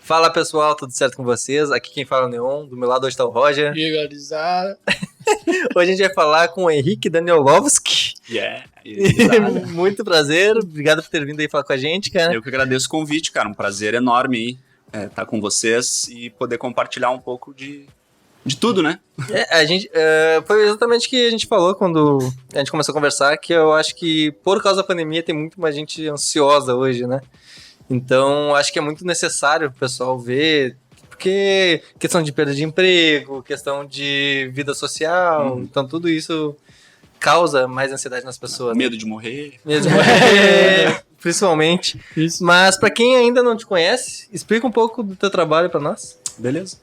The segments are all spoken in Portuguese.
Fala pessoal, tudo certo com vocês? Aqui quem fala é o Neon, do meu lado hoje tá o Roger. Legalizado. Hoje a gente vai falar com o Henrique Danielowski. Muito prazer, obrigado por ter vindo aí falar com a gente, cara. Eu que agradeço o convite, cara, um prazer enorme aí estar com vocês e poder compartilhar um pouco de tudo, né? Foi exatamente o que a gente falou quando a gente começou a conversar, que eu acho que por causa da pandemia tem muito mais gente ansiosa hoje, né? Então, acho que é muito necessário o pessoal ver, porque questão de perda de emprego, questão de vida social, então tudo isso causa mais ansiedade nas pessoas. Medo de morrer. Medo de morrer, principalmente. Isso. Mas para quem ainda não te conhece, explica um pouco do teu trabalho para nós. Beleza.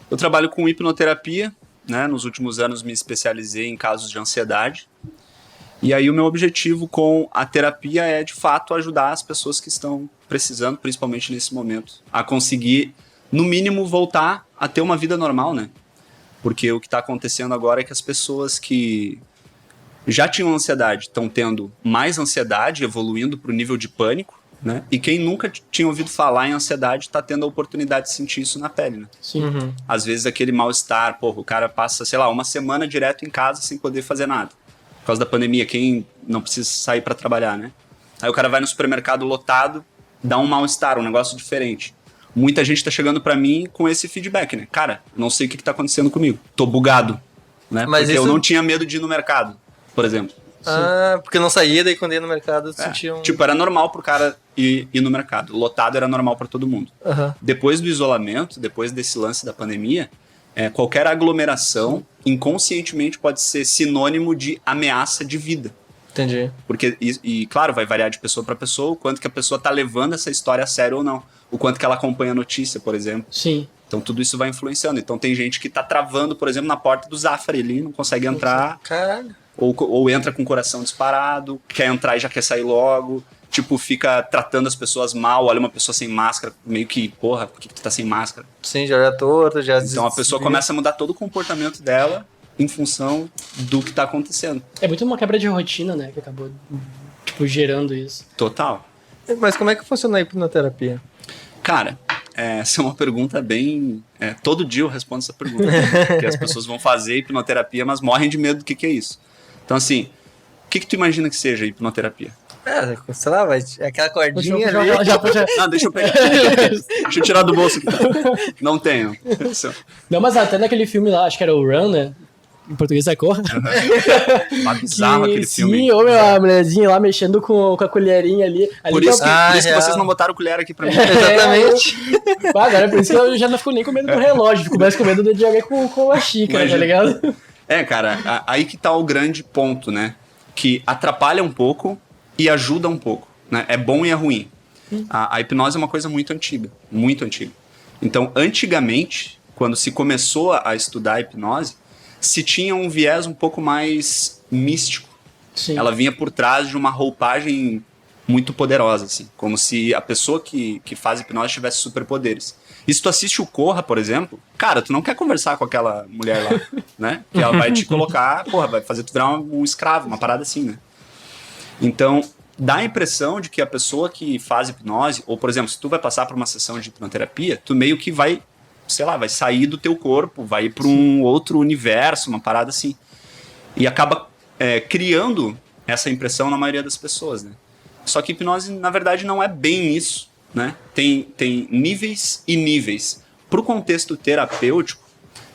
Eu trabalho com hipnoterapia, né? Nos últimos anos me especializei em casos de ansiedade. E aí o meu objetivo com a terapia é, de fato, ajudar as pessoas que estão precisando, principalmente nesse momento, a conseguir, no mínimo, voltar a ter uma vida normal, né? Porque o que está acontecendo agora é que as pessoas que já tinham ansiedade estão tendo mais ansiedade, evoluindo para o nível de pânico, né? E quem nunca tinha ouvido falar em ansiedade está tendo a oportunidade de sentir isso na pele, né? Sim. Uhum. Às vezes aquele mal-estar, o cara passa, sei lá, uma semana direto em casa sem poder fazer nada. Por causa da pandemia, quem não precisa sair para trabalhar, né? Aí o cara vai no supermercado lotado, dá um mal-estar, um negócio diferente. Muita gente tá chegando para mim com esse feedback, né? Cara, não sei o que tá acontecendo comigo. Tô bugado, né? Mas porque eu não tinha medo de ir no mercado, por exemplo. Porque não saía, daí quando ia no mercado sentia um... Tipo, era normal pro cara ir no mercado. Lotado era normal para todo mundo. Uhum. Depois do isolamento, depois desse lance da pandemia, qualquer aglomeração, inconscientemente, pode ser sinônimo de ameaça de vida. Entendi. Porque, claro, vai variar de pessoa para pessoa o quanto que a pessoa tá levando essa história a sério ou não. O quanto que ela acompanha a notícia, por exemplo. Sim. Então tudo isso vai influenciando. Então tem gente que tá travando, por exemplo, na porta do Zafari ali, não consegue entrar. Caralho. Ou entra com o coração disparado, quer entrar e já quer sair logo. Tipo, fica tratando as pessoas mal, olha uma pessoa sem máscara, meio que, porra, por que tu tá sem máscara? Sim, já era torto, já... Então a pessoa começa a mudar todo o comportamento dela em função do que tá acontecendo. É muito uma quebra de rotina, né? Que acabou, tipo, gerando isso. Total. Mas como é que funciona a hipnoterapia? Cara, essa é uma pergunta bem... todo dia eu respondo essa pergunta. Porque as pessoas vão fazer hipnoterapia, mas morrem de medo do que é isso. Então, assim, o que tu imagina que seja hipnoterapia? Sei lá, é aquela cordinha ali. Não, deixa eu pegar. Deixa eu tirar do bolso aqui. Não tenho. Não, mas até naquele filme lá, acho que era o Run, né? Em português é cor. Bizarro aquele filme. Sim, ou a mulherzinha lá mexendo com a colherinha ali. Por isso que vocês não botaram colher aqui pra mim. Exatamente. Agora, por isso que eu já não fico nem com medo do relógio, fico mais com medo de jogar com a xícara, tá ligado? Cara, aí que tá o grande ponto, né? Que atrapalha um pouco e ajuda um pouco, né? É bom e é ruim. A hipnose é uma coisa muito antiga, muito antiga. Então, antigamente, quando se começou a estudar a hipnose, se tinha um viés um pouco mais místico. Sim. Ela vinha por trás de uma roupagem muito poderosa, assim, como se a pessoa que faz hipnose tivesse superpoderes. E se tu assiste o Corra, por exemplo, cara, tu não quer conversar com aquela mulher lá, né? Que ela vai te colocar, vai fazer tu virar um escravo, uma parada assim, né? Então, dá a impressão de que a pessoa que faz hipnose, ou por exemplo, se tu vai passar por uma sessão de hipnoterapia, tu meio que vai, sei lá, vai sair do teu corpo, vai ir para um outro universo, uma parada assim. E acaba criando essa impressão na maioria das pessoas, né? Só que hipnose, na verdade, não é bem isso, né? Tem níveis e níveis. Pro contexto terapêutico,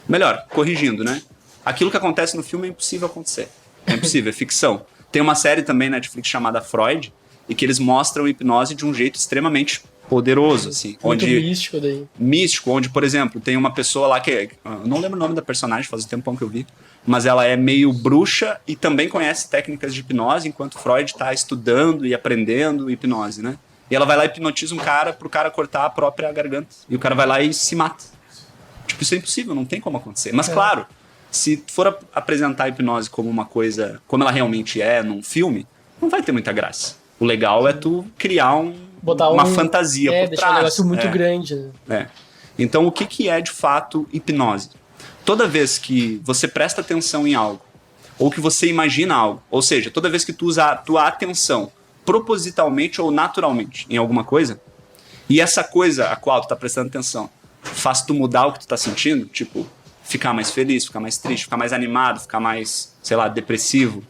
melhor, corrigindo, né? Aquilo que acontece no filme é impossível acontecer. É impossível, é ficção. Tem uma série também na Netflix chamada Freud, e que eles mostram hipnose de um jeito extremamente poderoso, assim. Muito místico daí. Místico, onde, por exemplo, tem uma pessoa lá que... eu não lembro o nome da personagem, faz um tempão que eu vi, mas ela é meio bruxa e também conhece técnicas de hipnose, enquanto Freud está estudando e aprendendo hipnose, né? E ela vai lá e hipnotiza um cara pro cara cortar a própria garganta. E o cara vai lá e se mata. Tipo, isso é impossível, não tem como acontecer. Mas claro, se for apresentar a hipnose como uma coisa, como ela realmente é num filme, não vai ter muita graça. O legal é tu criar uma fantasia por trás. Deixar um negócio muito grande. Né? Então, o que é de fato hipnose? Toda vez que você presta atenção em algo, ou que você imagina algo, ou seja, toda vez que tu usa a tua atenção propositalmente ou naturalmente em alguma coisa, E essa coisa a qual tu tá prestando atenção faz tu mudar o que tu tá sentindo, tipo, ficar mais feliz, ficar mais triste, ficar mais animado, ficar mais, sei lá, depressivo,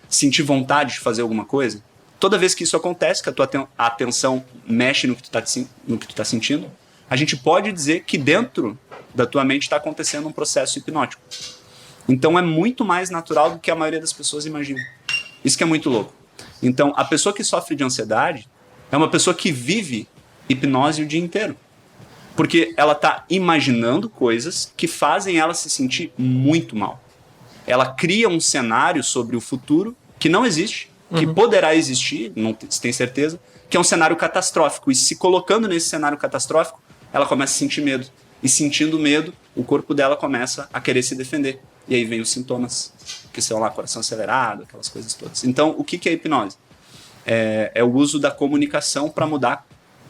sentir vontade de fazer alguma coisa. Toda vez que isso acontece, que a tua atenção mexe no que tu tá sentindo, a gente pode dizer que dentro da tua mente está acontecendo um processo hipnótico. Então é muito mais natural do que a maioria das pessoas imagina. Isso que é muito louco. Então, a pessoa que sofre de ansiedade é uma pessoa que vive hipnose o dia inteiro. Porque ela está imaginando coisas que fazem ela se sentir muito mal. Ela cria um cenário sobre o futuro que não existe, que poderá existir, não se tem certeza, que é um cenário catastrófico. E se colocando nesse cenário catastrófico, ela começa a sentir medo. E sentindo medo, o corpo dela começa a querer se defender. E aí vem os sintomas, que são lá coração acelerado, aquelas coisas todas. Então, o que é hipnose? É o uso da comunicação para mudar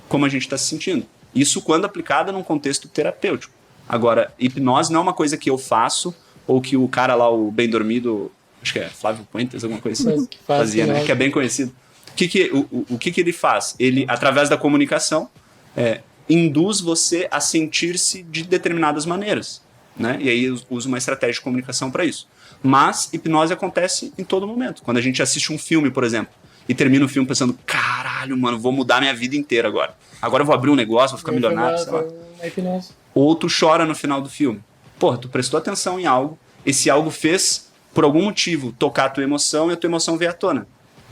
como a gente está se sentindo. Isso quando aplicada num contexto terapêutico. Agora, hipnose não é uma coisa que eu faço, ou que o cara lá, o bem dormido, acho que é Flávio Puentes, alguma coisa assim, fazia, né? Que é bem conhecido. O que ele faz? Ele, através da comunicação, induz você a sentir-se de determinadas maneiras, né? E aí usa uma estratégia de comunicação para isso. Mas hipnose acontece em todo momento. Quando a gente assiste um filme, por exemplo, e termina o filme pensando, caralho, mano, vou mudar minha vida inteira agora. Agora eu vou abrir um negócio, vou ficar milionário, sei lá. Ou tu chora no final do filme. Porra, tu prestou atenção em algo, esse algo fez, por algum motivo, tocar a tua emoção e a tua emoção veio à tona.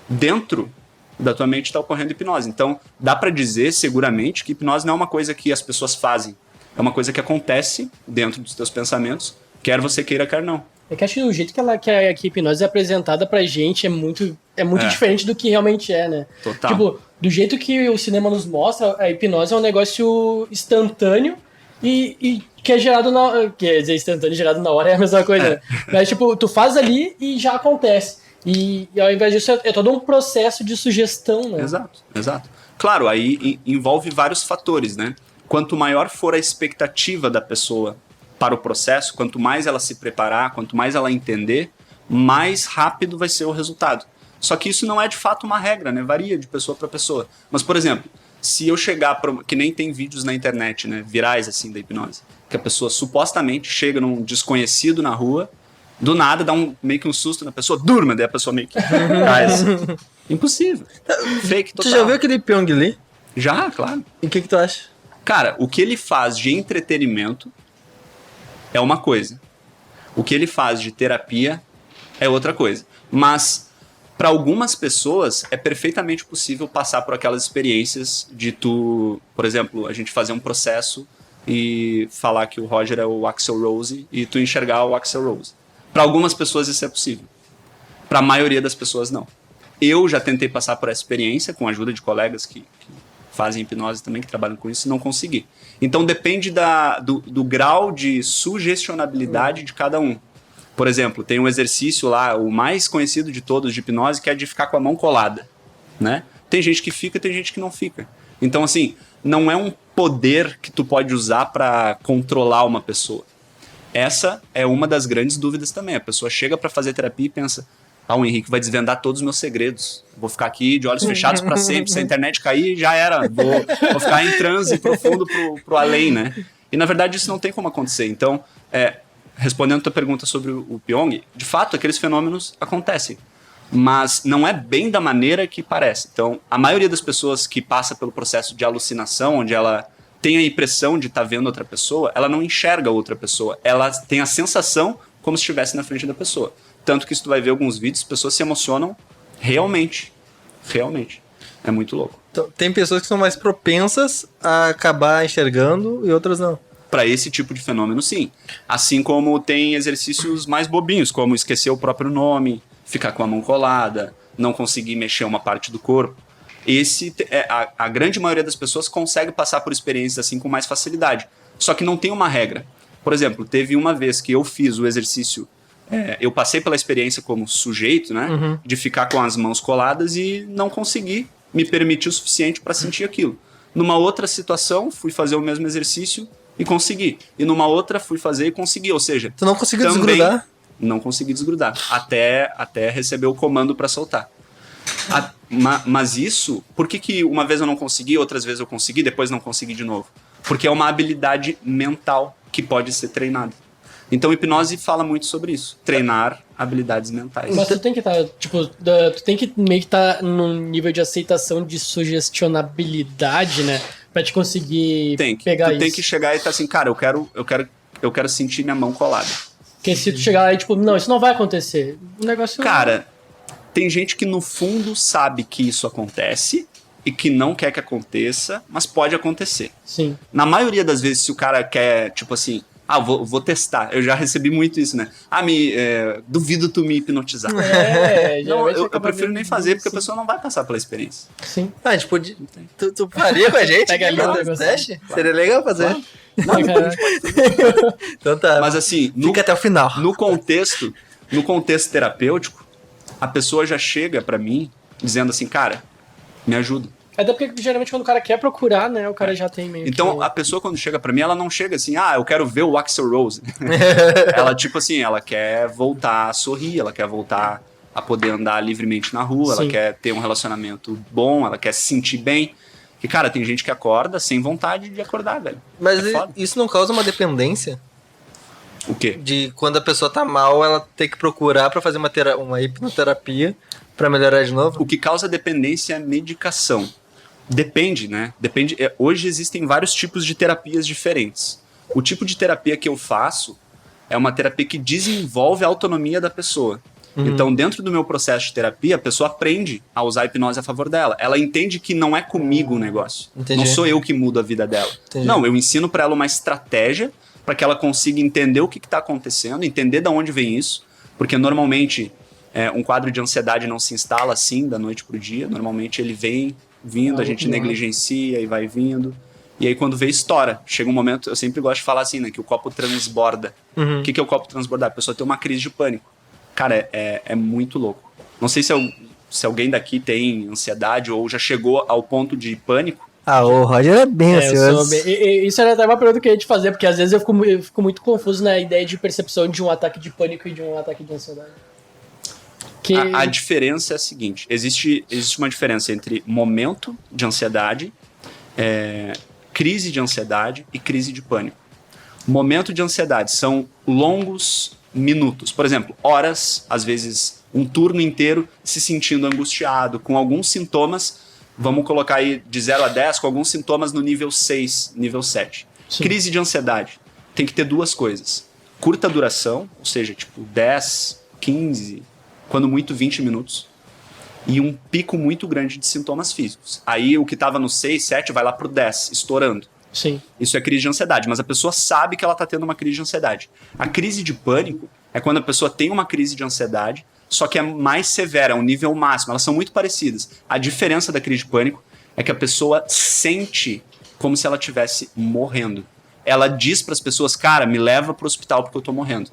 Dentro da tua mente está ocorrendo hipnose. Então, dá pra dizer, seguramente, que hipnose não é uma coisa que as pessoas fazem. É uma coisa que acontece dentro dos teus pensamentos, quer você queira, quer não. É que acho que o jeito que a hipnose é apresentada pra gente é muito diferente do que realmente é, né? Total. Tipo, do jeito que o cinema nos mostra, a hipnose é um negócio instantâneo e que é gerado na... Quer dizer, instantâneo e gerado na hora é a mesma coisa, né? Mas, tipo, tu faz ali e já acontece. E ao invés disso, é todo um processo de sugestão, né? Exato. Claro, aí envolve vários fatores, né? Quanto maior for a expectativa da pessoa para o processo, quanto mais ela se preparar, quanto mais ela entender, mais rápido vai ser o resultado. Só que isso não é de fato uma regra, né? Varia de pessoa para pessoa. Mas, por exemplo, se eu chegar, que nem tem vídeos na internet, né, virais assim da hipnose, que a pessoa supostamente chega num desconhecido na rua, do nada dá meio que um susto na pessoa, durma, daí a pessoa meio que cai assim. Impossível. Fake total. Tu já viu aquele Pyong Lee? Já, claro. E o que tu acha? Cara, o que ele faz de entretenimento é uma coisa. O que ele faz de terapia é outra coisa. Mas, para algumas pessoas, é perfeitamente possível passar por aquelas experiências de tu... Por exemplo, a gente fazer um processo e falar que o Roger é o Axl Rose e tu enxergar o Axl Rose. Para algumas pessoas isso é possível. Para a maioria das pessoas, não. Eu já tentei passar por essa experiência com a ajuda de colegas que fazem hipnose também, que trabalham com isso, e não consegui. Então depende do grau de sugestionabilidade de cada um. Por exemplo, tem um exercício lá, o mais conhecido de todos de hipnose, que é de ficar com a mão colada, né? Tem gente que fica, tem gente que não fica. Então, assim, não é um poder que tu pode usar para controlar uma pessoa. Essa é uma das grandes dúvidas também. A pessoa chega para fazer terapia e pensa, o Henrique vai desvendar todos os meus segredos. Vou ficar aqui de olhos fechados para sempre. Se a internet cair, já era. Vou ficar em transe profundo pro além, né? E, na verdade, isso não tem como acontecer. Então, respondendo a tua pergunta sobre o Pyong, de fato, aqueles fenômenos acontecem. Mas não é bem da maneira que parece. Então, a maioria das pessoas que passa pelo processo de alucinação, onde ela tem a impressão de estar vendo outra pessoa, ela não enxerga outra pessoa. Ela tem a sensação como se estivesse na frente da pessoa. Tanto que se tu vai ver alguns vídeos, as pessoas se emocionam realmente. Realmente. É muito louco. Então, tem pessoas que são mais propensas a acabar enxergando e outras não. Para esse tipo de fenômeno, sim. Assim como tem exercícios mais bobinhos, como esquecer o próprio nome, ficar com a mão colada, não conseguir mexer uma parte do corpo. A grande maioria das pessoas consegue passar por experiências assim com mais facilidade. Só que não tem uma regra. Por exemplo, teve uma vez que eu fiz o exercício, eu passei pela experiência como sujeito, né? De ficar com as mãos coladas e não consegui me permitir o suficiente para sentir aquilo. Numa outra situação, fui fazer o mesmo exercício e consegui. E numa outra, fui fazer e consegui. Ou seja, tu não conseguiu desgrudar? Não consegui desgrudar. Até receber o comando para soltar. Mas isso, por que uma vez eu não consegui, outras vezes eu consegui, depois não consegui de novo? Porque é uma habilidade mental que pode ser treinada. Então, hipnose fala muito sobre isso. Treinar habilidades mentais. Mas tu tem que estar, tu tem que meio que estar num nível de aceitação de sugestionabilidade, né? Pra te conseguir pegar tu isso. tem que chegar e estar assim, cara, eu quero sentir minha mão colada. Porque se tu chegar lá e não, isso não vai acontecer. O negócio... Cara, tem gente que no fundo sabe que isso acontece e que não quer que aconteça, mas pode acontecer. Sim. Na maioria das vezes, se o cara quer, tipo assim, vou testar. Eu já recebi muito isso, né? Duvido tu me hipnotizar. Não, eu prefiro nem fazer, porque a pessoa não vai passar pela experiência. Sim. A gente podia... Tu faria com a gente? Pega ali, fazer esse teste? Claro. Seria legal fazer. Claro. Não, então tá. Mas assim, fica até o final. No contexto terapêutico, a pessoa já chega pra mim dizendo assim, cara, me ajuda. Até porque geralmente quando o cara quer procurar, né, o cara já tem meio Então, a pessoa quando chega pra mim, ela não chega assim, eu quero ver o Axl Rose. Ela, tipo assim, ela quer voltar a sorrir, ela quer voltar a poder andar livremente na rua, Sim. ela quer ter um relacionamento bom, ela quer se sentir bem. E, cara, tem gente que acorda sem vontade de acordar, velho. Mas isso não causa uma dependência? O quê? De quando a pessoa tá mal, ela tem que procurar pra fazer uma hipnoterapia pra melhorar de novo? O que causa dependência é medicação. Depende, né? Depende. Hoje existem vários tipos de terapias diferentes. O tipo de terapia que eu faço é uma terapia que desenvolve a autonomia da pessoa. Então, dentro do meu processo de terapia, a pessoa aprende a usar a hipnose a favor dela. Ela entende que não é comigo o negócio. Entendi. Não sou eu que mudo a vida dela. Entendi. Não, eu ensino para ela uma estratégia para que ela consiga entender o que está acontecendo, entender de onde vem isso. Porque, normalmente, um quadro de ansiedade não se instala assim, da noite pro dia. Normalmente, ele vem vindo, a gente negligencia e vai vindo. E aí, quando vê, estoura. Chega um momento, eu sempre gosto de falar assim, né? Que o copo transborda. O que é o copo transbordar? A pessoa tem uma crise de pânico. Cara, é muito louco. Não sei se alguém daqui tem ansiedade ou já chegou ao ponto de pânico. O Roger é bem ansioso. Isso era até uma pergunta que eu ia te fazer, porque às vezes eu fico muito confuso na ideia de percepção de um ataque de pânico e de um ataque de ansiedade. A diferença é a seguinte, existe uma diferença entre momento de ansiedade, crise de ansiedade e crise de pânico. Momento de ansiedade são longos minutos, por exemplo, horas, às vezes um turno inteiro se sentindo angustiado, com alguns sintomas, vamos colocar aí de 0 a 10, com alguns sintomas no nível 6, nível 7. Sim. Crise de ansiedade tem que ter duas coisas, curta duração, ou seja, tipo 10, 15, quando muito 20 minutos, e um pico muito grande de sintomas físicos. Aí o que estava no 6, 7 vai lá pro 10, estourando. Sim. Isso é crise de ansiedade, mas a pessoa sabe que ela está tendo uma crise de ansiedade. A crise de pânico é quando a pessoa tem uma crise de ansiedade, só que é mais severa, é um nível máximo. Elas são muito parecidas. A diferença da crise de pânico é que a pessoa sente como se ela estivesse morrendo. Ela diz para as pessoas, cara, me leva para o hospital porque eu estou morrendo.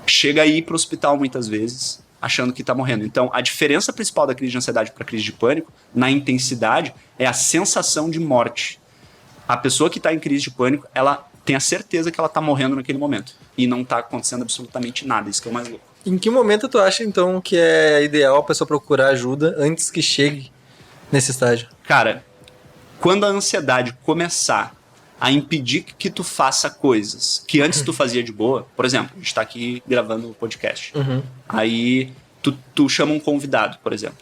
Chega aí para o hospital muitas vezes, achando que está morrendo. Então, a diferença principal da crise de ansiedade para a crise de pânico, na intensidade, é a sensação de morte. A pessoa que está em crise de pânico, ela tem a certeza que ela está morrendo naquele momento. E não está acontecendo absolutamente nada. Isso que é o mais louco. Em que momento tu acha, então, que é ideal a pessoa procurar ajuda antes que chegue nesse estágio? Cara, quando a ansiedade começar a impedir que tu faça coisas que antes tu fazia de boa, por exemplo, a gente está aqui gravando o podcast. Aí tu chama um convidado, por exemplo.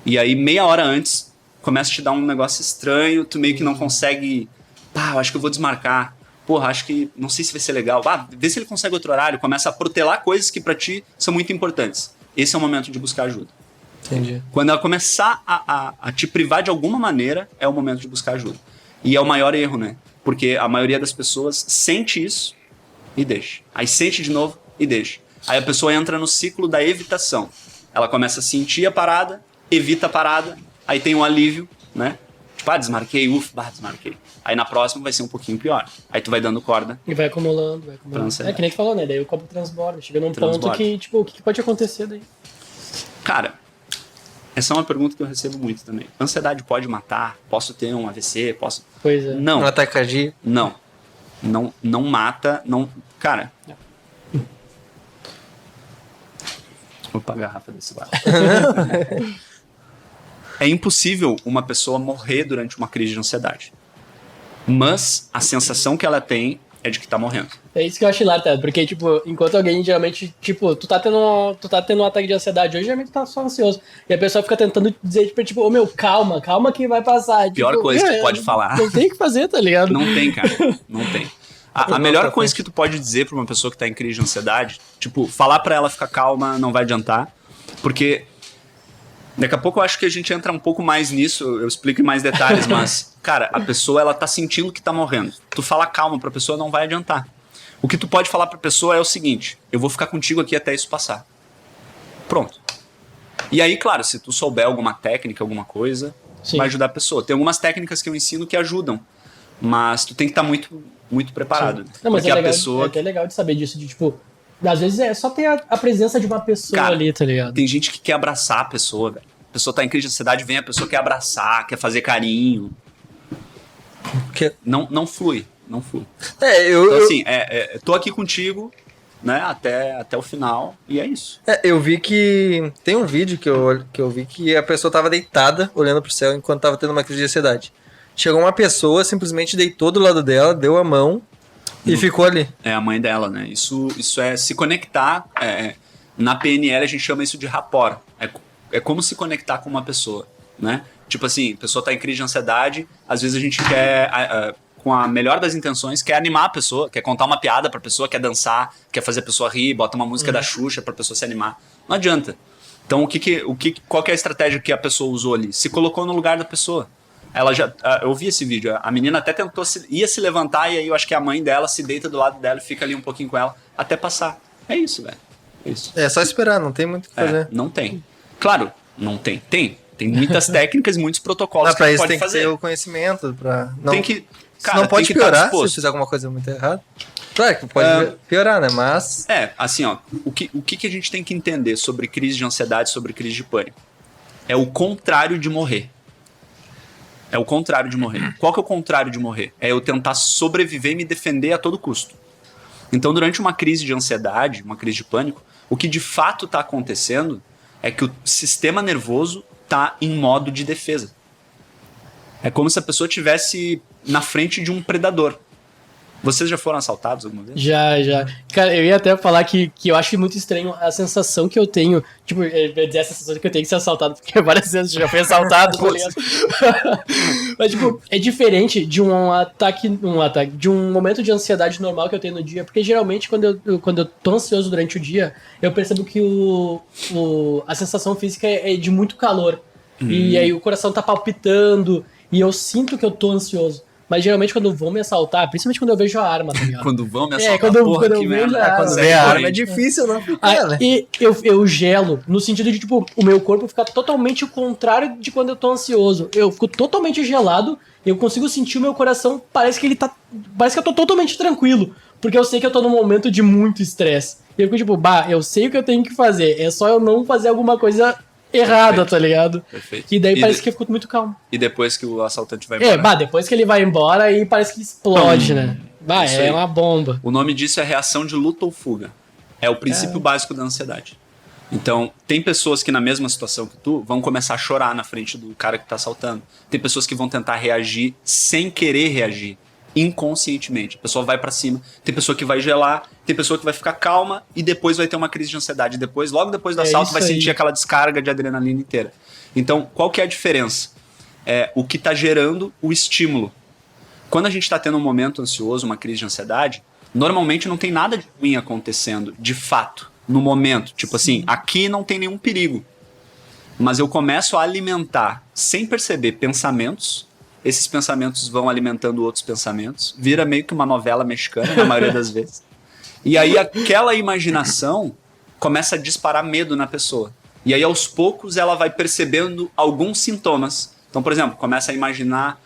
E aí meia hora antes começa a te dar um negócio estranho, tu meio que não consegue... eu acho que eu vou desmarcar. Porra, acho que... Não sei se vai ser legal. Vê se ele consegue outro horário. Começa a protelar coisas que pra ti são muito importantes. Esse é o momento de buscar ajuda. Entendi. Quando ela começar a te privar de alguma maneira, é o momento de buscar ajuda. E é o maior erro, né? Porque a maioria das pessoas sente isso e deixa. Aí sente de novo e deixa. Aí a pessoa entra no ciclo da evitação. Ela começa a sentir a parada, evita a parada, aí tem um alívio, né? Tipo, desmarquei, desmarquei. Aí na próxima vai ser um pouquinho pior. Aí tu vai dando corda. E vai acumulando, É que nem tu falou, né? Daí o copo transborda. Chega num ponto que, tipo, o que pode acontecer daí? Cara, essa é uma pergunta que eu recebo muito também. Ansiedade pode matar? Posso ter um AVC? Posso... Pois é. Não. Um ataque cardíaco? Não. Não mata, não... Cara... Vou pagar a garrafa desse lado. É impossível uma pessoa morrer durante uma crise de ansiedade. Mas a sensação que ela tem é de que tá morrendo. É isso que eu acho hilário, tá? Porque, tipo, enquanto alguém geralmente, tipo, tu tá tendo um ataque de ansiedade hoje, geralmente tu tá só ansioso. E a pessoa fica tentando dizer, tipo, ô meu, calma que vai passar. Pior tipo, coisa que tu pode falar. Não tem o que fazer, tá ligado? Não tem, cara. Não tem. A melhor coisa que tu pode dizer pra uma pessoa que tá em crise de ansiedade, tipo, falar pra ela ficar calma não vai adiantar. Porque daqui a pouco eu acho que a gente entra um pouco mais nisso, eu explico em mais detalhes, mas, cara, a pessoa, ela tá sentindo que tá morrendo. Tu falar calma pra pessoa não vai adiantar. O que tu pode falar pra pessoa é o seguinte: eu vou ficar contigo aqui até isso passar. Pronto. E aí, claro, se tu souber alguma técnica, alguma coisa, Sim. vai ajudar a pessoa. Tem algumas técnicas que eu ensino que ajudam, mas tu tem que estar muito preparado. Né? Não, mas porque é, legal, a pessoa... é até legal de saber disso, de tipo, às vezes é só ter a presença de uma pessoa Cara, ali, tá ligado? Tem gente que quer abraçar a pessoa, velho. A pessoa tá em crise de ansiedade, vem a pessoa quer abraçar, quer fazer carinho. Não flui. Não flui. Então, assim, tô aqui contigo, né, até o final, e é isso. Eu vi que... Tem um vídeo que eu vi que a pessoa tava deitada, olhando pro céu, enquanto tava tendo uma crise de ansiedade. Chegou uma pessoa, simplesmente deitou do lado dela, deu a mão e ficou ali. É a mãe dela, né? Isso é se conectar. Na PNL a gente chama isso de rapport. É como se conectar com uma pessoa, né? Tipo assim, a pessoa tá em crise de ansiedade, às vezes a gente quer... com a melhor das intenções, quer animar a pessoa, quer contar uma piada pra pessoa, quer dançar, quer fazer a pessoa rir, bota uma música da Xuxa pra pessoa se animar. Não adianta. Então, qual que é a estratégia que a pessoa usou ali? Se colocou no lugar da pessoa. Eu vi esse vídeo, a menina até ia se levantar, e aí eu acho que a mãe dela se deita do lado dela e fica ali um pouquinho com ela, até passar. É isso, velho. É isso. É só esperar, não tem muito o que fazer. Não tem. Claro, não tem. Tem muitas técnicas, muitos protocolos que Pra você isso pode tem fazer. que ter o conhecimento. Não, Tem que... Cara, não pode tem que estar piorar disposto. se fizer alguma coisa muito errada. Claro que pode piorar, né? Mas... Assim, ó, o que a gente tem que entender sobre crise de ansiedade, sobre crise de pânico? É o contrário de morrer. É o contrário de morrer. Qual que é o contrário de morrer? É eu tentar sobreviver e me defender a todo custo. Então, durante uma crise de ansiedade, uma crise de pânico, o que de fato está acontecendo é que o sistema nervoso está em modo de defesa. É como se a pessoa estivesse na frente de um predador. Vocês já foram assaltados alguma vez? Já. Cara, eu ia até falar que eu acho muito estranho a sensação que eu tenho. Tipo, dizer a sensação que eu tenho de ser assaltado, porque várias vezes já fui assaltado, tá ligado? Mas, tipo, é diferente de um ataque, de um momento de ansiedade normal que eu tenho no dia, porque geralmente quando eu tô ansioso durante o dia, eu percebo que a sensação física é de muito calor. E aí o coração tá palpitando, e eu sinto que eu tô ansioso. Mas geralmente quando vão me assaltar, principalmente quando eu vejo a arma, tá ligado? Quando vão me assaltar, quando eu que vejo merda. a arma. Quando vê a arma é difícil não ficar, né? E eu gelo, no sentido de, tipo, o meu corpo fica totalmente o contrário de quando eu tô ansioso. Eu fico totalmente gelado, eu consigo sentir o meu coração, parece que eu tô totalmente tranquilo, porque eu sei que eu tô num momento de muito estresse. E eu fico tipo, eu sei o que eu tenho que fazer, é só eu não fazer alguma coisa errada, Perfeito. Tá ligado? Perfeito. E daí parece que eu fico muito calmo. E depois que o assaltante vai embora? Depois que ele vai embora, aí parece que explode, né? Isso aí. É uma bomba. O nome disso é reação de luta ou fuga. É o princípio básico da ansiedade. Então, tem pessoas que na mesma situação que tu vão começar a chorar na frente do cara que tá assaltando. Tem pessoas que vão tentar reagir sem querer reagir, inconscientemente. A pessoa vai pra cima. Tem pessoa que vai gelar, tem pessoa que vai ficar calma e depois vai ter uma crise de ansiedade. Logo depois do assalto vai sentir aquela descarga de adrenalina inteira. Então, qual que é a diferença? É o que tá gerando o estímulo. Quando a gente tá tendo um momento ansioso, uma crise de ansiedade, normalmente não tem nada de ruim acontecendo, de fato, no momento. Tipo assim, aqui não tem nenhum perigo. Mas eu começo a alimentar, sem perceber, pensamentos. Esses pensamentos vão alimentando outros pensamentos. Vira meio que uma novela mexicana, na maioria das vezes. E aí aquela imaginação começa a disparar medo na pessoa. E aí aos poucos ela vai percebendo alguns sintomas. Então, por exemplo, começa a imaginar,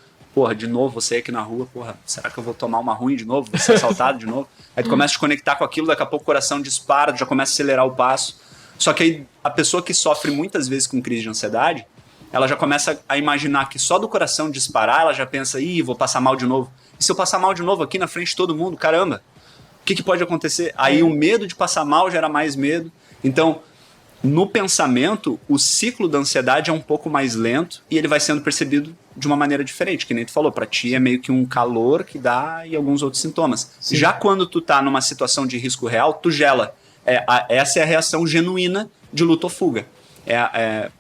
de novo você aqui na rua, será que eu vou tomar uma ruim de novo? Vou ser assaltado de novo? Aí tu começa a te conectar com aquilo, daqui a pouco o coração dispara, tu já começa a acelerar o passo. Só que aí a pessoa que sofre muitas vezes com crise de ansiedade, ela já começa a imaginar que só do coração disparar, ela já pensa, vou passar mal de novo. E se eu passar mal de novo aqui na frente de todo mundo, caramba, o que pode acontecer? Aí o medo de passar mal gera mais medo. Então, No pensamento, o ciclo da ansiedade é um pouco mais lento e ele vai sendo percebido de uma maneira diferente, que nem tu falou, pra ti é meio que um calor que dá e alguns outros sintomas. Sim. Já quando tu tá numa situação de risco real, tu gela. Essa é a reação genuína de luta ou fuga.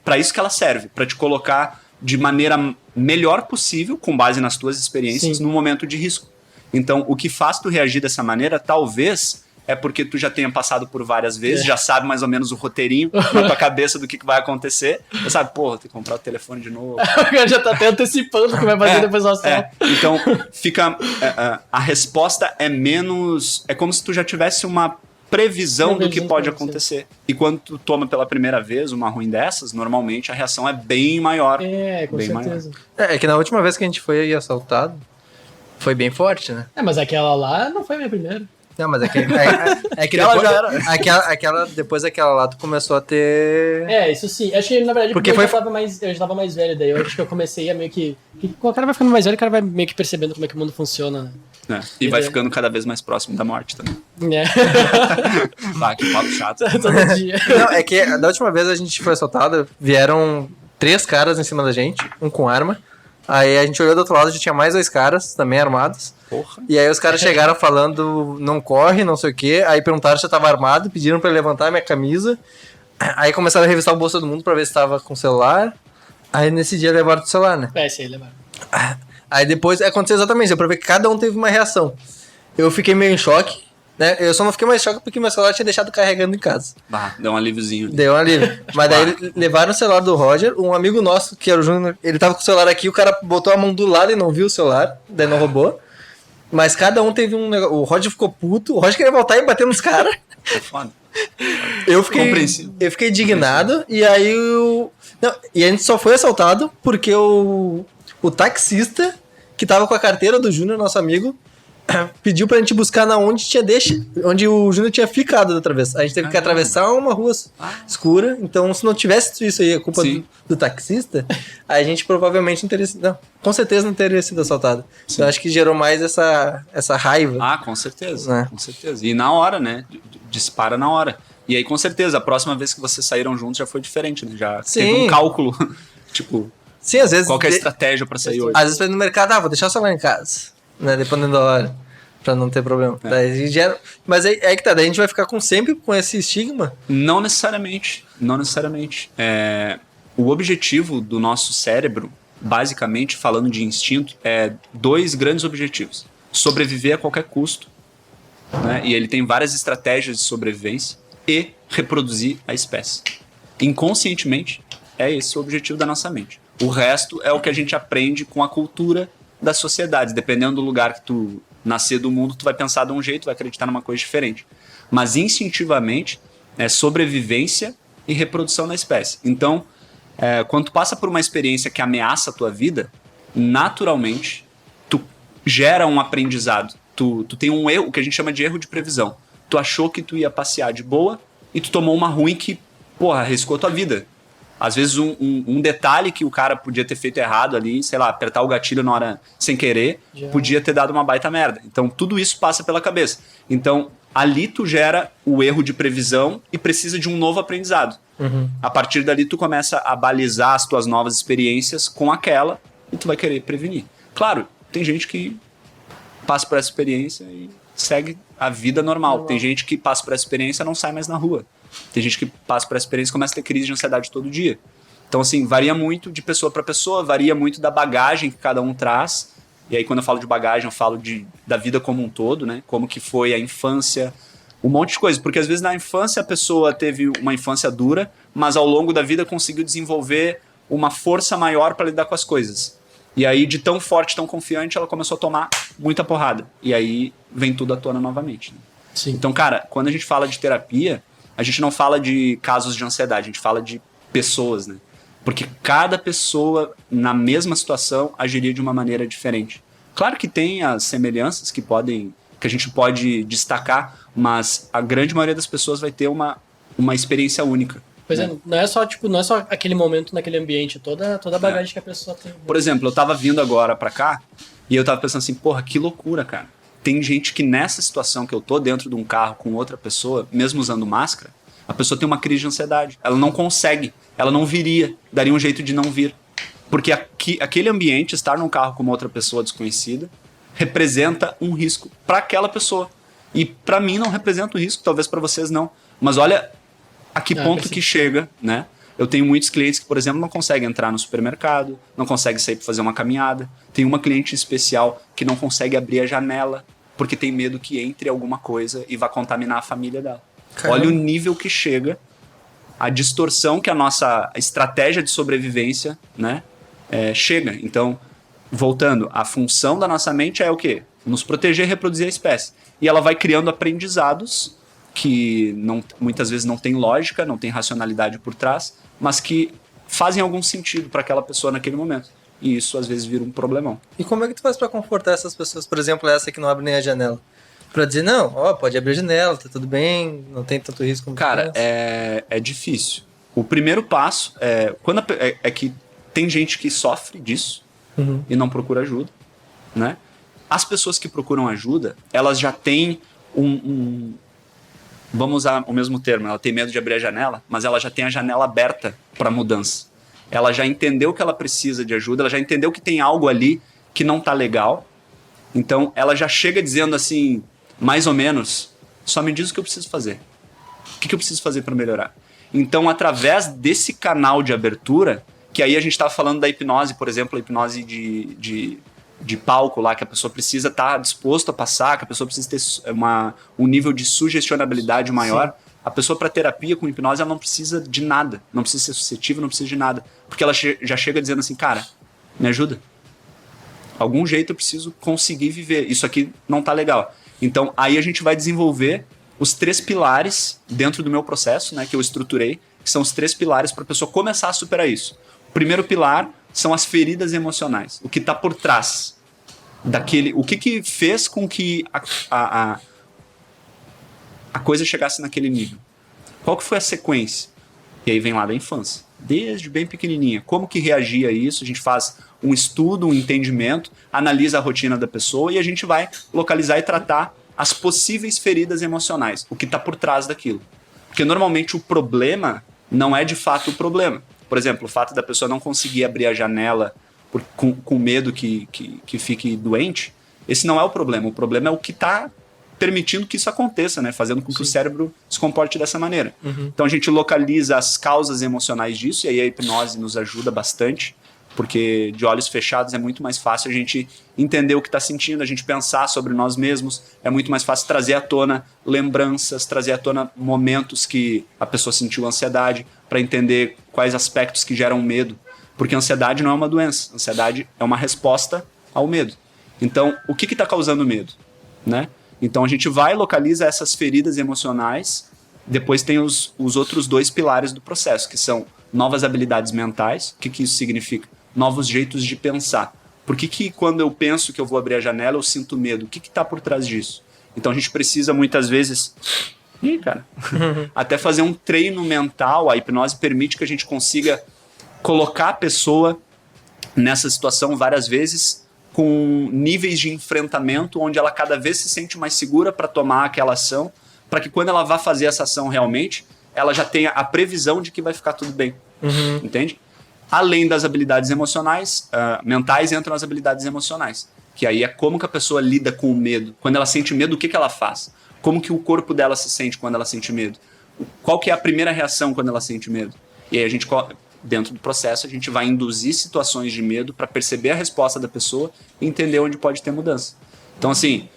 Para isso que ela serve, para te colocar de maneira melhor possível, com base nas tuas experiências, Sim. no momento de risco. Então, o que faz tu reagir dessa maneira, talvez, é porque tu já tenha passado por várias vezes, já sabe mais ou menos o roteirinho na tua cabeça do que vai acontecer. Já sabe, porra, tem que comprar o telefone de novo. O cara já tá até antecipando o que vai fazer depois do assalto. Então, fica... a resposta é menos... É como se tu já tivesse uma previsão do que pode acontecer. E quando tu toma pela primeira vez uma ruim dessas, normalmente a reação é bem maior. Com bem certeza. maior. É que na última vez que a gente foi assaltado, foi bem forte, né? Mas aquela lá não foi a minha primeira. Não, mas é que Aquela depois, já era. depois daquela lá, tu começou a ter... Isso sim. Acho que, na verdade, Porque eu foi- já tava mais velho, daí eu acho que eu comecei a meio que... Quando o cara vai ficando mais velho, o cara vai meio que percebendo como é que o mundo funciona, né? Né? E vai ficando cada vez mais próximo da morte também. Que papo chato. Todo dia. Não, é que da última vez a gente foi assaltado, vieram 3 caras em cima da gente, um com arma. Aí a gente olhou do outro lado, já tinha mais 2 caras, também armados. Porra. E aí os caras chegaram falando, não corre, não sei o quê. Aí perguntaram se eu tava armado, pediram pra eu levantar a minha camisa. Aí começaram a revistar o bolso de todo mundo pra ver se tava com celular. Aí nesse dia levaram o celular, né? Esse aí, levaram. Aí depois aconteceu exatamente isso, pra ver que cada um teve uma reação. Eu fiquei meio em choque, né? Eu só não fiquei mais em choque porque meu celular tinha deixado carregando em casa. Deu um alíviozinho. Deu um alívio. Mas daí levaram o celular do Roger, um amigo nosso, que era o Júnior, ele tava com o celular aqui, o cara botou a mão do lado e não viu o celular, daí não roubou. Mas cada um teve um negócio. O Roger ficou puto, o Roger queria voltar e bater nos caras. Foda. Eu Compreensível. fiquei indignado, e aí e a gente só foi assaltado porque o taxista, que tava com a carteira do Júnior, nosso amigo, pediu pra gente buscar na onde o Júnior tinha ficado da outra vez. A gente teve que atravessar uma rua escura, então se não tivesse isso aí, a culpa do taxista, a gente provavelmente não teria sido... Não, com certeza não teria sido assaltado. Então acho que gerou mais essa raiva. Com certeza, com certeza. E na hora, né? Dispara na hora. E aí, com certeza, a próxima vez que vocês saíram juntos já foi diferente, né? Já teve um cálculo, tipo... Sim, às vezes... Qual que é a estratégia pra sair hoje? Às vezes vai no mercado, vou deixar o celular em casa, né? Dependendo da hora, pra não ter problema. Daí gera... Mas aí que tá, daí a gente vai ficar sempre com esse estigma. Não necessariamente. Não necessariamente. O objetivo do nosso cérebro, basicamente, falando de instinto, é 2 grandes objetivos. Sobreviver a qualquer custo, né? E ele tem várias estratégias de sobrevivência, e reproduzir a espécie. Inconscientemente, é esse o objetivo da nossa mente. O resto é o que a gente aprende com a cultura das sociedades. Dependendo do lugar que tu nascer do mundo, tu vai pensar de um jeito, vai acreditar numa coisa diferente. Mas instintivamente, é sobrevivência e reprodução da espécie. Então, quando tu passa por uma experiência que ameaça a tua vida, naturalmente, tu gera um aprendizado. Tu tem um erro, o que a gente chama de erro de previsão. Tu achou que tu ia passear de boa e tu tomou uma ruim que, arriscou a tua vida. Às vezes um detalhe que o cara podia ter feito errado ali, sei lá, apertar o gatilho na hora sem querer, podia ter dado uma baita merda. Então tudo isso passa pela cabeça. Então ali tu gera o erro de previsão e precisa de um novo aprendizado. A partir dali tu começa a balizar as tuas novas experiências com aquela e tu vai querer prevenir. Claro, tem gente que passa por essa experiência e segue a vida normal. Tem gente que passa por essa experiência e não sai mais na rua. Tem gente que passa por essa experiência e começa a ter crise de ansiedade todo dia. Então, assim, varia muito de pessoa para pessoa, varia muito da bagagem que cada um traz. E aí, quando eu falo de bagagem, eu falo da vida como um todo, né? Como que foi a infância, um monte de coisa. Porque, às vezes, na infância, a pessoa teve uma infância dura, mas ao longo da vida conseguiu desenvolver uma força maior para lidar com as coisas. E aí, de tão forte, tão confiante, ela começou a tomar muita porrada. E aí, vem tudo à tona novamente. Né? Sim. Então, cara, quando a gente fala de terapia, a gente não fala de casos de ansiedade, a gente fala de pessoas, né? Porque cada pessoa, na mesma situação, agiria de uma maneira diferente. Claro que tem as semelhanças que a gente pode destacar, mas a grande maioria das pessoas vai ter uma experiência única. Pois não é só aquele momento naquele ambiente, toda a bagagem que a pessoa tem. Por exemplo, eu tava vindo agora pra cá e eu tava pensando assim, porra, que loucura, cara. Tem gente que nessa situação que eu tô dentro de um carro com outra pessoa, mesmo usando máscara, A pessoa tem uma crise de ansiedade. Ela não consegue. Ela não viria. Daria um jeito de não vir. Porque aquele ambiente, estar num carro com uma outra pessoa desconhecida, representa um risco para aquela pessoa. E para mim não representa um risco, talvez para vocês não. Mas olha a que ponto que chega, né? Eu tenho muitos clientes que, por exemplo, não conseguem entrar no supermercado, não conseguem sair para fazer uma caminhada. Tem uma cliente especial que não consegue abrir a janela porque tem medo que entre alguma coisa e vá contaminar a família dela. Caramba. Olha o nível que chega, a distorção que a nossa estratégia de sobrevivência, né, chega. Então, voltando, a função da nossa mente é o quê? Nos proteger e reproduzir a espécie. E ela vai criando aprendizados que muitas vezes não tem lógica, não tem racionalidade por trás, mas que fazem algum sentido para aquela pessoa naquele momento. E isso às vezes vira um problemão. E como é que tu faz para confortar essas pessoas? Por exemplo, essa que não abre nem a janela. Pra dizer, não, pode abrir a janela, tá tudo bem, não tem tanto risco como Cara, é difícil. O primeiro passo é que tem gente que sofre disso e não procura ajuda, né? As pessoas que procuram ajuda, elas já têm vamos usar o mesmo termo, ela tem medo de abrir a janela, mas ela já tem a janela aberta para mudança. Ela já entendeu que ela precisa de ajuda, ela já entendeu que tem algo ali que não tá legal. Então, ela já chega dizendo assim, mais ou menos, só me diz o que eu preciso fazer. O que eu preciso fazer para melhorar? Então, através desse canal de abertura, que aí a gente estava falando da hipnose, por exemplo, a hipnose de palco lá, que a pessoa precisa estar disposto a passar, que a pessoa precisa ter um nível de sugestionabilidade maior. Sim. A pessoa para terapia com hipnose, ela não precisa de nada, não precisa ser suscetível, não precisa de nada, porque ela já chega dizendo assim, cara, me ajuda. Algum jeito eu preciso conseguir viver, isso aqui não tá legal. Então aí a gente vai desenvolver os 3 pilares dentro do meu processo, né, que eu estruturei, que são os 3 pilares para a pessoa começar a superar isso. O primeiro pilar são as feridas emocionais, o que está por trás daquele, o que fez com que a coisa chegasse naquele nível. Qual que foi a sequência? E aí vem lá da infância, desde bem pequenininha. Como que reagia a isso? A gente faz um estudo, um entendimento, analisa a rotina da pessoa e a gente vai localizar e tratar as possíveis feridas emocionais, o que está por trás daquilo. Porque normalmente o problema não é de fato o problema. Por exemplo, o fato da pessoa não conseguir abrir a janela com medo que fique doente, esse não é o problema. O problema é o que está permitindo que isso aconteça, né? Fazendo com que o cérebro se comporte dessa maneira. Então a gente localiza as causas emocionais disso, e aí a hipnose nos ajuda bastante, porque de olhos fechados é muito mais fácil a gente entender o que está sentindo, a gente pensar sobre nós mesmos, é muito mais fácil trazer à tona lembranças, trazer à tona momentos que a pessoa sentiu ansiedade, para entender quais aspectos que geram medo, porque a ansiedade não é uma doença, a ansiedade é uma resposta ao medo. Então, o que está causando medo, né? Então a gente vai, localiza essas feridas emocionais, depois tem os outros 2 pilares do processo, que são novas habilidades mentais. O que isso significa? Novos jeitos de pensar. Por que quando eu penso que eu vou abrir a janela, eu sinto medo? O que está por trás disso? Então a gente precisa muitas vezes... até fazer um treino mental. A hipnose permite que a gente consiga colocar a pessoa nessa situação várias vezes, com níveis de enfrentamento onde ela cada vez se sente mais segura para tomar aquela ação, para que quando ela vá fazer essa ação realmente, ela já tenha a previsão de que vai ficar tudo bem. Entende? Além das habilidades emocionais, mentais, entram as habilidades emocionais, que aí é como que a pessoa lida com o medo. Quando ela sente medo, o que ela faz? Como que o corpo dela se sente quando ela sente medo? Qual que é a primeira reação quando ela sente medo? E aí a gente, dentro do processo, a gente vai induzir situações de medo para perceber a resposta da pessoa e entender onde pode ter mudança. Então, assim,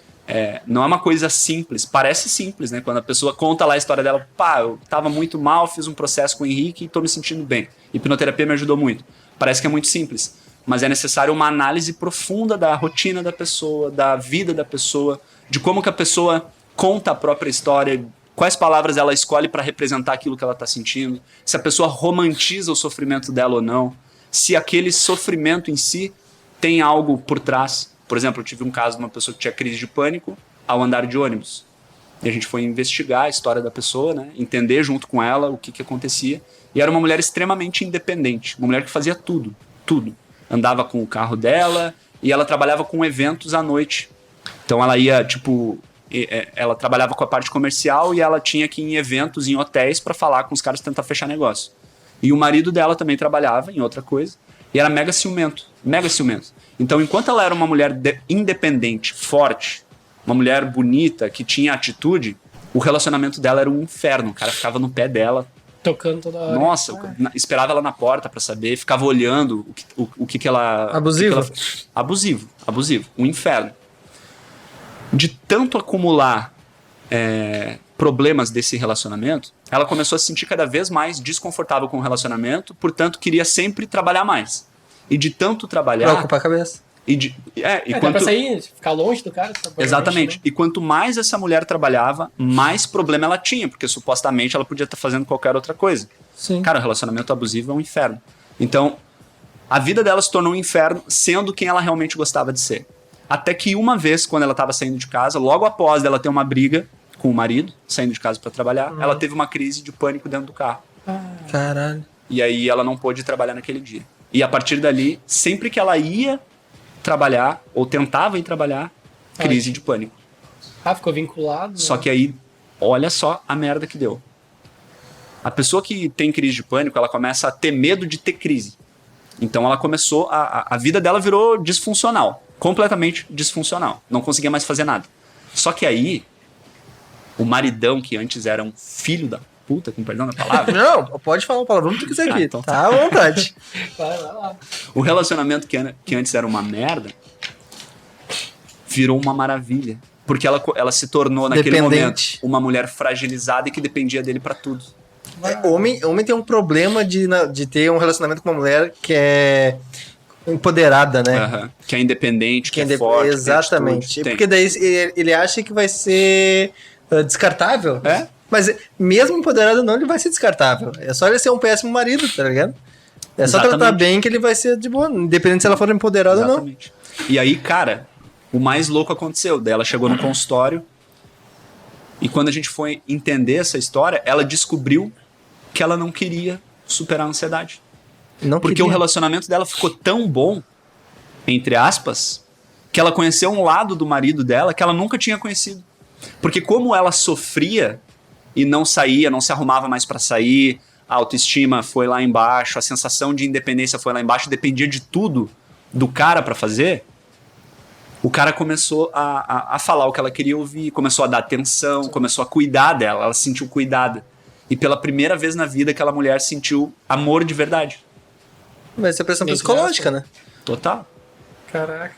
não é uma coisa simples. Parece simples, né? Quando a pessoa conta lá a história dela, eu estava muito mal, fiz um processo com o Henrique e estou me sentindo bem. Hipnoterapia me ajudou muito. Parece que é muito simples, mas é necessário uma análise profunda da rotina da pessoa, da vida da pessoa, de como que a pessoa conta a própria história, quais palavras ela escolhe para representar aquilo que ela está sentindo, se a pessoa romantiza o sofrimento dela ou não, se aquele sofrimento em si tem algo por trás. Por exemplo, eu tive um caso de uma pessoa que tinha crise de pânico ao andar de ônibus. E a gente foi investigar a história da pessoa, né? Entender junto com ela o que acontecia. E era uma mulher extremamente independente, uma mulher que fazia tudo. Andava com o carro dela e ela trabalhava com eventos à noite. Então ela ia, ela trabalhava com a parte comercial e ela tinha que ir em eventos, em hotéis, para falar com os caras e tentar fechar negócio. E o marido dela também trabalhava em outra coisa e era mega ciumento. Então, enquanto ela era uma mulher independente, forte, uma mulher bonita, que tinha atitude, o relacionamento dela era um inferno. O cara ficava no pé dela. Tocando toda hora. Nossa, esperava ela na porta pra saber, ficava olhando o que ela... Abusivo? Abusivo. Um inferno. De tanto acumular problemas desse relacionamento, ela começou a se sentir cada vez mais desconfortável com o relacionamento, portanto, queria sempre trabalhar mais. E de tanto trabalhar... Pra ocupar a cabeça. Dá pra sair, ficar longe do cara. Exatamente. Né? E quanto mais essa mulher trabalhava, mais problema ela tinha, porque supostamente ela podia estar fazendo qualquer outra coisa. Sim. Cara, o relacionamento abusivo é um inferno. Então, a vida dela se tornou um inferno sendo quem ela realmente gostava de ser. Até que uma vez, quando ela estava saindo de casa, logo após ela ter uma briga com o marido, saindo de casa para trabalhar, ela teve uma crise de pânico dentro do carro. Caralho. E aí ela não pôde trabalhar naquele dia. E a partir dali, sempre que ela ia trabalhar, ou tentava ir trabalhar, crise de pânico. Ficou vinculado. Só que aí, olha só a merda que deu. A pessoa que tem crise de pânico, ela começa a ter medo de ter crise. Então ela começou, a vida dela virou disfuncional. Completamente disfuncional. Não conseguia mais fazer nada. Só que aí, o maridão, que antes era um filho da puta, com perdão da palavra. Não, pode falar o palavrão que tu quiser aqui. Então tá à vontade. Vai lá. O relacionamento que antes era uma merda, virou uma maravilha. Porque ela se tornou, naquele momento, uma mulher fragilizada e que dependia dele pra tudo. Homem tem um problema de ter um relacionamento com uma mulher que é empoderada, né? Que é independente, que é forte. Exatamente. Tem. Porque daí ele acha que vai ser descartável. Mas mesmo empoderado não, ele vai ser descartável. É só ele ser um péssimo marido, tá ligado? É só tratar bem que ele vai ser de boa, independente se ela for empoderada ou não. E aí, cara, o mais louco aconteceu. Daí ela chegou no consultório e quando a gente foi entender essa história, ela descobriu que ela não queria superar a ansiedade. Porque o relacionamento dela ficou tão bom, entre aspas, que ela conheceu um lado do marido dela que ela nunca tinha conhecido. Porque como ela sofria e não saía, não se arrumava mais pra sair, a autoestima foi lá embaixo, a sensação de independência foi lá embaixo, dependia de tudo do cara pra fazer, o cara começou a falar o que ela queria ouvir, começou a dar atenção, começou a cuidar dela, ela se sentiu cuidada. E pela primeira vez na vida aquela mulher sentiu amor de verdade. Mas isso é pressão psicológica, né? Total. Caraca.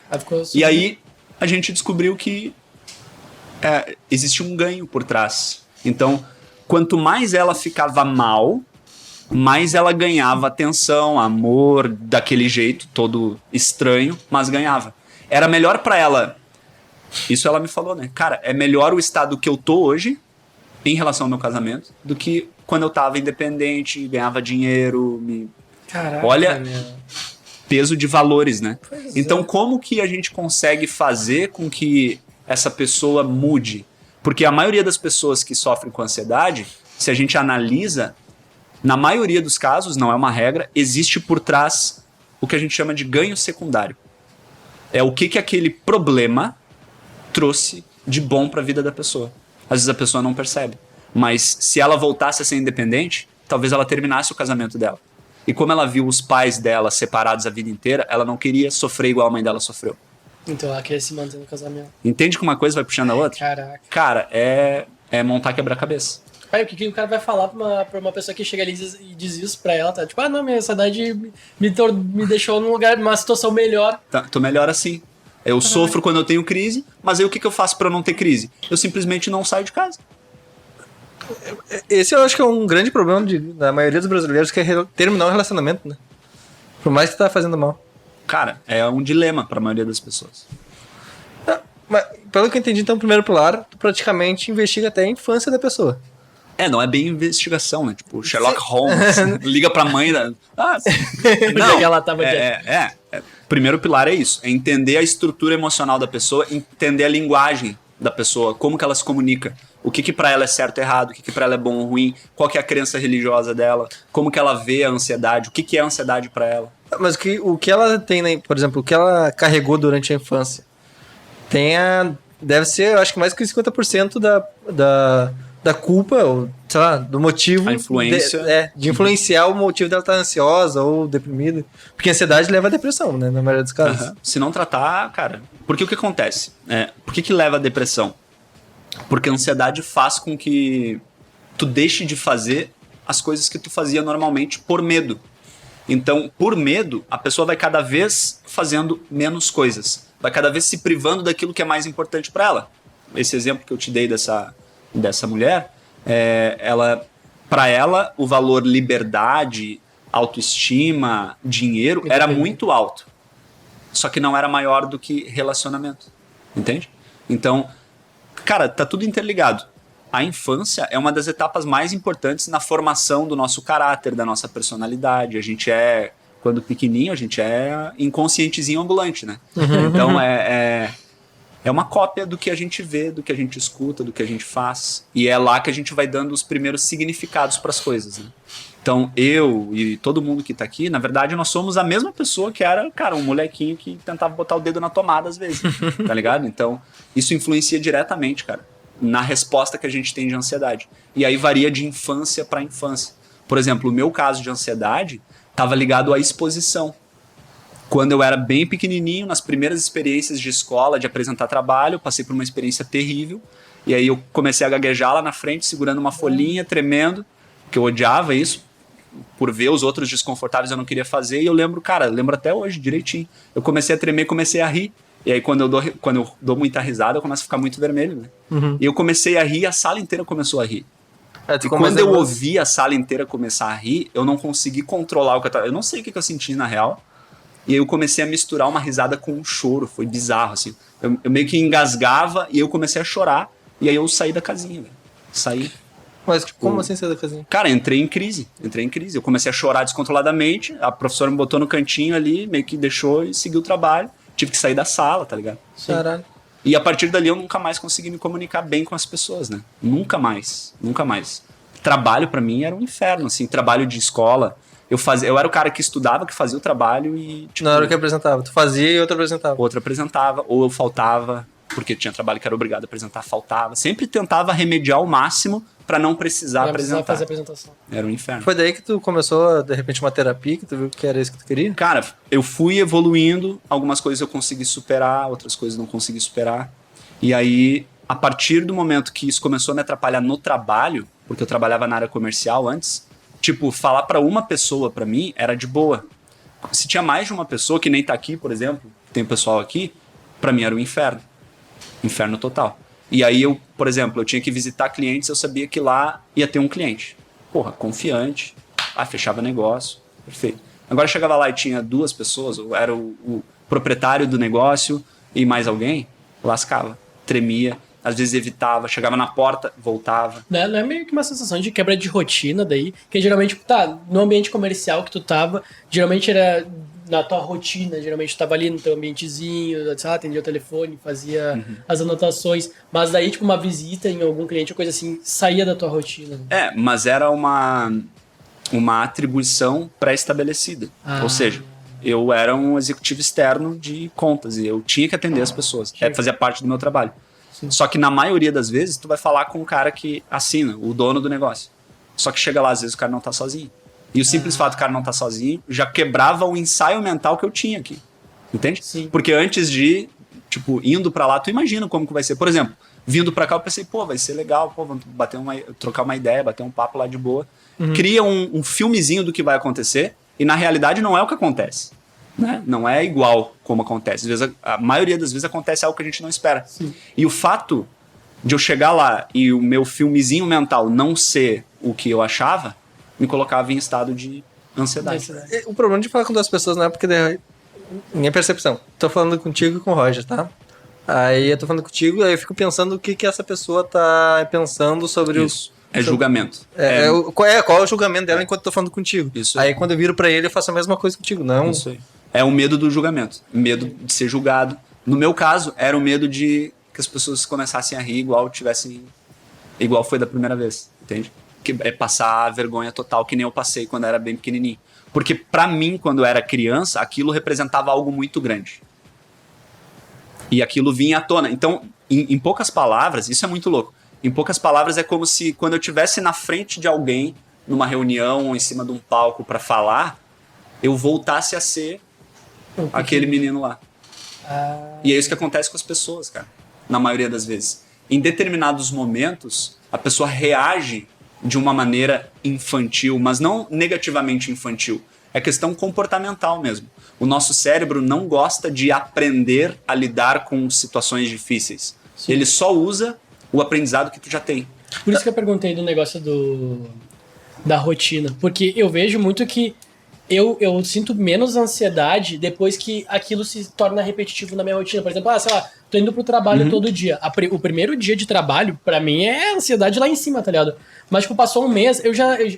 E aí a gente descobriu que existia um ganho por trás. Então, quanto mais ela ficava mal, mais ela ganhava atenção, amor, daquele jeito todo estranho, mas ganhava. Era melhor pra ela, isso ela me falou, né? Cara, é melhor o estado que eu tô hoje, em relação ao meu casamento, do que quando eu tava independente, ganhava dinheiro, Caraca, olha, peso de valores, né? Então, como que a gente consegue fazer com que essa pessoa mude? Porque a maioria das pessoas que sofrem com ansiedade, se a gente analisa, na maioria dos casos, não é uma regra, existe por trás o que a gente chama de ganho secundário. É o que aquele problema trouxe de bom para a vida da pessoa. Às vezes a pessoa não percebe. Mas se ela voltasse a ser independente, talvez ela terminasse o casamento dela. E como ela viu os pais dela separados a vida inteira, ela não queria sofrer igual a mãe dela sofreu. Então ela quer se manter no casamento. Entende que uma coisa vai puxando a outra? Caraca. Cara, é montar quebra-cabeça. Pai, o que o cara vai falar pra uma pessoa que chega ali e diz isso pra ela, tá? Tipo, não, minha ansiedade me deixou numa situação melhor. Tô melhor assim. Eu sofro quando eu tenho crise, mas aí o que eu faço pra não ter crise? Eu simplesmente não saio de casa. Esse eu acho que é um grande problema da maioria dos brasileiros, que é terminar um relacionamento, né? Por mais que tá fazendo mal. Cara, é um dilema pra maioria das pessoas. Mas, pelo que eu entendi, então, primeiro pilar, tu praticamente investiga até a infância da pessoa. Não é bem investigação, né? Tipo, Sherlock Holmes liga pra mãe da... não, ela tava primeiro pilar é isso, é entender a estrutura emocional da pessoa, entender a linguagem da pessoa, como que ela se comunica, o que pra ela é certo ou errado, o que pra ela é bom ou ruim, qual que é a crença religiosa dela, como que ela vê a ansiedade, o que é a ansiedade pra ela. Mas o que ela tem, né? Por exemplo, o que ela carregou durante a infância, tem deve ser, eu acho que mais que 50% da culpa, ou, sei lá, do motivo... A influência. De influenciar o motivo dela estar ansiosa ou deprimida. Porque a ansiedade leva à depressão, né? Na maioria dos casos. Se não tratar, cara... Porque o que acontece? Por que leva à depressão? Porque a ansiedade faz com que tu deixe de fazer as coisas que tu fazia normalmente por medo. Então, por medo, a pessoa vai cada vez fazendo menos coisas. Vai cada vez se privando daquilo que é mais importante para ela. Esse exemplo que eu te dei dessa mulher, para ela, o valor liberdade, autoestima, dinheiro era muito alto. Só que não era maior do que relacionamento. Entende? Então, cara, tá tudo interligado. A infância é uma das etapas mais importantes na formação do nosso caráter, da nossa personalidade. A gente quando pequenininho, a gente é inconscientezinho ambulante, né? Então, é uma cópia do que a gente vê, do que a gente escuta, do que a gente faz. E é lá que a gente vai dando os primeiros significados para as coisas, né? Então, eu e todo mundo que tá aqui, na verdade, nós somos a mesma pessoa que era, cara, um molequinho que tentava botar o dedo na tomada às vezes, tá ligado? Então, isso influencia diretamente, cara, na resposta que a gente tem de ansiedade. E aí varia de infância para infância. Por exemplo, o meu caso de ansiedade estava ligado à exposição. Quando eu era bem pequenininho, nas primeiras experiências de escola, de apresentar trabalho, eu passei por uma experiência terrível. E aí eu comecei a gaguejar lá na frente, segurando uma folhinha, tremendo, que eu odiava isso. Por ver os outros desconfortáveis, eu não queria fazer. E eu lembro até hoje, direitinho. Eu comecei a tremer, comecei a rir. E aí quando eu dou muita risada, eu começo a ficar muito vermelho, né? E eu comecei a rir e a sala inteira começou a rir. E quando eu ouvi a sala inteira começar a rir, eu não consegui controlar o que eu tava... Eu não sei o que eu senti na real. E aí eu comecei a misturar uma risada com um choro. Foi bizarro, assim. Eu meio que engasgava e eu comecei a chorar. E aí eu saí da casinha, velho. Saí. Mas como assim sair da casinha? Cara, entrei em crise. Eu comecei a chorar descontroladamente. A professora me botou no cantinho ali, meio que deixou e seguiu o trabalho. Tive que sair da sala, tá ligado? Caralho. E a partir dali eu nunca mais consegui me comunicar bem com as pessoas, né? Nunca mais. Trabalho pra mim era um inferno, assim. Trabalho de escola. Eu era o cara que estudava, que fazia o trabalho e... Tipo, na hora que apresentava. Tu fazia e outro apresentava. Outro apresentava, ou eu faltava, porque tinha trabalho que era obrigado a apresentar, faltava. Sempre tentava remediar ao máximo pra não precisar apresentar. Fazer apresentação. Era um inferno. Foi daí que tu começou, de repente, uma terapia, que tu viu que era isso que tu queria? Cara, eu fui evoluindo, algumas coisas eu consegui superar, outras coisas não consegui superar. E aí, a partir do momento que isso começou a me atrapalhar no trabalho, porque eu trabalhava na área comercial antes, tipo, falar pra uma pessoa, pra mim, era de boa. Se tinha mais de uma pessoa, que nem tá aqui, por exemplo, tem um pessoal aqui, pra mim era um inferno. Inferno total. E aí eu, por exemplo, eu tinha que visitar clientes, eu sabia que lá ia ter um cliente. Porra, confiante. Fechava negócio. Perfeito. Agora chegava lá e tinha duas pessoas, ou era o proprietário do negócio e mais alguém, lascava. Tremia. Às vezes evitava, chegava na porta, voltava. Não é meio que uma sensação de quebra de rotina daí, que geralmente, no ambiente comercial que tu tava, geralmente era na tua rotina, geralmente tu tava ali no teu ambientezinho, atendia o telefone, fazia as anotações, mas daí, tipo, uma visita em algum cliente, coisa assim, saía da tua rotina. Mas era uma atribuição pré-estabelecida. Ou seja, eu era um executivo externo de contas e eu tinha que atender as pessoas. Fazia parte do meu trabalho. Sim. Só que na maioria das vezes tu vai falar com o cara que assina, o dono do negócio. Só que chega lá, às vezes o cara não tá sozinho. E o simples fato do cara não tá sozinho já quebrava o ensaio mental que eu tinha aqui. Entende? Sim. Porque antes de, tipo, indo pra lá, tu imagina como que vai ser. Por exemplo, vindo pra cá eu pensei, vai ser legal, vamos trocar uma ideia, bater um papo lá de boa. Cria um filmezinho do que vai acontecer e na realidade não é o que acontece. Né? Não é igual como acontece. Às vezes, a maioria das vezes acontece algo que a gente não espera. Sim. E o fato de eu chegar lá e o meu filmezinho mental não ser o que eu achava, me colocava em estado de ansiedade. O problema de falar com duas pessoas não é porque minha percepção. Tô falando contigo e com o Roger, tá? Aí eu tô falando contigo, aí eu fico pensando o que essa pessoa tá pensando sobre isso. Julgamento. Qual é o julgamento dela enquanto eu tô falando contigo? Isso aí quando eu viro pra ele, eu faço a mesma coisa contigo, não? Isso aí. É o medo do julgamento. Medo de ser julgado. No meu caso, era o medo de que as pessoas começassem a rir igual foi da primeira vez. Entende? Que é passar a vergonha total que nem eu passei quando eu era bem pequenininho. Porque pra mim, quando eu era criança, aquilo representava algo muito grande. E aquilo vinha à tona. Então, em poucas palavras, isso é muito louco. Em poucas palavras, é como se quando eu estivesse na frente de alguém, numa reunião ou em cima de um palco para falar, eu voltasse a ser aquele menino lá. E é isso que acontece com as pessoas, cara. Na maioria das vezes. Em determinados momentos, a pessoa reage de uma maneira infantil, mas não negativamente infantil. É questão comportamental mesmo. O nosso cérebro não gosta de aprender a lidar com situações difíceis. Sim. Ele só usa o aprendizado que tu já tem. Por isso que eu perguntei do negócio da rotina. Porque eu vejo muito que eu sinto menos ansiedade depois que aquilo se torna repetitivo na minha rotina. Por exemplo, sei lá, tô indo pro trabalho todo dia. O primeiro dia de trabalho, pra mim, é ansiedade lá em cima, tá ligado? Mas, tipo, passou um mês,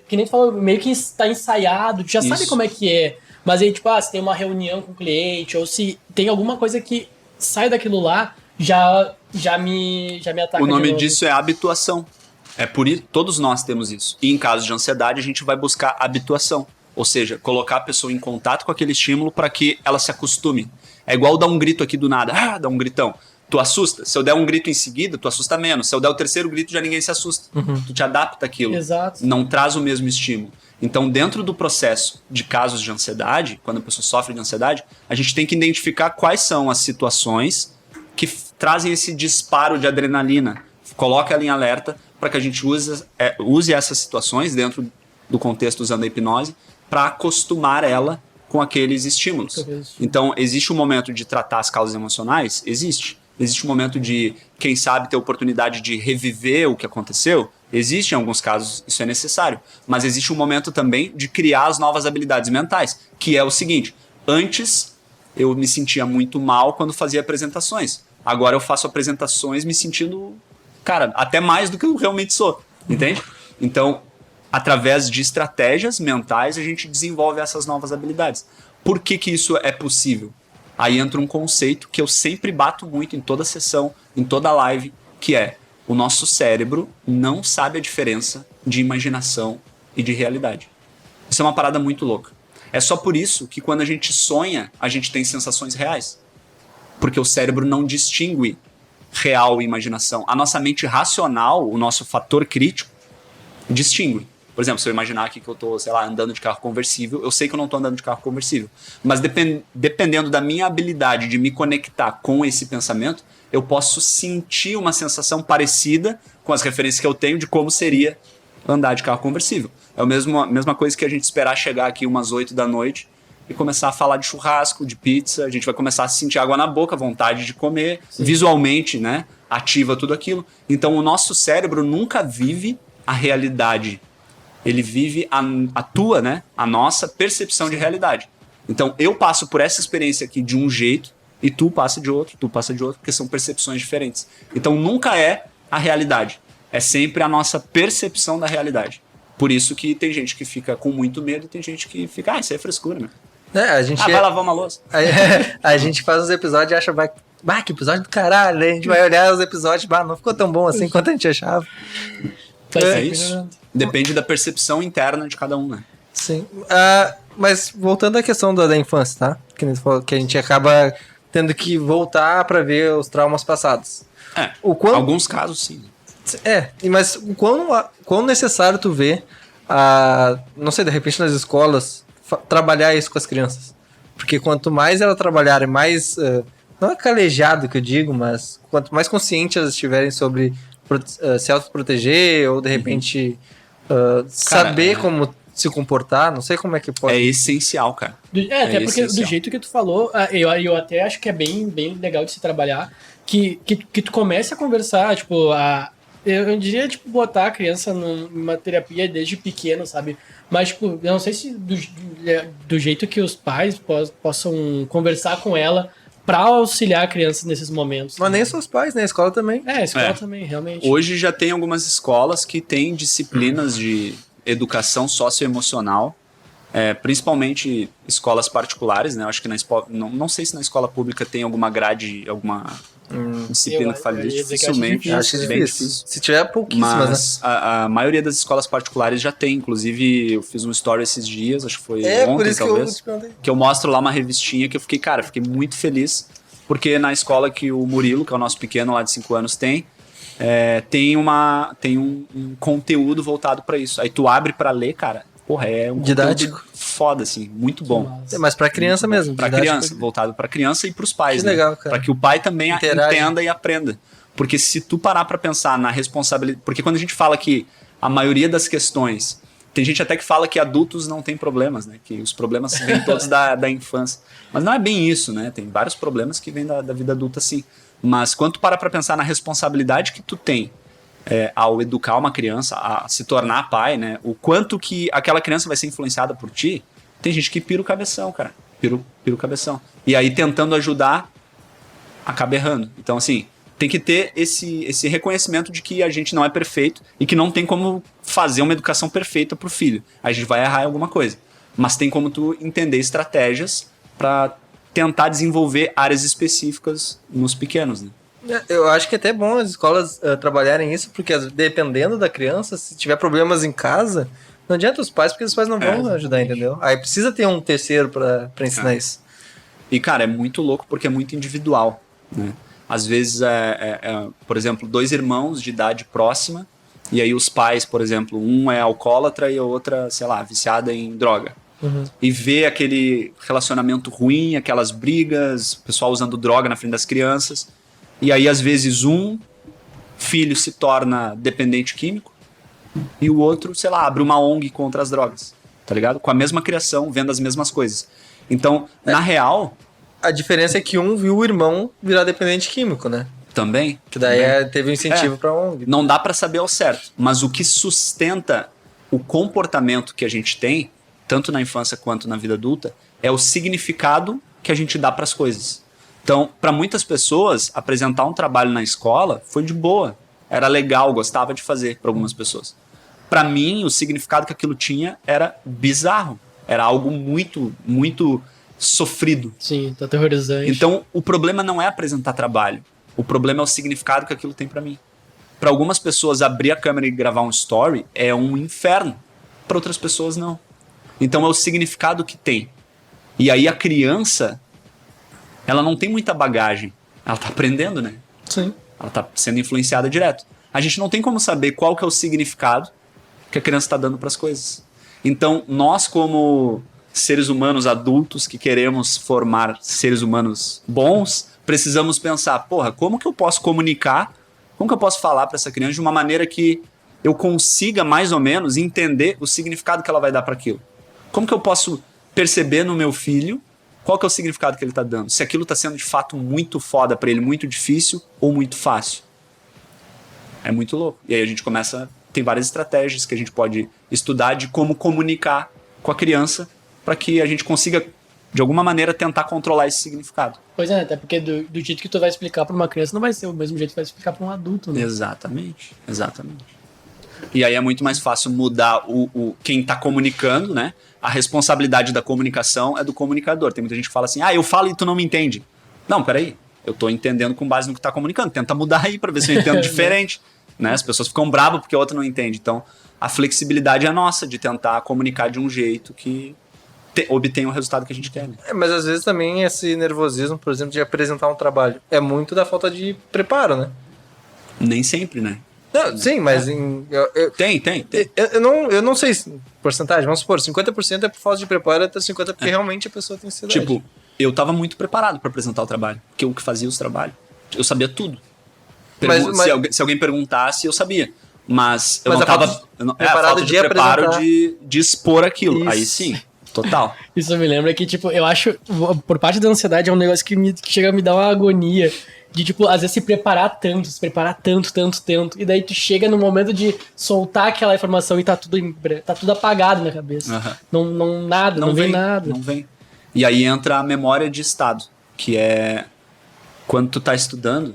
que nem tu falou, meio que tá ensaiado, tu já sabe como é que é. Mas aí, tipo, se tem uma reunião com o cliente, ou se tem alguma coisa que sai daquilo lá, já me ataca. O nome disso é habituação. É por isso, todos nós temos isso. E em casos de ansiedade, a gente vai buscar habituação. Ou seja, colocar a pessoa em contato com aquele estímulo para que ela se acostume. É igual dar um grito aqui do nada. Dá um gritão. Tu assusta. Se eu der um grito em seguida, tu assusta menos. Se eu der o terceiro grito, já ninguém se assusta. Tu te adapta àquilo. Exato. Não traz o mesmo estímulo. Então, dentro do processo de casos de ansiedade, quando a pessoa sofre de ansiedade, a gente tem que identificar quais são as situações que trazem esse disparo de adrenalina. Coloca ela em alerta para que a gente use essas situações dentro do contexto usando a hipnose para acostumar ela com aqueles estímulos. Então, existe um momento de tratar as causas emocionais? Existe. Existe um momento de, quem sabe, ter oportunidade de reviver o que aconteceu? Existe, em alguns casos, isso é necessário. Mas existe um momento também de criar as novas habilidades mentais, que é o seguinte: antes eu me sentia muito mal quando fazia apresentações. Agora eu faço apresentações me sentindo, cara, até mais do que eu realmente sou. Entende? Então, através de estratégias mentais, a gente desenvolve essas novas habilidades. Por que isso é possível? Aí entra um conceito que eu sempre bato muito em toda sessão, em toda live, que é: o nosso cérebro não sabe a diferença de imaginação e de realidade. Isso é uma parada muito louca. É só por isso que quando a gente sonha, a gente tem sensações reais. Porque o cérebro não distingue real e imaginação. A nossa mente racional, o nosso fator crítico, distingue. Por exemplo, se eu imaginar aqui que eu tô, sei lá, andando de carro conversível, eu sei que eu não tô andando de carro conversível. Mas dependendo da minha habilidade de me conectar com esse pensamento, eu posso sentir uma sensação parecida com as referências que eu tenho de como seria andar de carro conversível. É a mesma coisa que a gente esperar chegar aqui umas 8 da noite e começar a falar de churrasco, de pizza. A gente vai começar a sentir água na boca, vontade de comer. Sim. Visualmente, né? Ativa tudo aquilo. Então, o nosso cérebro nunca vive a realidade. Ele vive a tua, né? A nossa percepção de realidade. Então, eu passo por essa experiência aqui de um jeito e tu passa de outro, porque são percepções diferentes. Então, nunca é a realidade. É sempre a nossa percepção da realidade. Por isso que tem gente que fica com muito medo e tem gente que fica, isso aí é frescura, né? Vai lavar uma louça. A gente faz os episódios e acha, que episódio do caralho, né? A gente vai olhar os episódios, não ficou tão bom assim quanto a gente achava. É isso. Depende da percepção interna de cada um, né? Sim. Mas voltando à questão da infância, tá? Que a gente acaba tendo que voltar pra ver os traumas passados. Alguns casos, sim. Mas o quão necessário tu vê, não sei, de repente nas escolas, trabalhar isso com as crianças. Porque quanto mais ela trabalhar, mais, não é calejado que eu digo, mas quanto mais conscientes elas estiverem sobre se autoproteger ou de repente saber como se comportar, não sei como é que pode. É essencial, cara. Até porque essencial. Do jeito que tu falou, eu até acho que é bem, bem legal de se trabalhar, que tu comece a conversar, tipo, eu diria, tipo, botar a criança numa terapia desde pequeno, sabe? Mas, tipo, eu não sei se do jeito que os pais possam conversar com ela pra auxiliar a criança nesses momentos. Mas nem só os pais, né? A escola também. A escola também, realmente. Hoje já tem algumas escolas que têm disciplinas de educação socioemocional, principalmente escolas particulares, né? Eu acho que não sei se na escola pública tem alguma grade, alguma disciplina que fale disso. Dificilmente. Acho bem difícil. Se tiver, pouquíssimas, mas, né? A maioria das escolas particulares já tem. Inclusive, eu fiz um story esses dias, acho que foi ontem, por isso talvez, que eu mostro lá uma revistinha que eu fiquei muito feliz, porque na escola que o Murilo, que é o nosso pequeno lá de 5 anos, tem um conteúdo voltado pra isso. Aí tu abre pra ler, cara, porra, é um Didático. conteúdo foda, assim, muito bom. Mas pra criança mesmo. Pra didático. criança, voltado pra criança e pros pais, Que né? legal, cara. Pra que o pai também Interage. entenda e aprenda. Porque se tu parar pra pensar na responsabilidade... Porque quando a gente fala que a maioria das questões... Tem gente até que fala que adultos não têm problemas, né? Que os problemas vêm todos da infância. Mas não é bem isso, né? Tem vários problemas que vêm da vida adulta, sim. Mas quando tu para pra pensar na responsabilidade que tu tem ao educar uma criança, a se tornar pai, né? O quanto que aquela criança vai ser influenciada por ti, tem gente que pira o cabeção, cara. Pira o cabeção. E aí, tentando ajudar, acaba errando. Então, assim, tem que ter esse reconhecimento de que a gente não é perfeito e que não tem como fazer uma educação perfeita pro filho. A gente vai errar em alguma coisa. Mas tem como tu entender estratégias para tentar desenvolver áreas específicas nos pequenos, né? Eu acho que é até bom as escolas trabalharem isso, porque dependendo da criança, se tiver problemas em casa, não adianta os pais, porque os pais não vão ajudar, entendeu? Aí precisa ter um terceiro pra ensinar isso. E, cara, é muito louco porque é muito individual, né? Às vezes, por exemplo, 2 irmãos de idade próxima, e aí os pais, por exemplo, um é alcoólatra e a outra, sei lá, viciada em droga. E vê aquele relacionamento ruim, aquelas brigas, o pessoal usando droga na frente das crianças. E aí, às vezes, um filho se torna dependente químico e o outro, sei lá, abre uma ONG contra as drogas, tá ligado? Com a mesma criação, vendo as mesmas coisas. Então, na real... A diferença é que um viu o irmão virar dependente químico, né? Também. Que daí teve um incentivo pra ONG. Não dá pra saber ao certo, mas o que sustenta o comportamento que a gente tem, tanto na infância quanto na vida adulta, é o significado que a gente dá pras coisas. Então, para muitas pessoas, apresentar um trabalho na escola foi de boa. Era legal, gostava de fazer para algumas pessoas. Para mim, o significado que aquilo tinha era bizarro. Era algo muito, muito sofrido. Sim, tá aterrorizante. Então, o problema não é apresentar trabalho. O problema é o significado que aquilo tem para mim. Para algumas pessoas, abrir a câmera e gravar um story é um inferno. Para outras pessoas, não. Então, é o significado que tem. E aí, a criança... ela não tem muita bagagem. Ela tá aprendendo, né? Sim. Ela tá sendo influenciada direto. A gente não tem como saber qual que é o significado que a criança tá dando pras coisas. Então, nós como seres humanos adultos que queremos formar seres humanos bons, precisamos pensar, porra, como que eu posso comunicar, como que eu posso falar pra essa criança de uma maneira que eu consiga mais ou menos entender o significado que ela vai dar para aquilo? Como que eu posso perceber no meu filho qual que é o significado que ele tá dando? Se aquilo tá sendo de fato muito foda pra ele, muito difícil ou muito fácil. É muito louco. E aí a gente começa... Tem várias estratégias que a gente pode estudar de como comunicar com a criança para que a gente consiga, de alguma maneira, tentar controlar esse significado. Pois é, até porque do jeito que tu vai explicar pra uma criança não vai ser o mesmo jeito que tu vai explicar pra um adulto, né? Exatamente. E aí é muito mais fácil mudar quem tá comunicando, né? A responsabilidade da comunicação é do comunicador. Tem muita gente que fala assim, eu falo e tu não me entende. Não, peraí. Eu tô entendendo com base no que tá comunicando. Tenta mudar aí pra ver se eu entendo diferente. Né? As pessoas ficam bravas porque a outra não entende. Então, a flexibilidade é nossa de tentar comunicar de um jeito que obtenha o resultado que a gente quer. Né? Mas às vezes também esse nervosismo, por exemplo, de apresentar um trabalho, é muito da falta de preparo, né? Nem sempre, né? Não, sim, mas Tem. Eu não sei porcentagem, vamos supor, 50% é por falta de preparo, até 50% porque realmente a pessoa tem ansiedade. Tipo, eu tava muito preparado pra apresentar o trabalho, porque eu que fazia os trabalhos. Eu sabia tudo. Se alguém perguntasse, eu sabia. Mas eu não tava preparado de preparo de expor aquilo. Isso. Aí sim, total. Isso me lembra que, tipo, eu acho, por parte da ansiedade, é um negócio que chega a me dar uma agonia. De, tipo, às vezes se preparar tanto, e daí tu chega no momento de soltar aquela informação e tá tudo apagado na cabeça. Não vem nada. Não vem. E aí entra a memória de estado, que é quando tu tá estudando,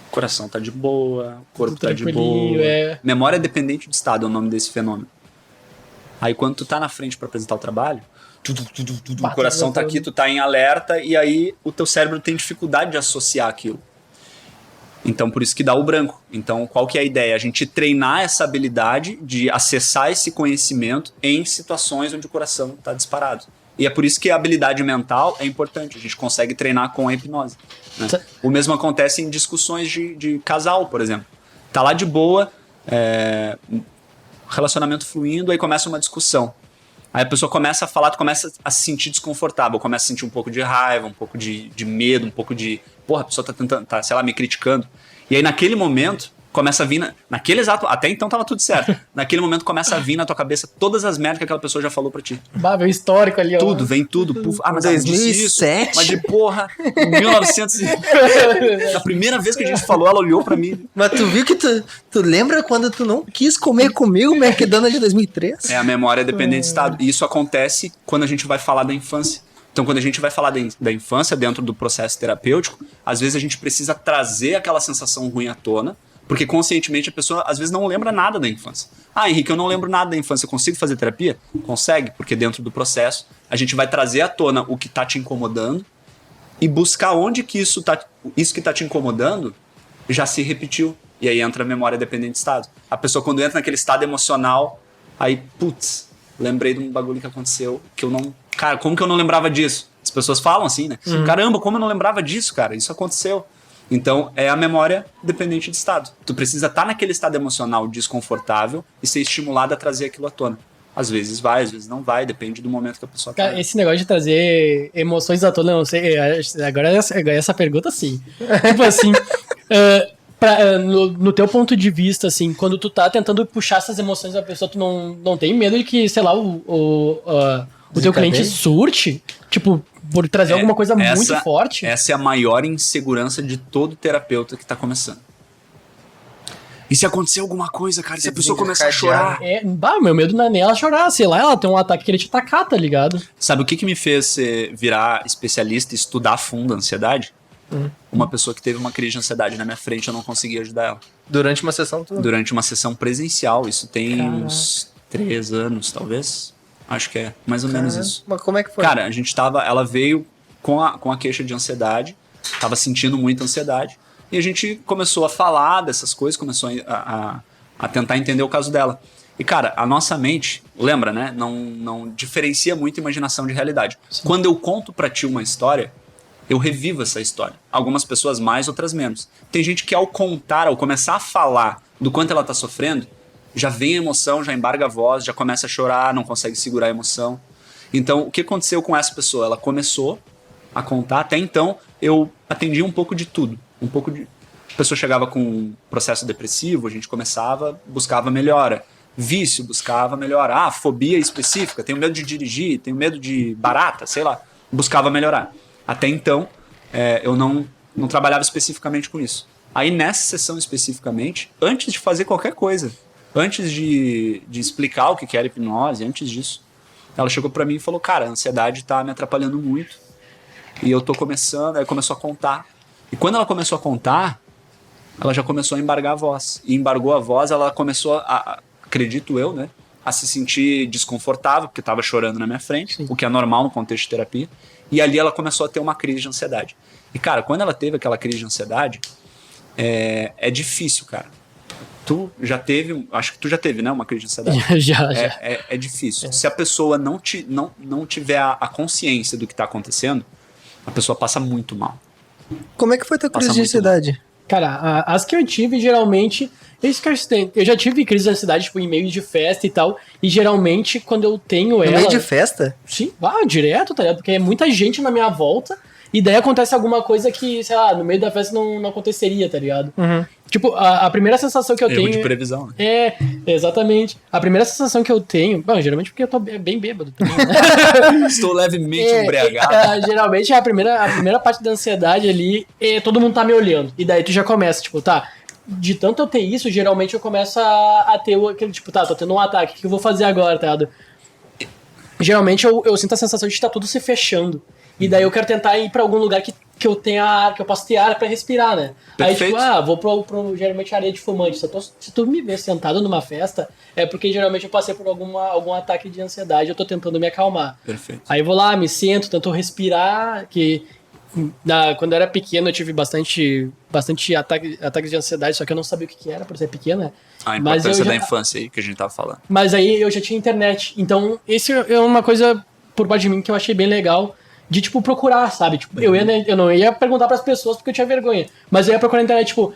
o coração tá de boa, o corpo tá de boa. Memória dependente de estado é o nome desse fenômeno. Aí quando tu tá na frente pra apresentar o trabalho, o coração tá aqui, tu tá em alerta, e aí o teu cérebro tem dificuldade de associar aquilo. Então, por isso que dá o branco. Então, qual que é a ideia? A gente treinar essa habilidade de acessar esse conhecimento em situações onde o coração tá disparado. E é por isso que a habilidade mental é importante. A gente consegue treinar com a hipnose. Né? O mesmo acontece em discussões de casal, por exemplo. Tá lá de boa, relacionamento fluindo, aí começa uma discussão. Aí a pessoa começa a falar, tu começa a se sentir desconfortável, começa a sentir um pouco de raiva, um pouco de medo, um pouco de... Porra, a pessoa tá tentando, sei lá, me criticando. E aí naquele momento... começa a vir, naquele exato, até então tava tudo certo. Naquele momento começa a vir na tua cabeça todas as merdas que aquela pessoa já falou pra ti. Vem o histórico ali, ó. Tudo, vem tudo. Puf, mas 2007. mas de porra, em 1900. Na primeira vez que a gente falou, ela olhou pra mim. Mas tu viu que tu lembra quando tu não quis comer comigo o McDonald's de 2003? A memória dependente de estado. E isso acontece quando a gente vai falar da infância. Então, quando a gente vai falar da infância dentro do processo terapêutico, às vezes a gente precisa trazer aquela sensação ruim à tona, porque conscientemente a pessoa às vezes não lembra nada da infância. Ah, Henrique, eu não lembro nada da infância, eu consigo fazer terapia? Consegue, porque dentro do processo a gente vai trazer à tona o que está te incomodando e buscar onde que isso que está te incomodando já se repetiu. E aí entra a memória dependente de estado. A pessoa quando entra naquele estado emocional, aí, putz, lembrei de um bagulho que aconteceu que eu não... Cara, como que eu não lembrava disso? As pessoas falam assim, né? Caramba, como eu não lembrava disso, cara? Isso aconteceu. Então, é a memória dependente de estado. Tu precisa estar naquele estado emocional desconfortável e ser estimulado a trazer aquilo à tona. Às vezes vai, às vezes não vai, depende do momento que a pessoa tá. Esse negócio de trazer emoções à tona, não sei, agora essa pergunta sim. Tipo assim, no teu ponto de vista, assim, quando tu tá tentando puxar essas emoções da pessoa, tu não tem medo de que, sei lá, o teu cliente surte? Tipo, por trazer alguma coisa muito forte? Essa é a maior insegurança de todo terapeuta que tá começando. E se acontecer alguma coisa, cara, se a pessoa começar a chorar... Meu medo não é nem ela chorar, sei lá, ela tem um ataque que ele te atacar, tá ligado? Sabe o que me fez virar especialista e estudar a fundo a ansiedade? Uma pessoa que teve uma crise de ansiedade na minha frente, eu não consegui ajudar ela. Durante uma sessão? Durante uma sessão presencial, isso tem uns 3 anos, talvez. Acho que é mais ou menos isso. Mas como é que foi? Cara, ela veio com a queixa de ansiedade, tava sentindo muita ansiedade, e a gente começou a falar dessas coisas, começou a tentar entender o caso dela. E, cara, a nossa mente, lembra, né? Não diferencia muito imaginação de realidade. Sim. Quando eu conto pra ti uma história, eu revivo essa história. Algumas pessoas mais, outras menos. Tem gente que ao começar a falar do quanto ela tá sofrendo, já vem a emoção, já embarga a voz, já começa a chorar, não consegue segurar a emoção. Então, o que aconteceu com essa pessoa? Ela começou a contar. Até então, eu atendia um pouco de tudo. A pessoa chegava com um processo depressivo, a gente buscava melhora. Vício, buscava melhora. Fobia específica, tenho medo de dirigir, tenho medo de barata, sei lá. Buscava melhorar. Até então, eu não trabalhava especificamente com isso. Aí, nessa sessão especificamente, antes de fazer qualquer coisa, antes de explicar o que era hipnose, antes disso, ela chegou pra mim e falou, cara, a ansiedade tá me atrapalhando muito. E eu tô começando, aí começou a contar. E quando ela começou a contar, ela já começou a embargar a voz. E embargou a voz, ela começou acredito eu, né, a se sentir desconfortável, porque tava chorando na minha frente, sim, o que é normal no contexto de terapia. E ali ela começou a ter uma crise de ansiedade. E, cara, quando ela teve aquela crise de ansiedade, é difícil, cara. Tu já teve, acho que tu já teve, né, uma crise de ansiedade? Já. É difícil. Se a pessoa não tiver a consciência do que tá acontecendo, a pessoa passa muito mal. Como é que foi tua crise de ansiedade? Cara, as que eu tive, geralmente... Eu já tive crise de ansiedade, tipo, em meio de festa e tal. E geralmente, quando eu tenho ela... No meio de festa? Sim, direto, tá ligado? Porque é muita gente na minha volta. E daí acontece alguma coisa que, sei lá, no meio da festa não aconteceria, tá ligado? Uhum. Tipo, a primeira sensação que eu tenho... de previsão, né? Exatamente. A primeira sensação que eu tenho... Bom, geralmente porque eu tô bem bêbado também, né? Estou levemente embriagado. Geralmente, a primeira parte da ansiedade ali é todo mundo tá me olhando. E daí tu já começa, tipo, tá... De tanto eu ter isso, geralmente eu começo a ter aquele, tipo, tá, tô tendo um ataque, o que eu vou fazer agora, tá? Geralmente eu sinto a sensação de que tá tudo se fechando. E daí eu quero tentar ir pra algum lugar que eu tenha ar, que eu possa ter ar pra respirar, né? Perfeito. Aí, tipo, vou geralmente areia de fumante. Se tu me ver sentado numa festa, é porque geralmente eu passei por algum ataque de ansiedade, eu tô tentando me acalmar. Perfeito. Aí eu vou lá, me sento, tento respirar, quando eu era pequeno eu tive bastante ataques de ansiedade, só que eu não sabia o que era por ser pequeno, né? A importância da infância aí que a gente tava falando. Mas aí eu já tinha internet, então isso é uma coisa por parte de mim que eu achei bem legal de, tipo, procurar, sabe? Tipo, eu não ia perguntar pras pessoas porque eu tinha vergonha. Mas eu ia procurar na internet, tipo,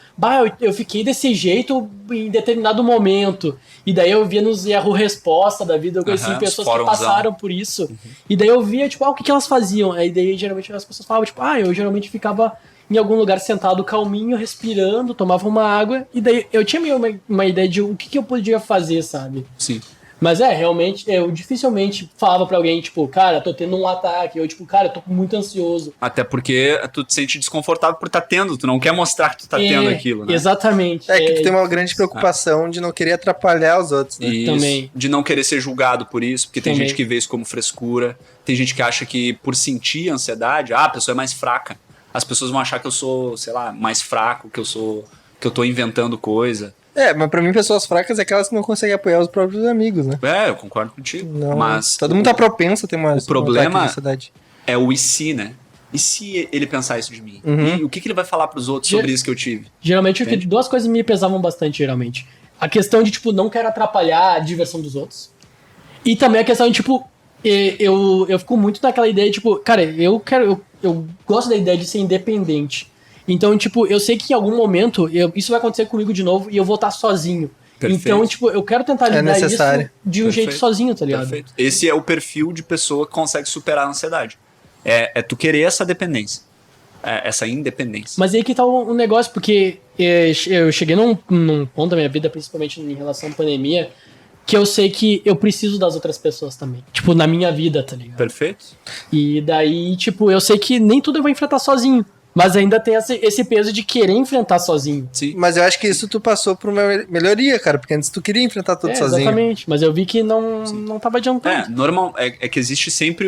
eu fiquei desse jeito em determinado momento. E daí eu via nos Yahoo Resposta da vida, eu conheci pessoas que passaram por isso. E daí eu via, tipo, o que elas faziam? Aí daí, geralmente, as pessoas falavam, tipo, eu geralmente ficava em algum lugar sentado calminho, respirando, tomava uma água. E daí eu tinha meio uma ideia de o que eu podia fazer, sabe? Sim. Mas realmente, eu dificilmente falava pra alguém, tipo, cara, tô tendo um ataque, ou tipo, cara, eu tô muito ansioso. Até porque tu te sente desconfortável por estar tendo, tu não quer mostrar que tu tá tendo aquilo, né? Exatamente. Que tu tem uma grande preocupação de não querer atrapalhar os outros, né? Isso, também. de não querer ser julgado por isso, porque tem Também. gente que vê isso como frescura, tem gente que acha que por sentir ansiedade, a pessoa é mais fraca. As pessoas vão achar que eu sou, sei lá, mais fraco, que eu tô inventando coisa. Mas pra mim, pessoas fracas é aquelas que não conseguem apoiar os próprios amigos, né? Eu concordo contigo. Não, Mas todo mundo tá propenso a ter uma problema ansiedade. é o e se, né? E se ele pensar isso de mim? Uhum. E o que ele vai falar pros outros sobre isso que eu tive? Geralmente, duas coisas me pesavam bastante, geralmente. A questão de, tipo, não quero atrapalhar a diversão dos outros. E também a questão de, tipo, eu fico muito naquela ideia, tipo, cara, eu gosto da ideia de ser independente. Então, tipo, eu sei que em algum momento isso vai acontecer comigo de novo e eu vou estar sozinho. Perfeito. Então, tipo, eu quero tentar lidar isso de um jeito sozinho, tá ligado? Perfeito. Esse é o perfil de pessoa que consegue superar a ansiedade. É tu querer essa dependência. Essa independência. Mas aí que tá o negócio, porque eu cheguei num ponto da minha vida, principalmente em relação à pandemia, que eu sei que eu preciso das outras pessoas também. Tipo, na minha vida, tá ligado? Perfeito. E daí, tipo, eu sei que nem tudo eu vou enfrentar sozinho. Mas ainda tem esse peso de querer enfrentar sozinho. Sim. Mas eu acho que isso tu passou por uma melhoria, cara. Porque antes tu queria enfrentar tudo sozinho. Exatamente. Mas eu vi que não tava adiantando. Normal, é que existe sempre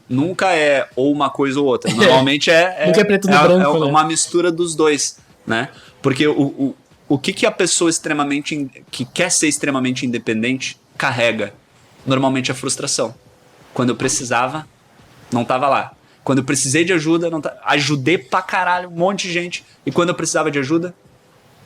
nunca é ou uma coisa ou outra. Normalmente Nunca é preto no branco, né? uma mistura dos dois, né? Porque o que a pessoa que quer ser extremamente independente carrega? Normalmente a frustração. Quando eu precisava, não tava lá. Quando eu precisei de ajuda, ajudei pra caralho um monte de gente. E quando eu precisava de ajuda,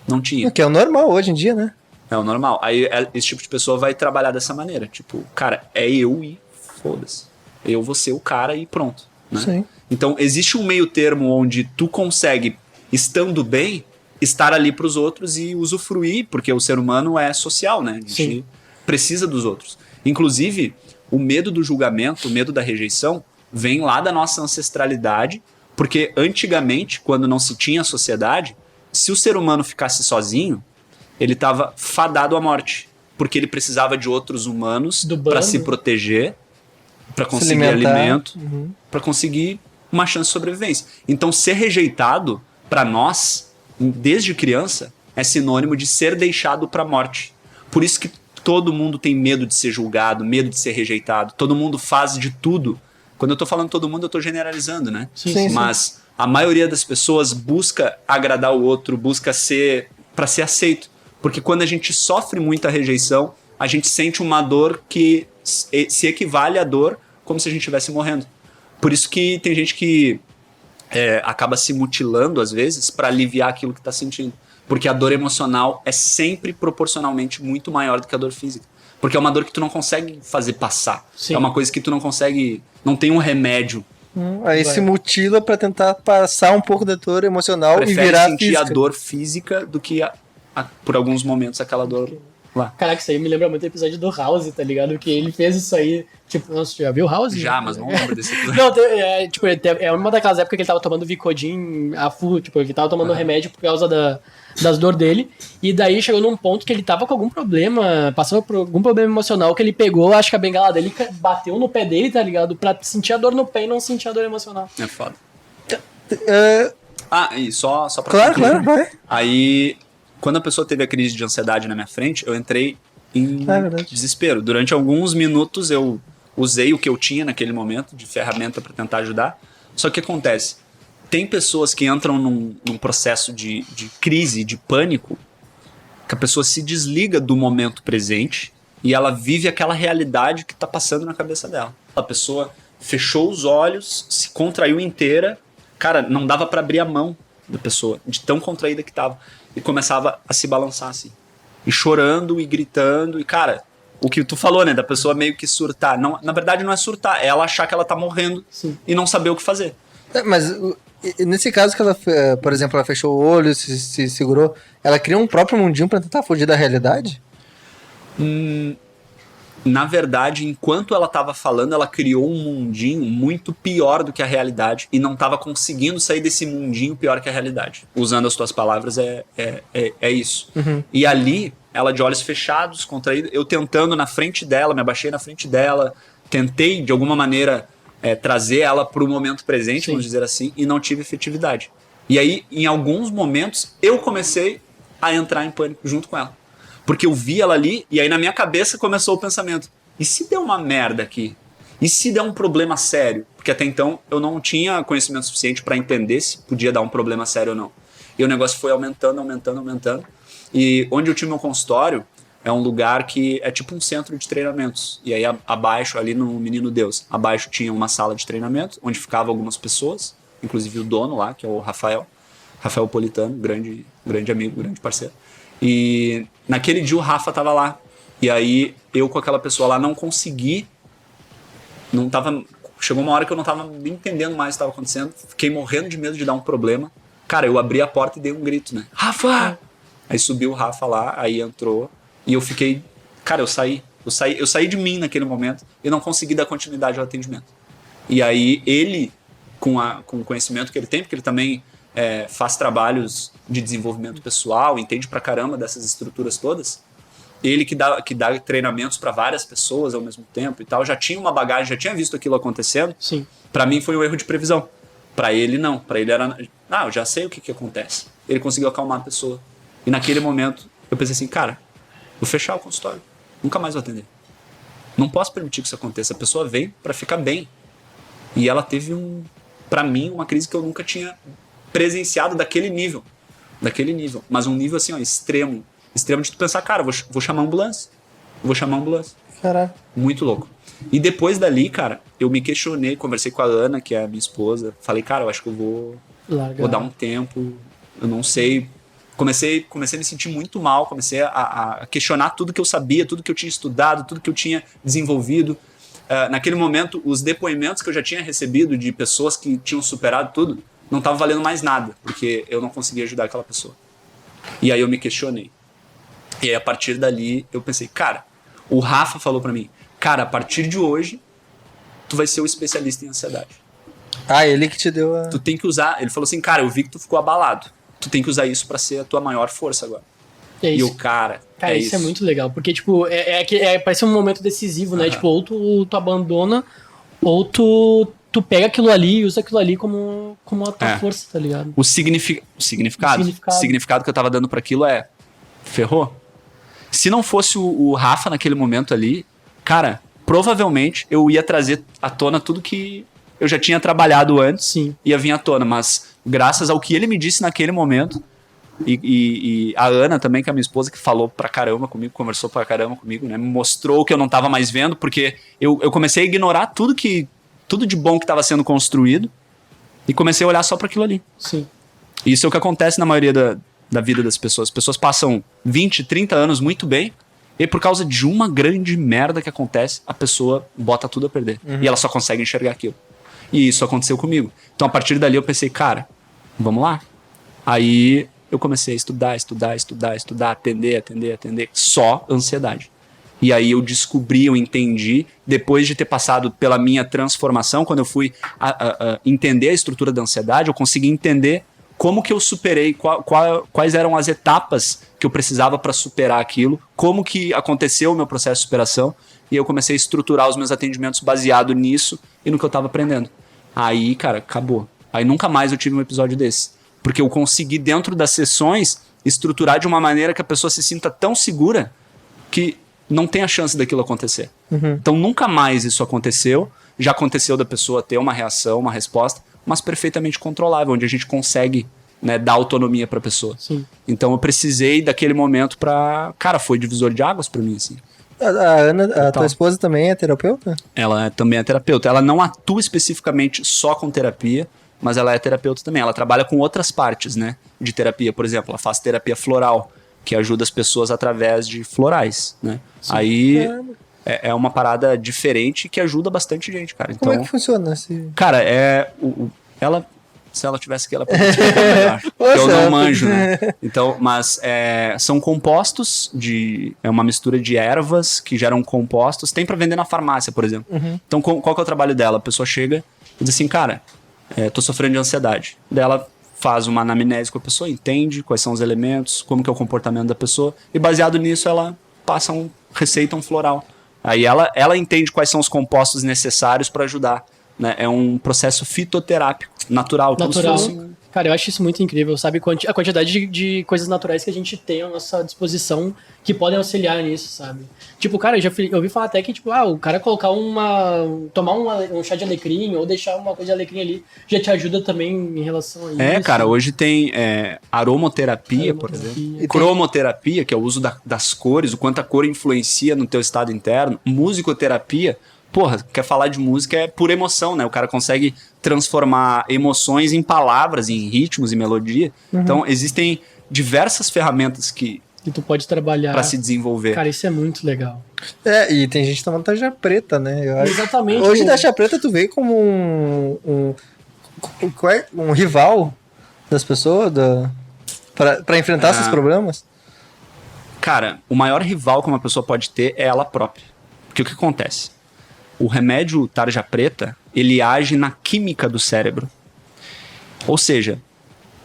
não tinha. Que é o normal hoje em dia, né? É o normal. Aí esse tipo de pessoa vai trabalhar dessa maneira. Tipo, cara, é eu e foda-se. Eu vou ser o cara e pronto. Né? Sim. Então, existe um meio termo onde tu consegue, estando bem, estar ali pros outros e usufruir, porque o ser humano é social, né? A gente precisa dos outros. Inclusive, o medo do julgamento, o medo da rejeição, vem lá da nossa ancestralidade, porque antigamente, quando não se tinha sociedade, se o ser humano ficasse sozinho, ele estava fadado à morte, porque ele precisava de outros humanos para se proteger, para conseguir alimento, para conseguir uma chance de sobrevivência. Então, ser rejeitado, para nós, desde criança, é sinônimo de ser deixado para a morte. Por isso que todo mundo tem medo de ser julgado, medo de ser rejeitado, todo mundo faz de tudo. Quando eu tô falando todo mundo, eu tô generalizando, né? Sim. Mas a maioria das pessoas busca agradar o outro, busca para ser aceito. Porque quando a gente sofre muita rejeição, a gente sente uma dor que se equivale à dor como se a gente estivesse morrendo. Por isso que tem gente que acaba se mutilando, às vezes, para aliviar aquilo que tá sentindo. Porque a dor emocional é sempre proporcionalmente muito maior do que a dor física. Porque é uma dor que tu não consegue fazer passar. Sim. É uma coisa que tu não consegue... Não tem um remédio. Aí se mutila pra tentar passar um pouco da dor emocional Prefere e virar sentir física. a dor física do que, por alguns momentos, aquela dor lá. Caraca, isso aí me lembra muito o episódio do House, tá ligado? Que ele fez isso aí. Tipo, nossa, já viu House? Já, mas não lembro desse episódio. Não, é uma daquelas épocas que ele tava tomando Vicodin a full, tipo, ele tava tomando remédio por causa das dores dele. E daí chegou num ponto que ele tava com algum problema, passando por algum problema emocional, que ele pegou, acho que a bengala dele bateu no pé dele, tá ligado? Pra sentir a dor no pé e não sentir a dor emocional. É foda. E só pra... Claro, vai. Aí, quando a pessoa teve a crise de ansiedade na minha frente, eu entrei em desespero. Durante alguns minutos eu usei o que eu tinha naquele momento de ferramenta pra tentar ajudar. Só que acontece, tem pessoas que entram num processo de crise, de pânico, que a pessoa se desliga do momento presente e ela vive aquela realidade que tá passando na cabeça dela. A pessoa fechou os olhos, se contraiu inteira, cara, não dava pra abrir a mão da pessoa, de tão contraída que tava, e começava a se balançar assim, e chorando e gritando, e cara, o que tu falou, né? Da pessoa meio que surtar. Não, na verdade, não é surtar, é ela achar que ela tá morrendo e não saber o que fazer. Mas nesse caso que ela, por exemplo, ela fechou o olho, se segurou, ela cria um próprio mundinho pra tentar fugir da realidade? Na verdade, enquanto ela tava falando, ela criou um mundinho muito pior do que a realidade e não tava conseguindo sair desse mundinho pior que a realidade. Usando as tuas palavras, é isso. E ali, ela de olhos fechados, contraída, eu tentando na frente dela, me abaixei na frente dela, tentei de alguma maneira trazer ela pro momento presente, vamos dizer assim, e não tive efetividade. E aí, em alguns momentos, eu comecei a entrar em pânico junto com ela. Porque eu vi ela ali, e aí na minha cabeça começou o pensamento, e se der uma merda aqui? E se der um problema sério? Porque até então eu não tinha conhecimento suficiente para entender se podia dar um problema sério ou não. E o negócio foi aumentando. E onde eu tinha meu consultório é um lugar que é tipo um centro de treinamentos. E aí abaixo, ali no Menino Deus, abaixo tinha uma sala de treinamento, onde ficavam algumas pessoas, inclusive o dono lá, que é o Rafael Politano, grande amigo, grande parceiro. E naquele dia o Rafa tava lá. E aí eu com aquela pessoa lá não consegui. Chegou uma hora que eu não tava nem entendendo mais o que estava acontecendo. Fiquei morrendo de medo de dar um problema. Cara, eu abri a porta e dei um grito, né? Rafa! Aí subiu o Rafa lá, aí entrou. E eu fiquei. Cara, eu saí de mim naquele momento e não consegui dar continuidade ao atendimento. E aí ele, com o conhecimento que ele tem, porque ele também faz trabalhos de desenvolvimento pessoal, entende pra caramba dessas estruturas todas. Ele que dá treinamentos para várias pessoas ao mesmo tempo e tal, já tinha uma bagagem, já tinha visto aquilo acontecendo. Sim. Para mim foi um erro de previsão. Para ele não, para ele era, eu já sei o que acontece. Ele conseguiu acalmar a pessoa. E naquele momento eu pensei assim, cara, vou fechar o consultório, nunca mais vou atender. Não posso permitir que isso aconteça. A pessoa vem para ficar bem. E ela teve para mim uma crise que eu nunca tinha presenciado daquele nível, mas um nível assim, ó, extremo de tu pensar, cara, vou chamar a ambulância. Caraca. Muito louco. E depois dali, cara, eu me questionei, conversei com a Ana, que é a minha esposa, falei, cara, eu acho que eu vou dar um tempo, eu não sei. Comecei a me sentir muito mal, comecei a questionar tudo que eu sabia, tudo que eu tinha estudado, tudo que eu tinha desenvolvido. Naquele momento, os depoimentos que eu já tinha recebido de pessoas que tinham superado tudo, não estavam valendo mais nada, porque eu não conseguia ajudar aquela pessoa. E aí eu me questionei. E aí a partir dali eu pensei, cara, o Rafa falou pra mim, cara, a partir de hoje tu vai ser o especialista em ansiedade. Ele que te deu a... Tu tem que usar, ele falou assim, cara, eu vi que tu ficou abalado. Tu tem que usar isso pra ser a tua maior força agora. E o cara, isso é muito legal, porque tipo, parece um momento decisivo, né? Tipo, ou tu abandona, ou tu pega aquilo ali e usa aquilo ali como a tua força, tá ligado? O significado que eu tava dando pra aquilo ferrou. Se não fosse o Rafa naquele momento ali, cara, provavelmente eu ia trazer à tona tudo que eu já tinha trabalhado antes. Sim. Ia vir à tona, mas graças ao que ele me disse naquele momento, e a Ana também, que é a minha esposa, que falou pra caramba comigo, conversou pra caramba comigo, né? Me mostrou que eu não tava mais vendo, porque eu comecei a ignorar tudo de bom que estava sendo construído e comecei a olhar só para aquilo ali. Sim. Isso é o que acontece na maioria da vida das pessoas. As pessoas passam 20, 30 anos muito bem e por causa de uma grande merda que acontece, a pessoa bota tudo a perder. E ela só consegue enxergar aquilo. E isso aconteceu comigo. Então a partir dali eu pensei, cara, vamos lá. Aí eu comecei a estudar, atender, só ansiedade. E aí eu descobri, eu entendi, depois de ter passado pela minha transformação, quando eu fui entender a estrutura da ansiedade, eu consegui entender como que eu superei, quais eram as etapas que eu precisava para superar aquilo, como que aconteceu o meu processo de superação, e eu comecei a estruturar os meus atendimentos baseado nisso e no que eu estava aprendendo. Aí, cara, acabou. Aí nunca mais eu tive um episódio desse. Porque eu consegui, dentro das sessões, estruturar de uma maneira que a pessoa se sinta tão segura que não tem a chance daquilo acontecer. Então nunca mais isso aconteceu. Já aconteceu da pessoa ter uma reação, uma resposta, mas perfeitamente controlável, onde a gente consegue, né, dar autonomia pra pessoa. Sim. Então eu precisei daquele momento pra... Cara, foi divisor de águas pra mim, assim. A Ana, a tua esposa também é terapeuta? Ela também é terapeuta. Ela não atua especificamente só com terapia, mas ela é terapeuta também. Ela trabalha com outras partes, né, de terapia. Por exemplo, ela faz terapia floral. que ajuda as pessoas através de florais, né? Aí é uma parada diferente que ajuda bastante gente, cara. Então, Como é que funciona? cara, ela, se ela tivesse aqui, ela poderia explicar melhor. Porque eu não manjo, né? Então, mas são compostos é uma mistura de ervas que geram compostos. Tem pra vender na farmácia, por exemplo. Então, qual que é o trabalho dela? A pessoa chega e diz assim, cara, tô sofrendo de ansiedade. Daí ela faz uma anamnese com a pessoa, entende quais são os elementos, como que é o comportamento da pessoa, e baseado nisso ela passa receita um floral. Aí ela entende quais são os compostos necessários para ajudar, né? É um processo fitoterápico, natural. Como se fosse... Cara, eu acho isso muito incrível, sabe? A quantidade de coisas naturais que a gente tem à nossa disposição que podem auxiliar nisso, sabe? Tipo, cara, eu ouvi falar até que, tipo, o cara colocar tomar um chá de alecrim ou deixar uma coisa de alecrim ali já te ajuda também em relação a isso. Cara, hoje tem aromoterapia, por exemplo. Cromoterapia, que é o uso das cores, o quanto a cor influencia no teu estado interno. Musicoterapia. Porra, quer falar de música é por emoção, né? O cara consegue transformar emoções em palavras, em ritmos e melodia. Então, existem diversas ferramentas que tu pode trabalhar para se desenvolver. Cara, isso é muito legal. E tem gente tomando tarja preta, né? Exatamente. Hoje tarja preta tu veio como um rival das pessoas para enfrentar esses problemas? Cara, o maior rival que uma pessoa pode ter é ela própria. Porque o que acontece? O remédio tarja preta, ele age na química do cérebro. Ou seja,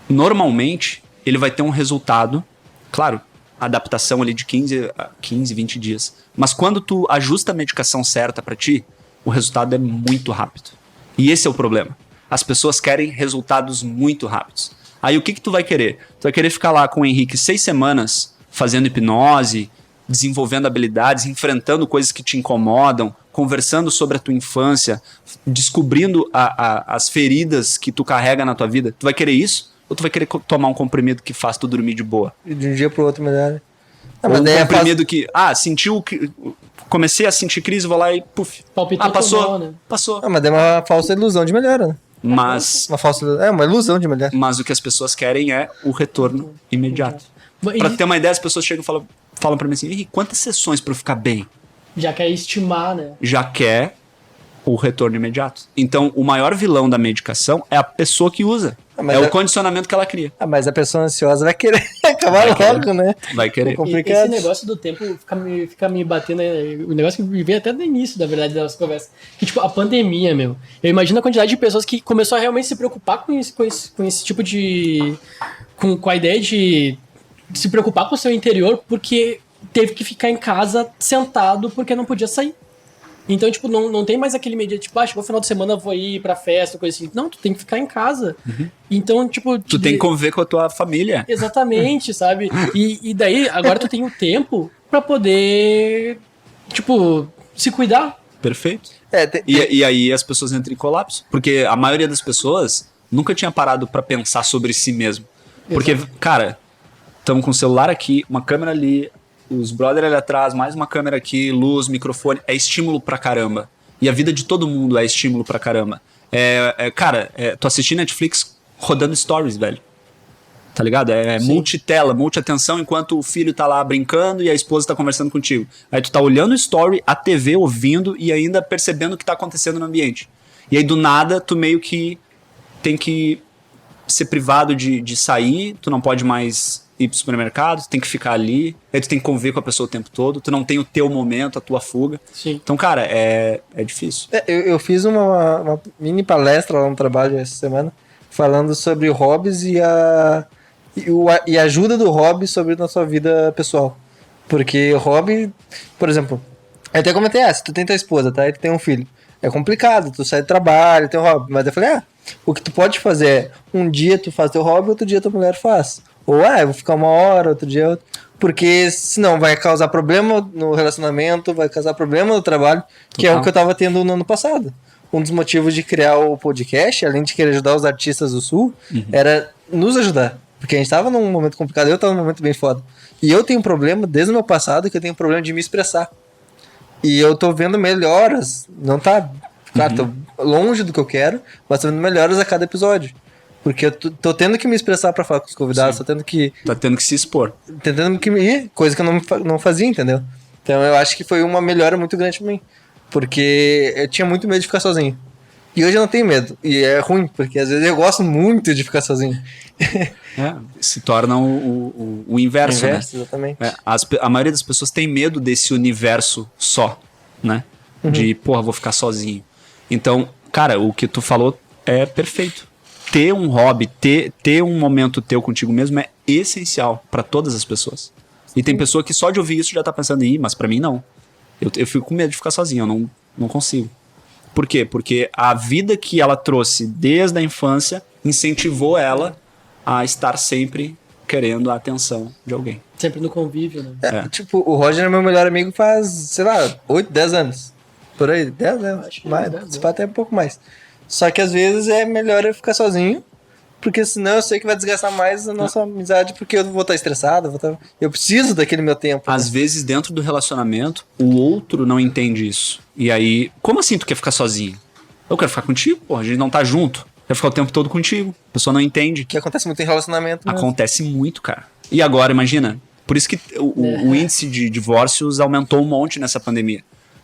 normalmente, ele vai ter um resultado, claro, adaptação ali de 15, 20 dias. Mas quando tu ajusta a medicação certa para ti, o resultado é muito rápido. E esse é o problema. As pessoas querem resultados muito rápidos. Aí o que tu vai querer? Tu vai querer ficar lá com o Henrique 6 semanas fazendo hipnose, desenvolvendo habilidades, enfrentando coisas que te incomodam, conversando sobre a tua infância, descobrindo as feridas que tu carrega na tua vida. Tu vai querer isso? Ou tu vai querer tomar um comprimido que faz tu dormir de boa? E de um dia pro outro melhor. Ou um comprimido que... comecei a sentir crise, vou lá e puf. Palpitou passou. Mal, né? Passou. Mas é uma falsa ilusão de melhora, né? Mas... uma ilusão de melhora. Mas o que as pessoas querem é o retorno imediato. Pra ter uma ideia, as pessoas chegam e falam pra mim assim, Henrique, quantas sessões pra eu ficar bem? Já quer estimar, né? Já quer o retorno imediato. Então, o maior vilão da medicação é a pessoa que usa. O condicionamento que ela cria. Mas a pessoa ansiosa vai querer acabar logo, né? Vai querer. Esse negócio do tempo fica me batendo. O negócio que me veio até no início, da verdade, das conversas. Que, tipo, a pandemia, meu. Eu imagino a quantidade de pessoas que começou a realmente se preocupar com esse tipo de... Com a ideia de se preocupar com o seu interior, porque teve que ficar em casa sentado porque não podia sair. Então, tipo, não tem mais aquele medo, tipo, chegou o final de semana, vou ir pra festa, coisa assim. Não, tu tem que ficar em casa. Então, tipo... Tu tem que conviver com a tua família. Exatamente, sabe? E daí, agora tu tem o tempo pra poder, tipo, se cuidar. Perfeito. E aí as pessoas entram em colapso. Porque a maioria das pessoas nunca tinha parado pra pensar sobre si mesmo. Porque, cara, estamos com o celular aqui, uma câmera ali... Os brother ali atrás, mais uma câmera aqui, luz, microfone, é estímulo pra caramba. E a vida de todo mundo é estímulo pra caramba. Cara, tu assistir Netflix rodando stories, velho. Tá ligado? Multitela, multiatenção, enquanto o filho tá lá brincando e a esposa tá conversando contigo. Aí tu tá olhando o story, a TV, ouvindo e ainda percebendo o que tá acontecendo no ambiente. E aí do nada, tu meio que tem que ser privado de sair, tu não pode mais... ir pro supermercado, tu tem que ficar ali, aí tu tem que conviver com a pessoa o tempo todo, tu não tem o teu momento, a tua fuga. Sim. Então, cara, é difícil. Eu fiz uma mini palestra lá no trabalho essa semana, falando sobre hobbies e a ajuda do hobby sobre na sua vida pessoal. Porque hobby, por exemplo, eu até comentei, se tu tem tua esposa, tá? E tu tem um filho. É complicado, tu sai do trabalho, tem um hobby. Mas eu falei, o que tu pode fazer é, um dia tu faz teu hobby, outro dia tua mulher faz. Ou, eu vou ficar uma hora, outro dia outro. Porque senão vai causar problema no relacionamento, vai causar problema no trabalho, que é o que eu tava tendo no ano passado. Um dos motivos de criar o podcast, além de querer ajudar os artistas do Sul, era nos ajudar. Porque a gente tava num momento complicado, eu tava num momento bem foda. E eu tenho um problema, desde o meu passado, que eu tenho um problema de me expressar. E eu tô vendo melhoras, não tá... Claro, tô longe do que eu quero, mas tô vendo melhoras a cada episódio. Porque eu tô tendo que me expressar pra falar com os convidados, tô tendo que... Tá tendo que se expor. Tentando que me... Coisa que eu não fazia, entendeu? Então eu acho que foi uma melhora muito grande pra mim. Porque eu tinha muito medo de ficar sozinho. E hoje eu não tenho medo. E é ruim, porque às vezes eu gosto muito de ficar sozinho. Se torna o inverso, né? Exatamente. A maioria das pessoas tem medo desse universo só, né? De, porra, vou ficar sozinho. Então, cara, o que tu falou é perfeito. Ter um hobby, ter um momento teu contigo mesmo é essencial pra todas as pessoas. E tem pessoa que só de ouvir isso já tá pensando, mas pra mim não. Eu fico com medo de ficar sozinho, eu não consigo. Por quê? Porque a vida que ela trouxe desde a infância incentivou ela a estar sempre querendo a atenção de alguém. Sempre no convívio, né? Tipo, o Roger é meu melhor amigo faz, sei lá, 8, 10 anos. Por aí, 10 anos. Acho que Mais, 10 anos. até um pouco mais. Só que às vezes é melhor eu ficar sozinho, porque senão eu sei que vai desgastar mais a nossa amizade, porque eu vou estar estressado, eu preciso daquele meu tempo. Às vezes, dentro do relacionamento, o outro não entende isso. E aí, como assim tu quer ficar sozinho? Eu quero ficar contigo, porra, a gente não tá junto. Quero ficar o tempo todo contigo. A pessoa não entende. Que acontece muito em relacionamento mesmo. Acontece muito, cara. E agora, imagina, por isso que o índice de divórcios aumentou um monte nessa pandemia.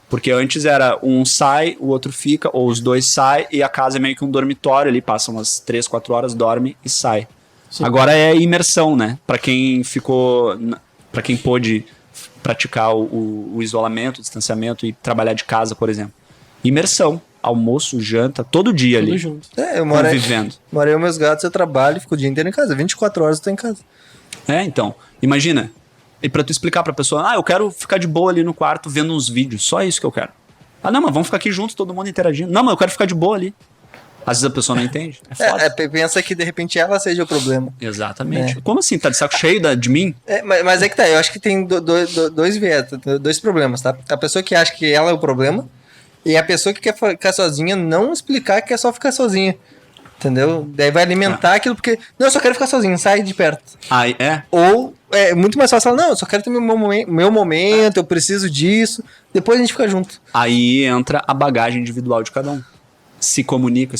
Porque antes era um sai, o outro fica, ou os dois saem, e a casa é meio que um dormitório ali, passa umas 3, 4 horas, dorme e sai. Sim. Agora é imersão, né? Pra quem pra quem pôde praticar o isolamento, o distanciamento e trabalhar de casa, por exemplo. Imersão, almoço, janta, todo dia Tudo ali. junto. Eu moro Convivendo. Morei com meus gatos, eu trabalho, fico o dia inteiro em casa. 24 horas eu tô em casa. Então, imagina. E pra tu explicar pra pessoa, eu quero ficar de boa ali no quarto vendo uns vídeos, só isso que eu quero. Não, mas vamos ficar aqui juntos, todo mundo interagindo. Não, mas eu quero ficar de boa ali. Às vezes a pessoa não entende. É foda. Pensa que de repente ela seja o problema. Exatamente. Como assim? Tá de saco cheio de mim? Mas é que tá, eu acho que tem dois viés, dois problemas, tá? A pessoa que acha que ela é o problema e a pessoa que quer ficar sozinha não explicar que é só ficar sozinha. Entendeu? Daí vai alimentar aquilo porque... Não, eu só quero ficar sozinho, sai de perto. Ou é muito mais fácil falar, não, eu só quero ter meu momento, eu preciso disso. Depois a gente fica junto. Aí entra a bagagem individual de cada um. Se comunica.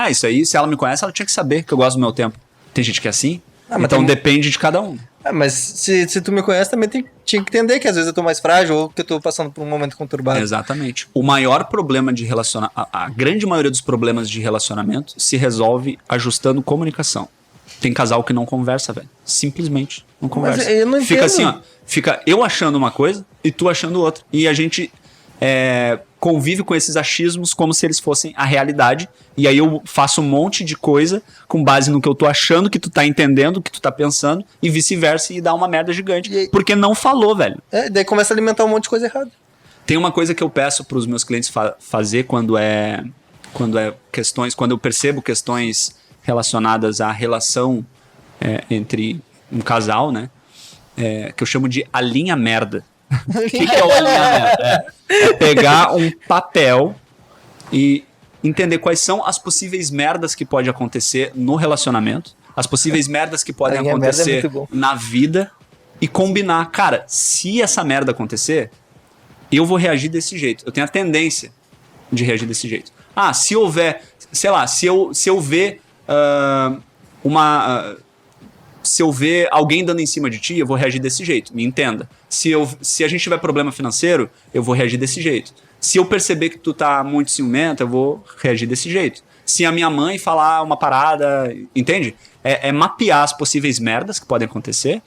Isso aí, se ela me conhece, ela tinha que saber que eu gosto do meu tempo. Tem gente que é assim, então depende de cada um. Mas se tu me conhece, também tinha que entender que às vezes eu tô mais frágil ou que eu tô passando por um momento conturbado. Exatamente. O maior problema de relacionamento, a grande maioria dos problemas de relacionamento se resolve ajustando comunicação. Tem casal que não conversa, velho. Simplesmente não conversa. Mas eu não entendo. Fica assim, fica eu achando uma coisa e tu achando outra. E a gente convive com esses achismos como se eles fossem a realidade. E aí eu faço um monte de coisa com base no que eu tô achando que tu tá entendendo, o que tu tá pensando, e vice-versa, e dá uma merda gigante. Porque não falou, velho. Daí começa a alimentar um monte de coisa errada. Tem uma coisa que eu peço pros meus clientes fazer quando eu percebo questões relacionadas à relação entre um casal, né? Que eu chamo de alinha merda. O que é o alinha merda? É pegar um papel e entender quais são as possíveis merdas que pode acontecer no relacionamento, as possíveis merdas que podem acontecer na vida e combinar. Cara, se essa merda acontecer, eu vou reagir desse jeito. Eu tenho a tendência de reagir desse jeito. Se houver, sei lá, se eu ver se eu ver alguém dando em cima de ti, eu vou reagir desse jeito, me entenda. Se a gente tiver problema financeiro, eu vou reagir desse jeito. Se eu perceber que tu tá muito ciumento, eu vou reagir desse jeito. Se a minha mãe falar uma parada, entende? É mapear as possíveis merdas que podem acontecer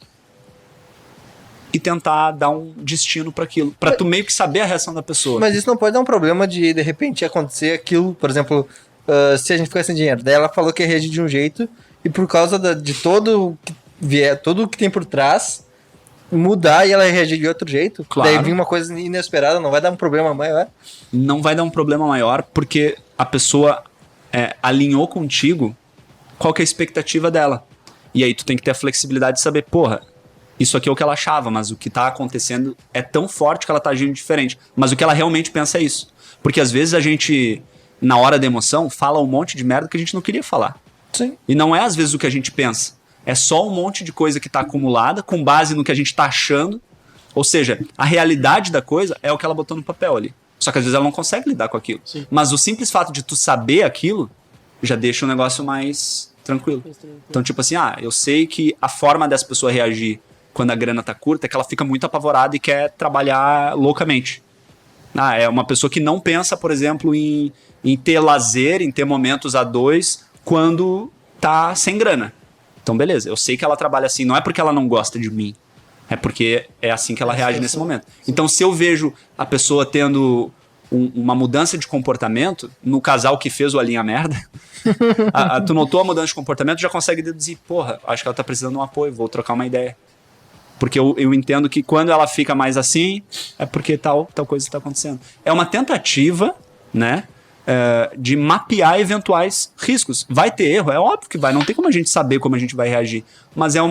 e tentar dar um destino pra aquilo, pra tu meio que saber a reação da pessoa. Mas isso não pode dar um problema de repente acontecer aquilo, por exemplo, se a gente ficar sem dinheiro. Daí ela falou que ia reagir de um jeito e por causa de todo o que tem por trás, mudar e ela reagir de outro jeito. Claro. Daí vir uma coisa inesperada, não vai dar um problema maior? Não vai dar um problema maior porque a pessoa alinhou contigo qual que é a expectativa dela. E aí tu tem que ter a flexibilidade de saber, porra, isso aqui é o que ela achava, mas o que tá acontecendo é tão forte que ela tá agindo diferente. Mas o que ela realmente pensa é isso. Porque às vezes a gente, na hora da emoção, fala um monte de merda que a gente não queria falar. Sim. E não é às vezes o que a gente pensa. É só um monte de coisa que tá acumulada com base no que a gente tá achando. Ou seja, a realidade da coisa é o que ela botou no papel ali. Só que às vezes ela não consegue lidar com aquilo. Sim. Mas o simples fato de tu saber aquilo já deixa o negócio mais tranquilo. Então, tipo assim, eu sei que a forma dessa pessoa reagir quando a grana tá curta é que ela fica muito apavorada e quer trabalhar loucamente. É uma pessoa que não pensa, por exemplo, em ter lazer, em ter momentos a dois quando tá sem grana. Então, beleza, eu sei que ela trabalha assim, não é porque ela não gosta de mim, é porque é assim que ela reage nesse momento. Então, se eu vejo a pessoa tendo uma mudança de comportamento, no casal que fez o Alinha Merda, tu notou a mudança de comportamento, já consegue deduzir, porra, acho que ela tá precisando de um apoio, vou trocar uma ideia. Porque eu entendo que quando ela fica mais assim, é porque tal coisa está acontecendo. É uma tentativa, né, de mapear eventuais riscos. Vai ter erro, é óbvio que vai, não tem como a gente saber como a gente vai reagir. Mas é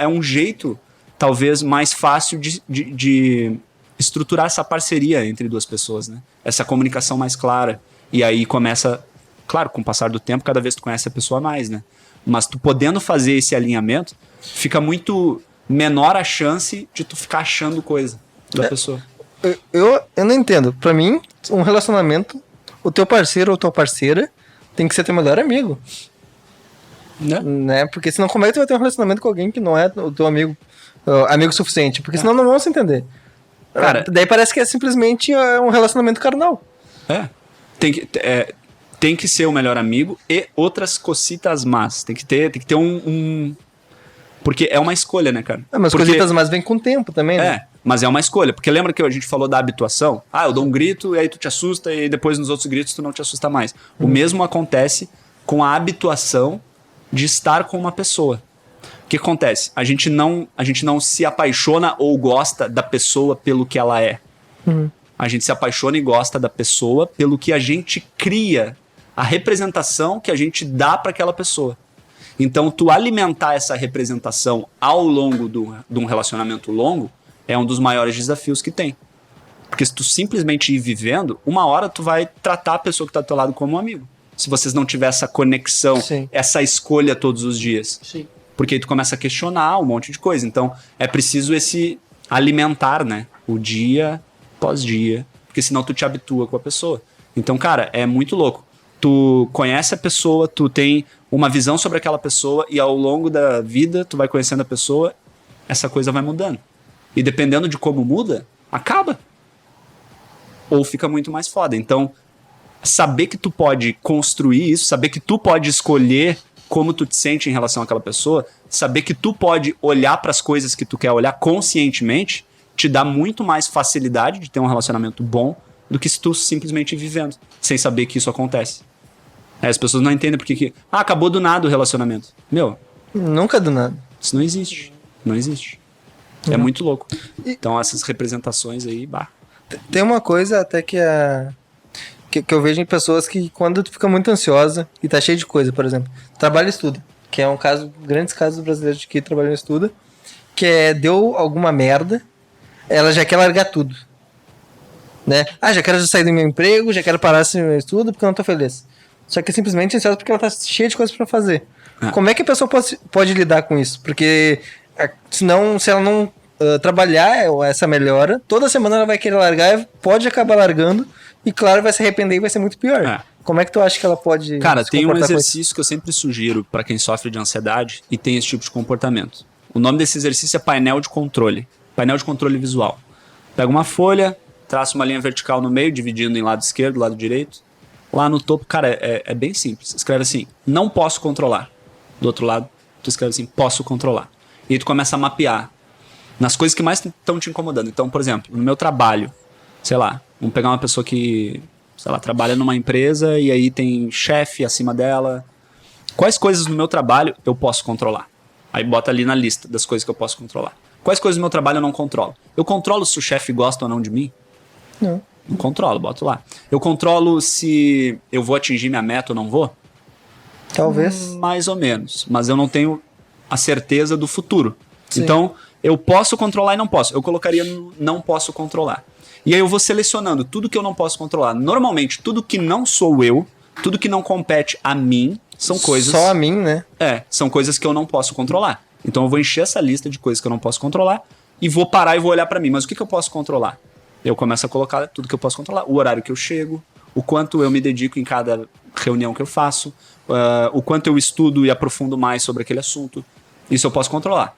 um jeito, talvez, mais fácil de estruturar essa parceria entre duas pessoas, né? Essa comunicação mais clara. E aí começa, claro, com o passar do tempo, cada vez tu conhece a pessoa mais, né? Mas tu podendo fazer esse alinhamento, fica muito menor a chance de tu ficar achando coisa da pessoa. Eu não entendo. Pra mim, um relacionamento, o teu parceiro ou tua parceira tem que ser teu melhor amigo. Né? Porque senão como é que tu vai ter um relacionamento com alguém que não é o teu amigo suficiente? Porque senão não vão se entender. Cara, daí parece que é simplesmente um relacionamento carnal. Tem que ser o melhor amigo e outras cositas más. Tem que ter Porque é uma escolha, né, cara? Mas cositas más vêm com o tempo também, né? Mas é uma escolha. Porque lembra que a gente falou da habituação? Eu dou um grito e aí tu te assusta e depois nos outros gritos tu não te assusta mais. O mesmo acontece com a habituação de estar com uma pessoa. O que acontece? A gente não se apaixona ou gosta da pessoa pelo que ela é. A gente se apaixona e gosta da pessoa pelo que a gente cria, a representação que a gente dá para aquela pessoa. Então, tu alimentar essa representação ao longo de um relacionamento longo é um dos maiores desafios que tem. Porque se tu simplesmente ir vivendo, uma hora tu vai tratar a pessoa que tá do teu lado como um amigo. Se vocês não tiverem essa conexão, essa escolha todos os dias. Sim. Porque aí tu começa a questionar um monte de coisa. Então, é preciso esse alimentar, né? O dia após dia. Porque senão tu te habitua com a pessoa. Então, cara, é muito louco. Tu conhece a pessoa, tu tem uma visão sobre aquela pessoa e ao longo da vida tu vai conhecendo a pessoa, essa coisa vai mudando. E dependendo de como muda, acaba. Ou fica muito mais foda. Então, saber que tu pode construir isso, saber que tu pode escolher como tu te sente em relação àquela pessoa, saber que tu pode olhar para as coisas que tu quer olhar conscientemente, te dá muito mais facilidade de ter um relacionamento bom do que se tu simplesmente ir vivendo, sem saber que isso acontece. As pessoas não entendem porque que... acabou do nada o relacionamento. Nunca do nada. Isso não existe. Não existe. É muito louco. Então essas representações aí, Tem uma coisa até que eu vejo em pessoas que quando tu fica muito ansiosa e tá cheio de coisa, por exemplo, trabalha e estuda, que é um caso, grandes casos brasileiros de que trabalham e estuda, que deu alguma merda, ela já quer largar tudo. Né? Já quero sair do meu emprego, já quero parar esse meu estudo porque eu não tô feliz. Só que é simplesmente ansiosa porque ela tá cheia de coisas pra fazer. Como é que a pessoa pode lidar com isso? Porque senão, se ela não trabalhar essa melhora, toda semana ela vai querer largar, pode acabar largando e claro, vai se arrepender e vai ser muito pior. Como é que tu acha que ela pode... Cara, tem um exercício que eu sempre sugiro pra quem sofre de ansiedade e tem esse tipo de comportamento. O nome desse exercício é painel de controle. Painel de controle visual. Pega uma folha, traça uma linha vertical no meio, dividindo em lado esquerdo, lado direito. Lá no topo, cara, é bem simples. Escreve assim, não posso controlar. Do outro lado, tu escreve assim, posso controlar. E aí tu começa a mapear nas coisas que mais estão te incomodando. Então, por exemplo, no meu trabalho, sei lá, vamos pegar uma pessoa que, sei lá, trabalha numa empresa e aí tem chefe acima dela. Quais coisas no meu trabalho eu posso controlar? Aí bota ali na lista das coisas que eu posso controlar. Quais coisas do meu trabalho eu não controlo? Eu controlo se o chefe gosta ou não de mim? Não. Não controlo, boto lá. Eu controlo se eu vou atingir minha meta ou não vou? Talvez. Mais ou menos. Mas eu não tenho a certeza do futuro. Sim. Então, eu posso controlar e não posso. Eu colocaria no não posso controlar. E aí eu vou selecionando tudo que eu não posso controlar. Normalmente, tudo que não sou eu, tudo que não compete a mim, são coisas... Só a mim, né? São coisas que eu não posso controlar. Então eu vou encher essa lista de coisas que eu não posso controlar e vou parar e vou olhar pra mim. Mas o que eu posso controlar? Eu começo a colocar tudo que eu posso controlar. O horário que eu chego, o quanto eu me dedico em cada reunião que eu faço, o quanto eu estudo e aprofundo mais sobre aquele assunto. Isso eu posso controlar.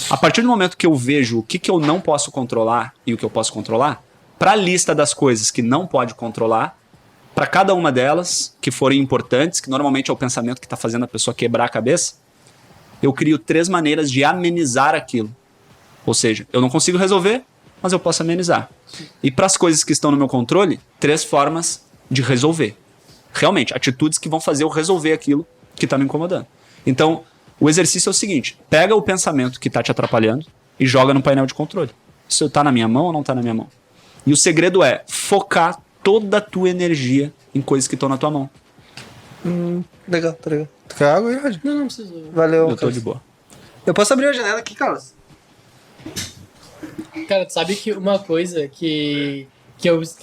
A partir do momento que eu vejo o que eu não posso controlar e o que eu posso controlar, para a lista das coisas que não pode controlar, para cada uma delas que forem importantes, que normalmente é o pensamento que está fazendo a pessoa quebrar a cabeça, eu crio 3 maneiras de amenizar aquilo. Ou seja, eu não consigo resolver, mas eu posso amenizar. E para as coisas que estão no meu controle, 3 formas de resolver. Realmente, atitudes que vão fazer eu resolver aquilo que está me incomodando. Então, o exercício é o seguinte: pega o pensamento que está te atrapalhando e joga no painel de controle. Isso está na minha mão ou não está na minha mão? E o segredo é focar toda a tua energia em coisas que estão na tua mão. Legal, tá legal. Tu quer água aí, Roger? Não precisa. Valeu, Eu tô de boa. Eu posso abrir a janela aqui, Carlos? Cara, tu sabe que uma coisa que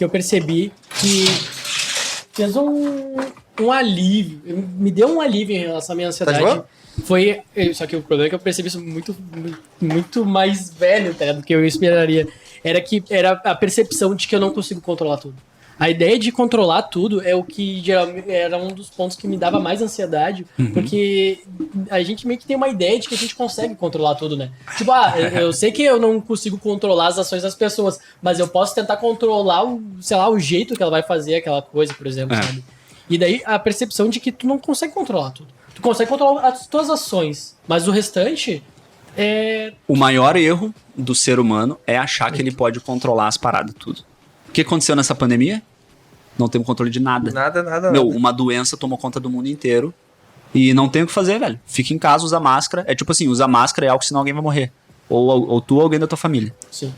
eu percebi que fez um alívio, me deu um alívio em relação à minha ansiedade. Tá de boa? Só que o problema é que eu percebi isso muito mais velho, tá, do que eu esperaria. Era a percepção de que eu não consigo controlar tudo. A ideia de controlar tudo é o que geralmente era um dos pontos que me dava mais ansiedade, porque a gente meio que tem uma ideia de que a gente consegue controlar tudo, né? Tipo, eu sei que eu não consigo controlar as ações das pessoas, mas eu posso tentar controlar o jeito que ela vai fazer aquela coisa, por exemplo, sabe? E daí a percepção de que tu não consegue controlar tudo. Tu consegue controlar as tuas ações, mas o restante é... O maior erro do ser humano é achar que ele pode controlar as paradas tudo. O que aconteceu nessa pandemia? Não temos controle de nada. Nada. Meu, uma doença tomou conta do mundo inteiro e não tem o que fazer, velho. Fica em casa, usa máscara. É tipo assim, usa máscara é algo, senão alguém vai morrer. Ou tu ou alguém da tua família. Sim.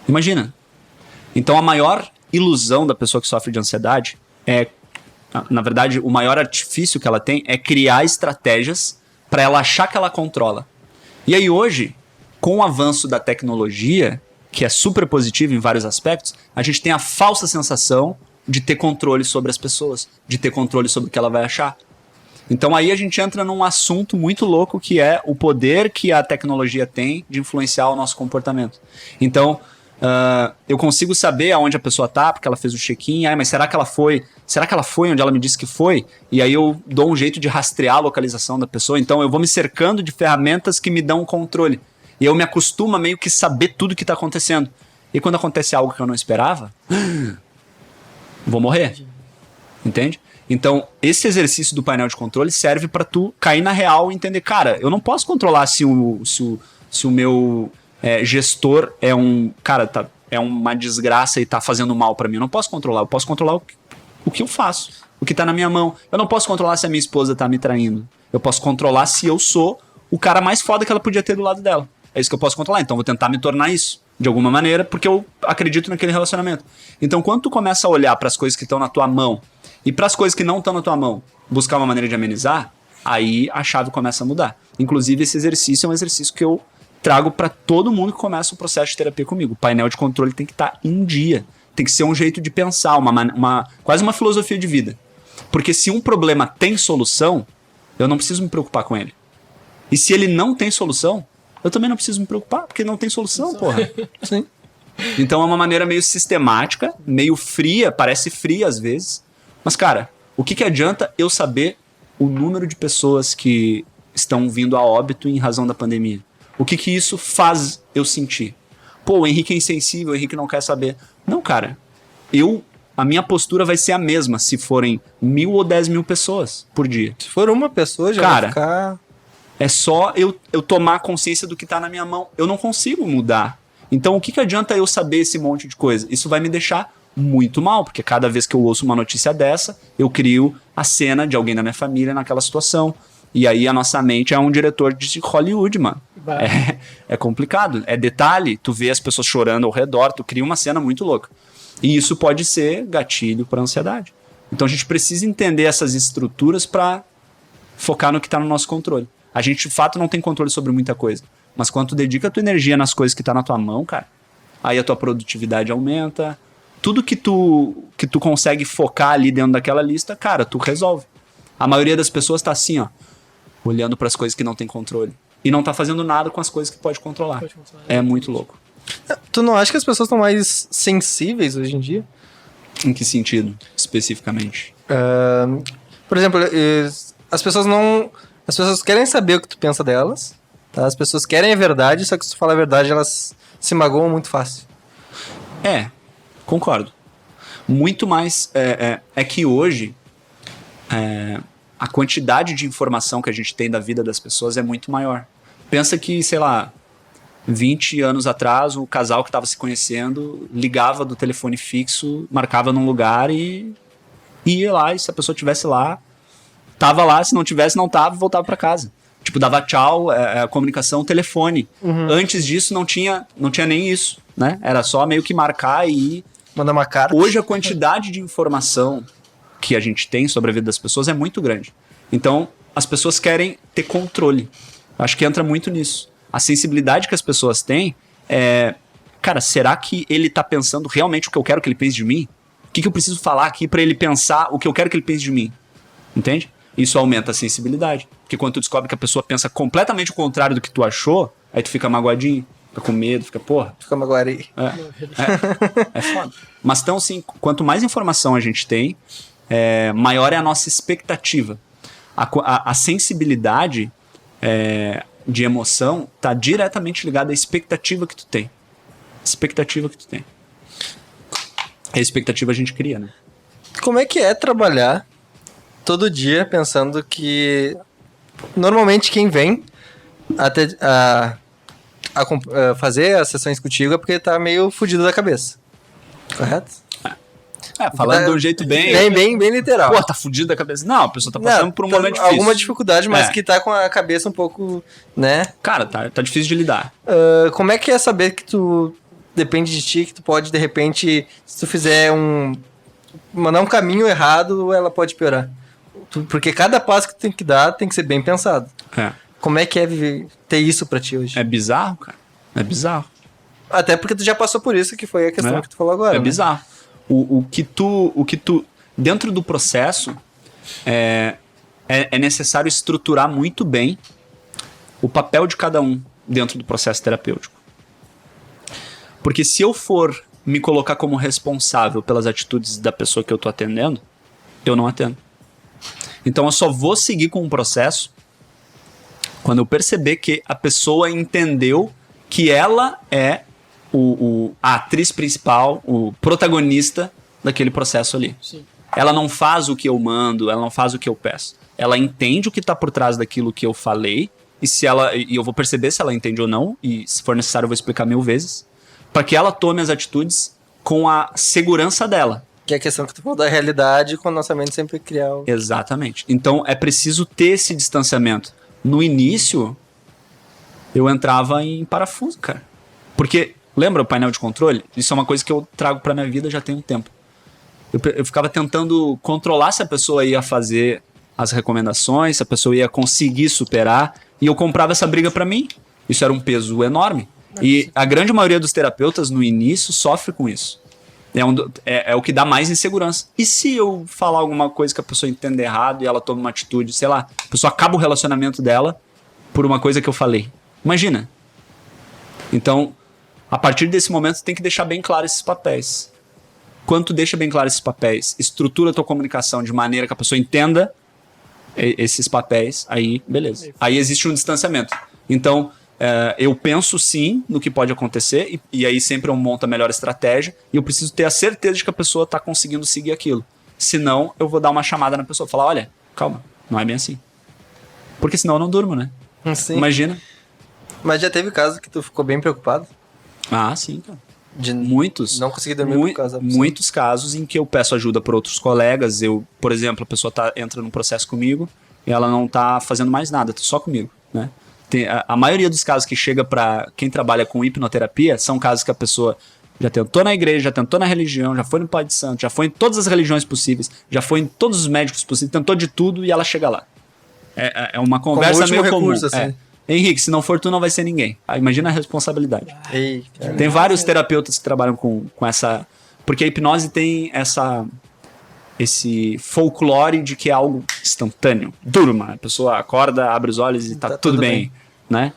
Imagina. Então a maior ilusão da pessoa que sofre de ansiedade é, na verdade, o maior artifício que ela tem é criar estratégias para ela achar que ela controla. E aí hoje, com o avanço da tecnologia, que é super positivo em vários aspectos, a gente tem a falsa sensação de ter controle sobre as pessoas, de ter controle sobre o que ela vai achar. Então aí a gente entra num assunto muito louco que é o poder que a tecnologia tem de influenciar o nosso comportamento. Então, eu consigo saber aonde a pessoa tá, porque ela fez o check-in, mas será que ela foi onde ela me disse que foi? E aí eu dou um jeito de rastrear a localização da pessoa, então eu vou me cercando de ferramentas que me dão controle. E eu me acostumo a meio que saber tudo que tá acontecendo. E quando acontece algo que eu não esperava, vou morrer. Entende? Então, esse exercício do painel de controle serve para tu cair na real e entender, cara, eu não posso controlar se o meu gestor é é uma desgraça e tá fazendo mal para mim. Eu não posso controlar. Eu posso controlar o que eu faço, o que tá na minha mão. Eu não posso controlar se a minha esposa tá me traindo. Eu posso controlar se eu sou o cara mais foda que ela podia ter do lado dela. É isso que eu posso controlar. Então, eu vou tentar me tornar isso, de alguma maneira, porque eu acredito naquele relacionamento. Então, quando tu começa a olhar para as coisas que estão na tua mão e para as coisas que não estão na tua mão, buscar uma maneira de amenizar, aí a chave começa a mudar. Inclusive, esse exercício é um exercício que eu trago para todo mundo que começa o processo de terapia comigo. O painel de controle tem que estar em dia. Tem que ser um jeito de pensar, quase uma filosofia de vida. Porque se um problema tem solução, eu não preciso me preocupar com ele. E se ele não tem solução, eu também não preciso me preocupar, porque não tem solução, porra. Sim. Então é uma maneira meio sistemática, meio fria, parece fria às vezes. Mas, cara, o que adianta eu saber o número de pessoas que estão vindo a óbito em razão da pandemia? O que isso faz eu sentir? Pô, o Henrique é insensível, o Henrique não quer saber. Não, cara. A minha postura vai ser a mesma se forem 1.000 ou 10.000 pessoas por dia. Se for uma pessoa, já vai ficar... É só eu tomar consciência do que tá na minha mão. Eu não consigo mudar. Então, o que adianta eu saber esse monte de coisa? Isso vai me deixar muito mal, porque cada vez que eu ouço uma notícia dessa, eu crio a cena de alguém da minha família naquela situação. E aí a nossa mente é um diretor de Hollywood, mano. É complicado. É detalhe, tu vê as pessoas chorando ao redor, tu cria uma cena muito louca. E isso pode ser gatilho para ansiedade. Então a gente precisa entender essas estruturas para focar no que tá no nosso controle. A gente, de fato, não tem controle sobre muita coisa. Mas quando tu dedica a tua energia nas coisas que tá na tua mão, cara, aí a tua produtividade aumenta. Tudo que tu consegue focar ali dentro daquela lista, cara, tu resolve. A maioria das pessoas tá assim, ó, olhando para as coisas que não tem controle. E não tá fazendo nada com as coisas que pode controlar. É muito louco. Tu não acha que as pessoas estão mais sensíveis hoje em dia? Em que sentido, especificamente? Por exemplo, as pessoas querem saber o que tu pensa delas, tá? As pessoas querem a verdade, só que se tu falar a verdade, elas se magoam muito fácil. Concordo. Muito mais... É que hoje, a quantidade de informação que a gente tem da vida das pessoas é muito maior. Pensa que, sei lá, 20 anos atrás, o casal que estava se conhecendo ligava do telefone fixo, marcava num lugar e ia lá, e se a pessoa estivesse lá, tava lá, se não tivesse, não tava, e voltava para casa. Tipo, dava tchau, comunicação, telefone. Antes disso, não tinha nem isso, né? Era só meio que marcar e ir. Mandar uma carta. Hoje, a quantidade de informação que a gente tem sobre a vida das pessoas é muito grande. Então, as pessoas querem ter controle. Acho que entra muito nisso. A sensibilidade que as pessoas têm cara, será que ele tá pensando realmente o que eu quero que ele pense de mim? O que eu preciso falar aqui pra ele pensar o que eu quero que ele pense de mim? Entende? Isso aumenta a sensibilidade. Porque quando tu descobre que a pessoa pensa completamente o contrário do que tu achou, aí tu fica magoadinho, fica com medo, fica, porra. Fica magoado aí. É foda. Mas então, assim, quanto mais informação a gente tem, maior é a nossa expectativa. A sensibilidade de emoção tá diretamente ligada à expectativa que tu tem. Expectativa que tu tem. A expectativa a gente cria, né? Como é que é trabalhar todo dia pensando que normalmente quem vem até a fazer as sessões contigo é porque tá meio fudido da cabeça. Correto? Falando de um jeito bem literal. Pô, tá fudido da cabeça. Não, a pessoa tá passando por um momento difícil. Alguma dificuldade, mas que tá com a cabeça um pouco, né? Cara, tá difícil de lidar. Como é que é saber que tu depende de ti, que tu pode, de repente, se tu fizer mandar um caminho errado, ela pode piorar? Porque cada passo que tu tem que dar tem que ser bem pensado. Como é que é ter isso pra ti hoje? É bizarro, cara. É bizarro. Até porque tu já passou por isso, que foi a questão que tu falou agora. É bizarro. O que tu dentro do processo é necessário estruturar muito bem o papel de cada um dentro do processo terapêutico. Porque se eu for me colocar como responsável pelas atitudes da pessoa que eu tô atendendo, eu não atendo. Então eu só vou seguir com o processo quando eu perceber que a pessoa entendeu que ela é a atriz principal, o protagonista daquele processo ali. Sim. Ela não faz o que eu mando, ela não faz o que eu peço. Ela entende o que está por trás daquilo que eu falei, e eu vou perceber se ela entende ou não, e se for necessário eu vou explicar 1000 vezes, para que ela tome as atitudes com a segurança dela. Que é a questão que tu falou da realidade, com a nossa mente sempre criar o... Exatamente. Então é preciso ter esse distanciamento. No início, eu entrava em parafuso, cara. Porque, lembra o painel de controle? Isso é uma coisa que eu trago pra minha vida já tem um tempo. Eu ficava tentando controlar se a pessoa ia fazer as recomendações, se a pessoa ia conseguir superar, e eu comprava essa briga pra mim. Isso era um peso enorme. E a grande maioria dos terapeutas, no início, sofre com isso. É o que dá mais insegurança. E se eu falar alguma coisa que a pessoa entenda errado e ela toma uma atitude, sei lá, a pessoa acaba o relacionamento dela por uma coisa que eu falei. Imagina. Então, a partir desse momento, tem que deixar bem claro esses papéis. Quando tu deixa bem claro esses papéis, estrutura a tua comunicação de maneira que a pessoa entenda esses papéis, aí, beleza. Aí existe um distanciamento. Então, eu penso sim no que pode acontecer, e aí sempre eu monto a melhor estratégia, e eu preciso ter a certeza de que a pessoa está conseguindo seguir aquilo. Senão, eu vou dar uma chamada na pessoa, falar, olha, calma, não é bem assim. Porque senão eu não durmo, né? Sim. Imagina. Mas já teve caso que tu ficou bem preocupado? Ah, sim, cara. De muitos. Não conseguir dormir por causa da pessoa? Muitos casos em que eu peço ajuda por outros colegas. Por exemplo, a pessoa entra num processo comigo e ela não tá fazendo mais nada, tá só comigo, né? A maioria dos casos que chega para quem trabalha com hipnoterapia são casos que a pessoa já tentou na igreja, já tentou na religião, já foi no Pai de Santo, já foi em todas as religiões possíveis, já foi em todos os médicos possíveis, tentou de tudo e ela chega lá. É uma conversa meio recurso, comum. assim. Henrique, se não for tu, não vai ser ninguém. Imagina a responsabilidade. Eita. Tem vários terapeutas que trabalham com essa... Porque a hipnose tem esse folclore de que é algo instantâneo. Durma, a pessoa acorda, abre os olhos e tá tudo bem. Né?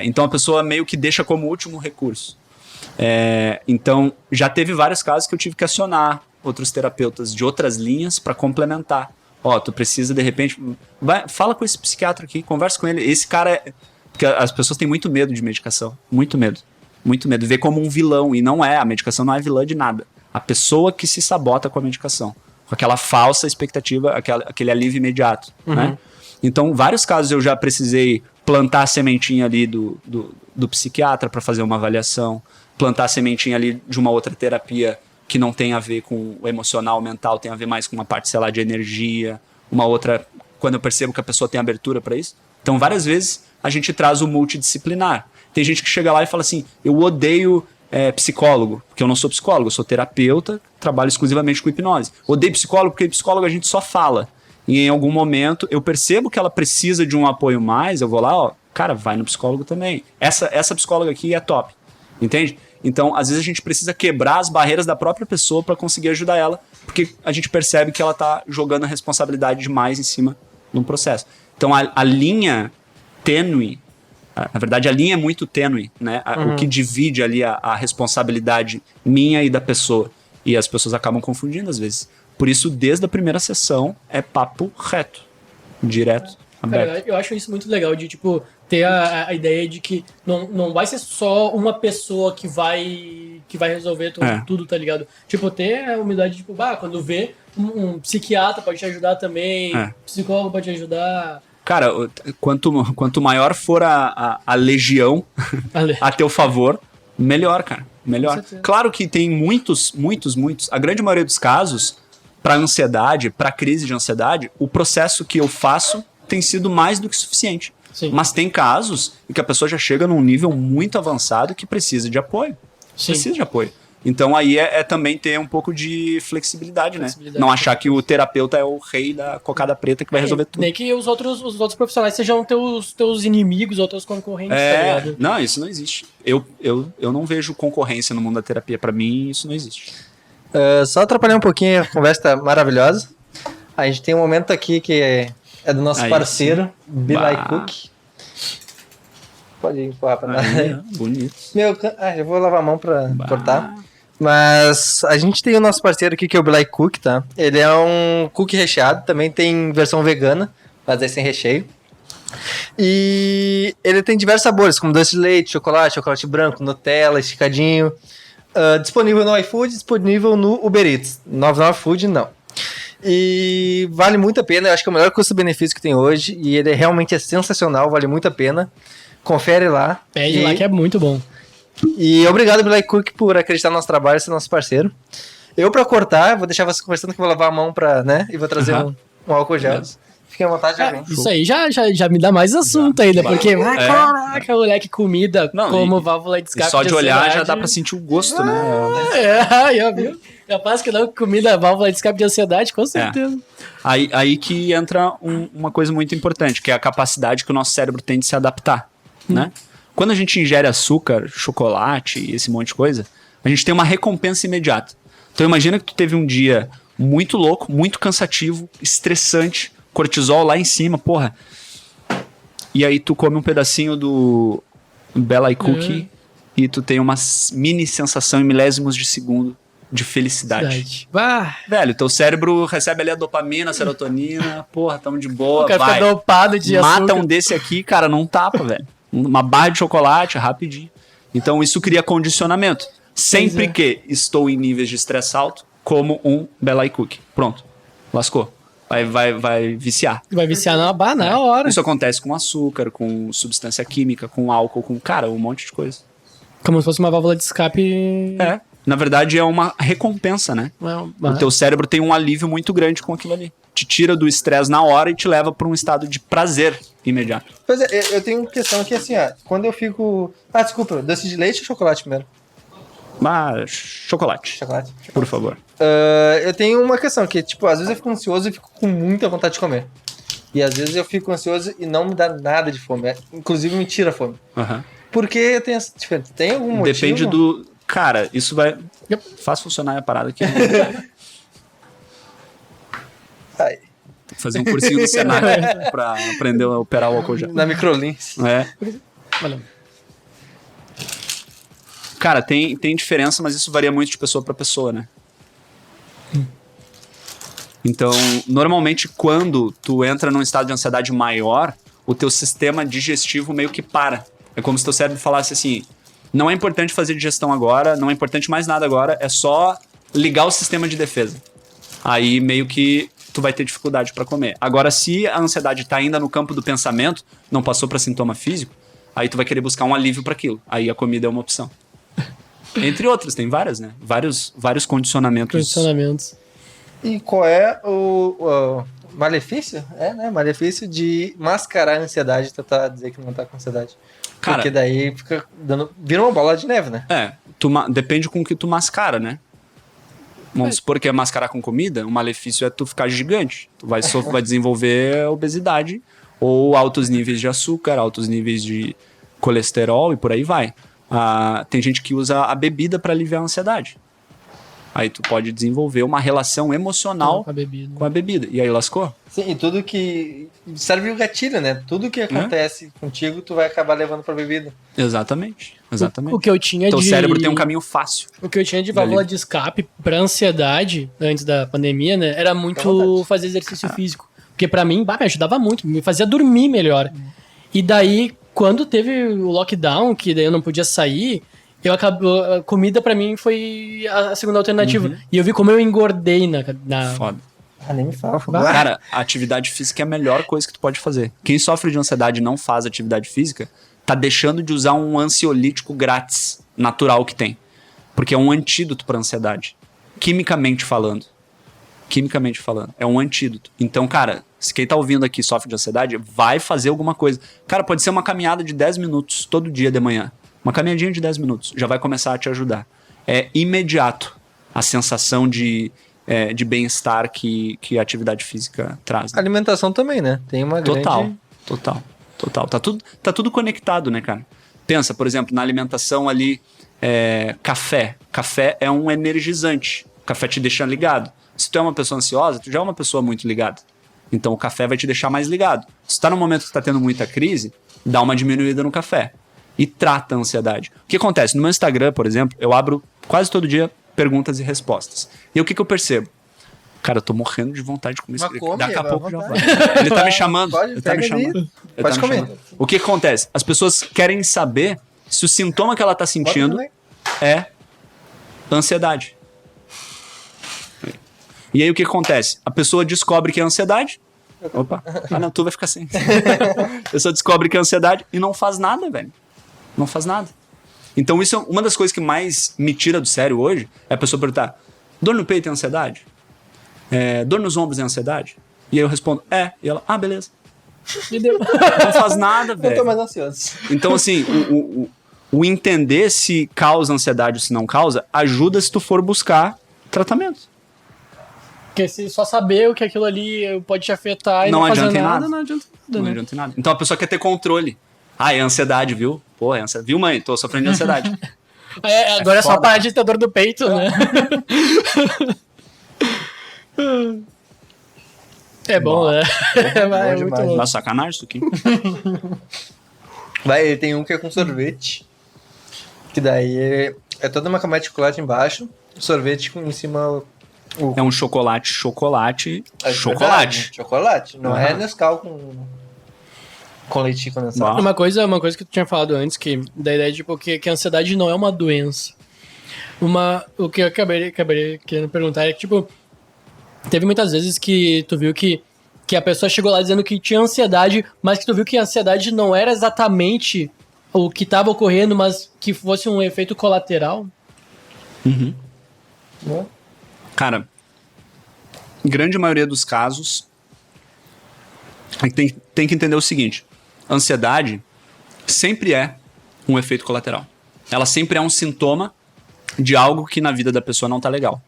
Então a pessoa meio que deixa como último recurso. Então já teve vários casos que eu tive que acionar outros terapeutas de outras linhas para complementar. Ó, tu precisa, de repente... fala com esse psiquiatra aqui, conversa com ele. Esse cara é... Porque as pessoas têm muito medo de medicação. Muito medo. Muito medo. Vê como um vilão. E não é. A medicação não é vilã de nada. A pessoa que se sabota com a medicação. Com aquela falsa expectativa, aquele alívio imediato, né? Então, vários casos eu já precisei plantar a sementinha ali do psiquiatra para fazer uma avaliação, plantar a sementinha ali de uma outra terapia que não tem a ver com o emocional, mental, tem a ver mais com uma parte, sei lá, de energia, uma outra, quando eu percebo que a pessoa tem abertura para isso. Então, várias vezes, a gente traz o multidisciplinar. Tem gente que chega lá e fala assim, eu odeio psicólogo, porque eu não sou psicólogo, eu sou terapeuta, trabalho exclusivamente com hipnose. Odeio psicólogo porque psicólogo a gente só fala. E em algum momento eu percebo que ela precisa de um apoio mais, eu vou lá, ó, cara, vai no psicólogo também. Essa psicóloga aqui é top, entende? Então, às vezes a gente precisa quebrar as barreiras da própria pessoa para conseguir ajudar ela, porque a gente percebe que ela tá jogando a responsabilidade demais em cima de um processo. Então, a linha tênue, na verdade, a linha é muito tênue, né? O que divide ali a responsabilidade minha e da pessoa. E as pessoas acabam confundindo às vezes. Por isso, desde a primeira sessão, é papo reto, direto, aberto. Cara, eu acho isso muito legal, de, tipo, ter a ideia de que não vai ser só uma pessoa que vai resolver tudo, tá ligado? Tipo, ter a humildade de, tipo, quando vê, um psiquiatra pode te ajudar também, psicólogo pode te ajudar. Cara, quanto maior for a legião a teu favor, melhor, cara. Melhor. Claro que tem muitos, a grande maioria dos casos, para ansiedade, para crise de ansiedade, o processo que eu faço tem sido mais do que suficiente. Sim. Mas tem casos em que a pessoa já chega num nível muito avançado que precisa de apoio. Sim. Precisa de apoio. Então aí é também ter um pouco de flexibilidade, né? Não achar que o terapeuta é o rei da cocada preta que vai resolver tudo. Nem que os outros profissionais sejam teus inimigos ou teus concorrentes, tá ligado? Não, isso não existe. Eu não vejo concorrência no mundo da terapia. Pra mim, isso não existe. Só atrapalhar um pouquinho, a conversa tá maravilhosa. A gente tem um momento aqui que é do nosso parceiro, Belay Cook. Pode empurrar pra nós. Bonito. Eu vou lavar a mão pra cortar. Mas a gente tem o nosso parceiro aqui, que é o Belay Cook, tá? Ele é um cookie recheado, também tem versão vegana, mas é sem recheio. E ele tem diversos sabores, como doce de leite, chocolate branco, Nutella, esticadinho. Disponível no iFood, disponível no Uber Eats. 99 Food, não. E vale muito a pena, eu acho que é o melhor custo-benefício que tem hoje. E ele realmente é sensacional, vale muito a pena. Confere lá. Pede lá que é muito bom. E obrigado, Belay Cook, por acreditar no nosso trabalho e ser nosso parceiro. Eu, pra cortar, vou deixar você conversando que eu vou lavar a mão e vou trazer um álcool gel. Fiquem à vontade, isso aí já me dá mais assunto ainda, porque, caraca, moleque, comida como válvula de escape. Só de olhar já dá pra sentir o gosto, né? Viu? Capaz que não, comida, válvula de escape de ansiedade, com certeza. Aí que entra uma coisa muito importante, que é a capacidade que o nosso cérebro tem de se adaptar, né? Quando a gente ingere açúcar, chocolate e esse monte de coisa, a gente tem uma recompensa imediata. Então imagina que tu teve um dia muito louco, muito cansativo, estressante, cortisol lá em cima, porra. E aí tu come um pedacinho do Belay Cookie e tu tem uma mini sensação em milésimos de segundo de felicidade. Velho, teu cérebro recebe ali a dopamina, a serotonina, porra, tamo de boa, o cara vai. Fica dopado de Mata açúcar. Um desse aqui, cara, não tapa, velho. Uma barra de chocolate, rapidinho. Então isso cria condicionamento. Sempre que estou em níveis de estresse alto, como um Belay Cookie. Pronto, lascou. Vai viciar. Vai viciar na hora. Isso acontece com açúcar, com substância química, com álcool, com, cara, um monte de coisa. Como se fosse uma válvula de escape. Na verdade é uma recompensa, né? O teu cérebro tem um alívio muito grande com aquilo ali. Te tira do estresse na hora e te leva para um estado de prazer imediato. Pois é, eu tenho uma questão aqui assim, quando eu fico... desculpa, doce de leite ou chocolate primeiro? Chocolate. Por favor. Eu tenho uma questão que, tipo, às vezes eu fico ansioso e fico com muita vontade de comer. E às vezes eu fico ansioso e não me dá nada de fome. Inclusive me tira a fome. Por que eu tenho essa diferença? Tem algum motivo? Depende do... Cara, isso vai... Faz funcionar a parada aqui. Aí. Tem que fazer um cursinho do Senac pra aprender a operar o álcool gel. Na Microlins. Valeu. Cara, tem diferença, mas isso varia muito de pessoa pra pessoa, né? Então, normalmente, quando tu entra num estado de ansiedade maior, o teu sistema digestivo meio que para. É como se teu cérebro falasse assim, não é importante fazer digestão agora, não é importante mais nada agora, é só ligar o sistema de defesa. Aí meio que tu vai ter dificuldade para comer. Agora, se a ansiedade tá ainda no campo do pensamento, não passou para sintoma físico, aí tu vai querer buscar um alívio para aquilo. Aí a comida é uma opção. Entre outras, tem várias, né? Vários condicionamentos. E qual é o malefício? É, né? Malefício de mascarar a ansiedade, tentar dizer que não tá com ansiedade. Cara, porque daí vira uma bola de neve, né? Depende com o que tu mascara, né? Vamos supor que é mascarar com comida, o malefício é tu ficar gigante. Tu vai desenvolver obesidade ou altos níveis de açúcar, altos níveis de colesterol e por aí vai. Tem gente que usa a bebida para aliviar a ansiedade. Aí tu pode desenvolver uma relação emocional com a bebida. E aí lascou? Sim, e tudo que serve o gatilho, né? Tudo que acontece contigo, tu vai acabar levando pra bebida. Exatamente. O que eu tinha Teu cérebro tem um caminho fácil. O que eu tinha de válvula de escape pra ansiedade, antes da pandemia, né? Era muito fazer exercício físico. Porque pra mim, me ajudava muito. Me fazia dormir melhor. E daí, quando teve o lockdown, que daí eu não podia sair... A comida pra mim foi a segunda alternativa. E eu vi como eu engordei na... Foda. Nem me fala. Cara, a atividade física é a melhor coisa que tu pode fazer. Quem sofre de ansiedade e não faz atividade física, tá deixando de usar um ansiolítico grátis, natural que tem. Porque é um antídoto pra ansiedade. Quimicamente falando. É um antídoto. Então, cara, se quem tá ouvindo aqui sofre de ansiedade, vai fazer alguma coisa. Cara, pode ser uma caminhada de 10 minutos todo dia de manhã. Uma caminhadinha de 10 minutos já vai começar a te ajudar. É imediato a sensação de bem-estar que a atividade física traz. Né? Alimentação também, né? Tem uma grande... Total. Tá tudo conectado, né, cara? Pensa, por exemplo, na alimentação ali, café. Café é um energizante. O café te deixa ligado. Se tu é uma pessoa ansiosa, tu já é uma pessoa muito ligada. Então o café vai te deixar mais ligado. Se tu tá num momento que tá tendo muita crise, dá uma diminuída no café. E trata a ansiedade. O que acontece? No meu Instagram, por exemplo, eu abro quase todo dia perguntas e respostas. E o que eu percebo? Cara, eu tô morrendo de vontade de comer isso aqui. Daqui a pouco já vai. Ele tá me chamando. Pode comer. O que acontece? As pessoas querem saber se o sintoma que ela tá sentindo é ansiedade. E aí o que acontece? A pessoa descobre que é ansiedade. Opa, não, tu vai ficar sem. A pessoa descobre que é ansiedade e não faz nada, velho. Não faz nada. Então isso é uma das coisas que mais me tira do sério hoje, é a pessoa perguntar, dor no peito é ansiedade? Dor nos ombros é ansiedade? E aí eu respondo, e ela, beleza. E deu. Não faz nada, velho. Eu tô mais ansioso. Então assim, o entender se causa ansiedade ou se não causa, ajuda se tu for buscar tratamento. Porque se só saber o que aquilo ali pode te afetar e não fazer nada, não adianta nada. Não adianta nada. Então a pessoa quer ter controle. É ansiedade, viu? Pô, é ansiedade. Viu, mãe? Tô sofrendo de ansiedade. Agora é só parar de ter dor do peito, né? É bom, né? É muito bom. Mas sacanagem isso aqui. Ele tem um que é com sorvete. Que daí é toda uma camada de chocolate embaixo, sorvete em cima... É um chocolate. Verdade, chocolate. Não é Nescau com leite condensado. Uma coisa que tu tinha falado antes, que da ideia de que a ansiedade não é uma doença. O que eu acabei querendo perguntar é que, tipo, teve muitas vezes que tu viu que a pessoa chegou lá dizendo que tinha ansiedade, mas que tu viu que a ansiedade não era exatamente o que estava ocorrendo, mas que fosse um efeito colateral. Uhum. Cara, grande maioria dos casos, tem que entender o seguinte: ansiedade sempre é um efeito colateral. Ela sempre é um sintoma de algo que na vida da pessoa não tá legal.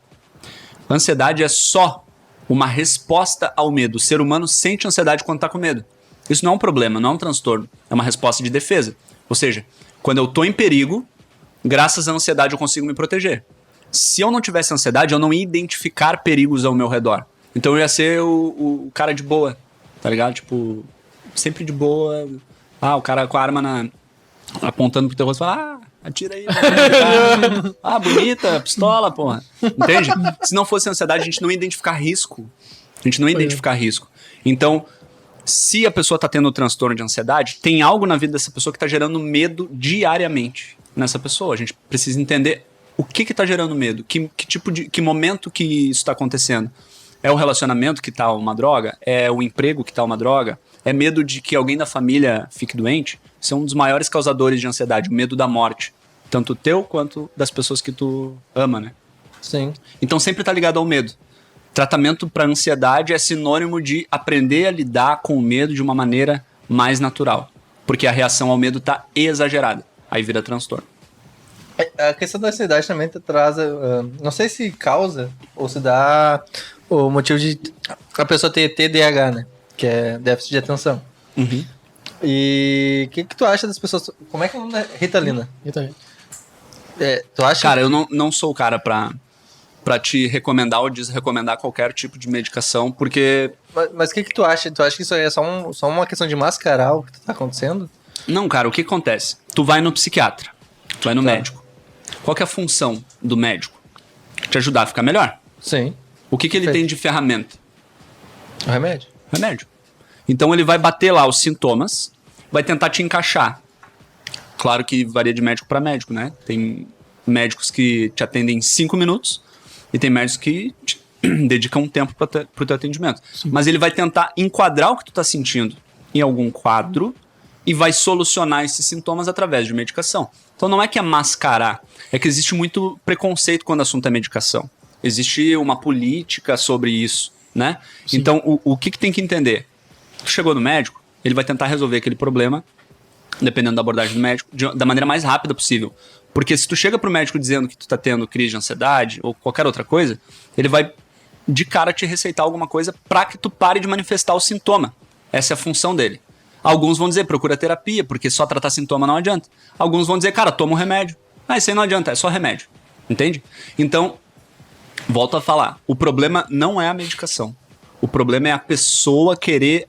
Ansiedade é só uma resposta ao medo. O ser humano sente ansiedade quando tá com medo. Isso não é um problema, não é um transtorno. É uma resposta de defesa. Ou seja, quando eu tô em perigo, graças à ansiedade eu consigo me proteger. Se eu não tivesse ansiedade, eu não ia identificar perigos ao meu redor. Então eu ia ser o cara de boa, tá ligado? Tipo, sempre de boa. O cara com a arma apontando pro teu rosto fala, Atira aí. Cara. Ah, bonita, pistola, porra. Entende? Se não fosse ansiedade, a gente não ia identificar risco. A gente não ia identificar risco. Então, se a pessoa tá tendo transtorno de ansiedade, tem algo na vida dessa pessoa que tá gerando medo diariamente nessa pessoa. A gente precisa entender o que tá gerando medo, que momento que isso tá acontecendo. É o relacionamento que tá uma droga? É o emprego que tá uma droga? É medo de que alguém da família fique doente? Isso é um dos maiores causadores de ansiedade, o medo da morte. Tanto teu quanto das pessoas que tu ama, né? Sim. Então sempre tá ligado ao medo. Tratamento para ansiedade é sinônimo de aprender a lidar com o medo de uma maneira mais natural. Porque a reação ao medo tá exagerada. Aí vira transtorno. A questão da ansiedade também traz, não sei se causa ou se dá o motivo de a pessoa ter TDAH, né? Que é déficit de atenção. Uhum. E o que tu acha das pessoas... Como é que é o nome da Ritalina? Tu acha... Cara, eu não sou o cara pra te recomendar ou desrecomendar qualquer tipo de medicação, porque... Mas o que tu acha? Tu acha que isso aí é só uma questão de mascarar o que tá acontecendo? Não, cara, o que acontece? Tu vai no psiquiatra, tu vai no médico. Qual que é a função do médico? Te ajudar a ficar melhor. Sim. O que ele tem de ferramenta? O remédio. Remédio. Então ele vai bater lá os sintomas, vai tentar te encaixar. Claro que varia de médico para médico, né? Tem médicos que te atendem em 5 minutos e tem médicos que te dedicam um tempo pro teu atendimento. Sim. Mas ele vai tentar enquadrar o que tu tá sentindo em algum quadro e vai solucionar esses sintomas através de medicação. Então não é que é mascarar, é que existe muito preconceito quando o assunto é medicação. Existe uma política sobre isso, né? Sim. Então o que tem que entender? Tu chegou no médico, ele vai tentar resolver aquele problema, dependendo da abordagem do médico, da maneira mais rápida possível. Porque se tu chega pro médico dizendo que tu tá tendo crise de ansiedade ou qualquer outra coisa, ele vai de cara te receitar alguma coisa pra que tu pare de manifestar o sintoma. Essa é a função dele. Alguns vão dizer, procura terapia, porque só tratar sintoma não adianta. Alguns vão dizer, cara, toma um remédio. Ah, isso aí não adianta, é só remédio. Entende? Então, volto a falar, o problema não é a medicação. O problema é a pessoa querer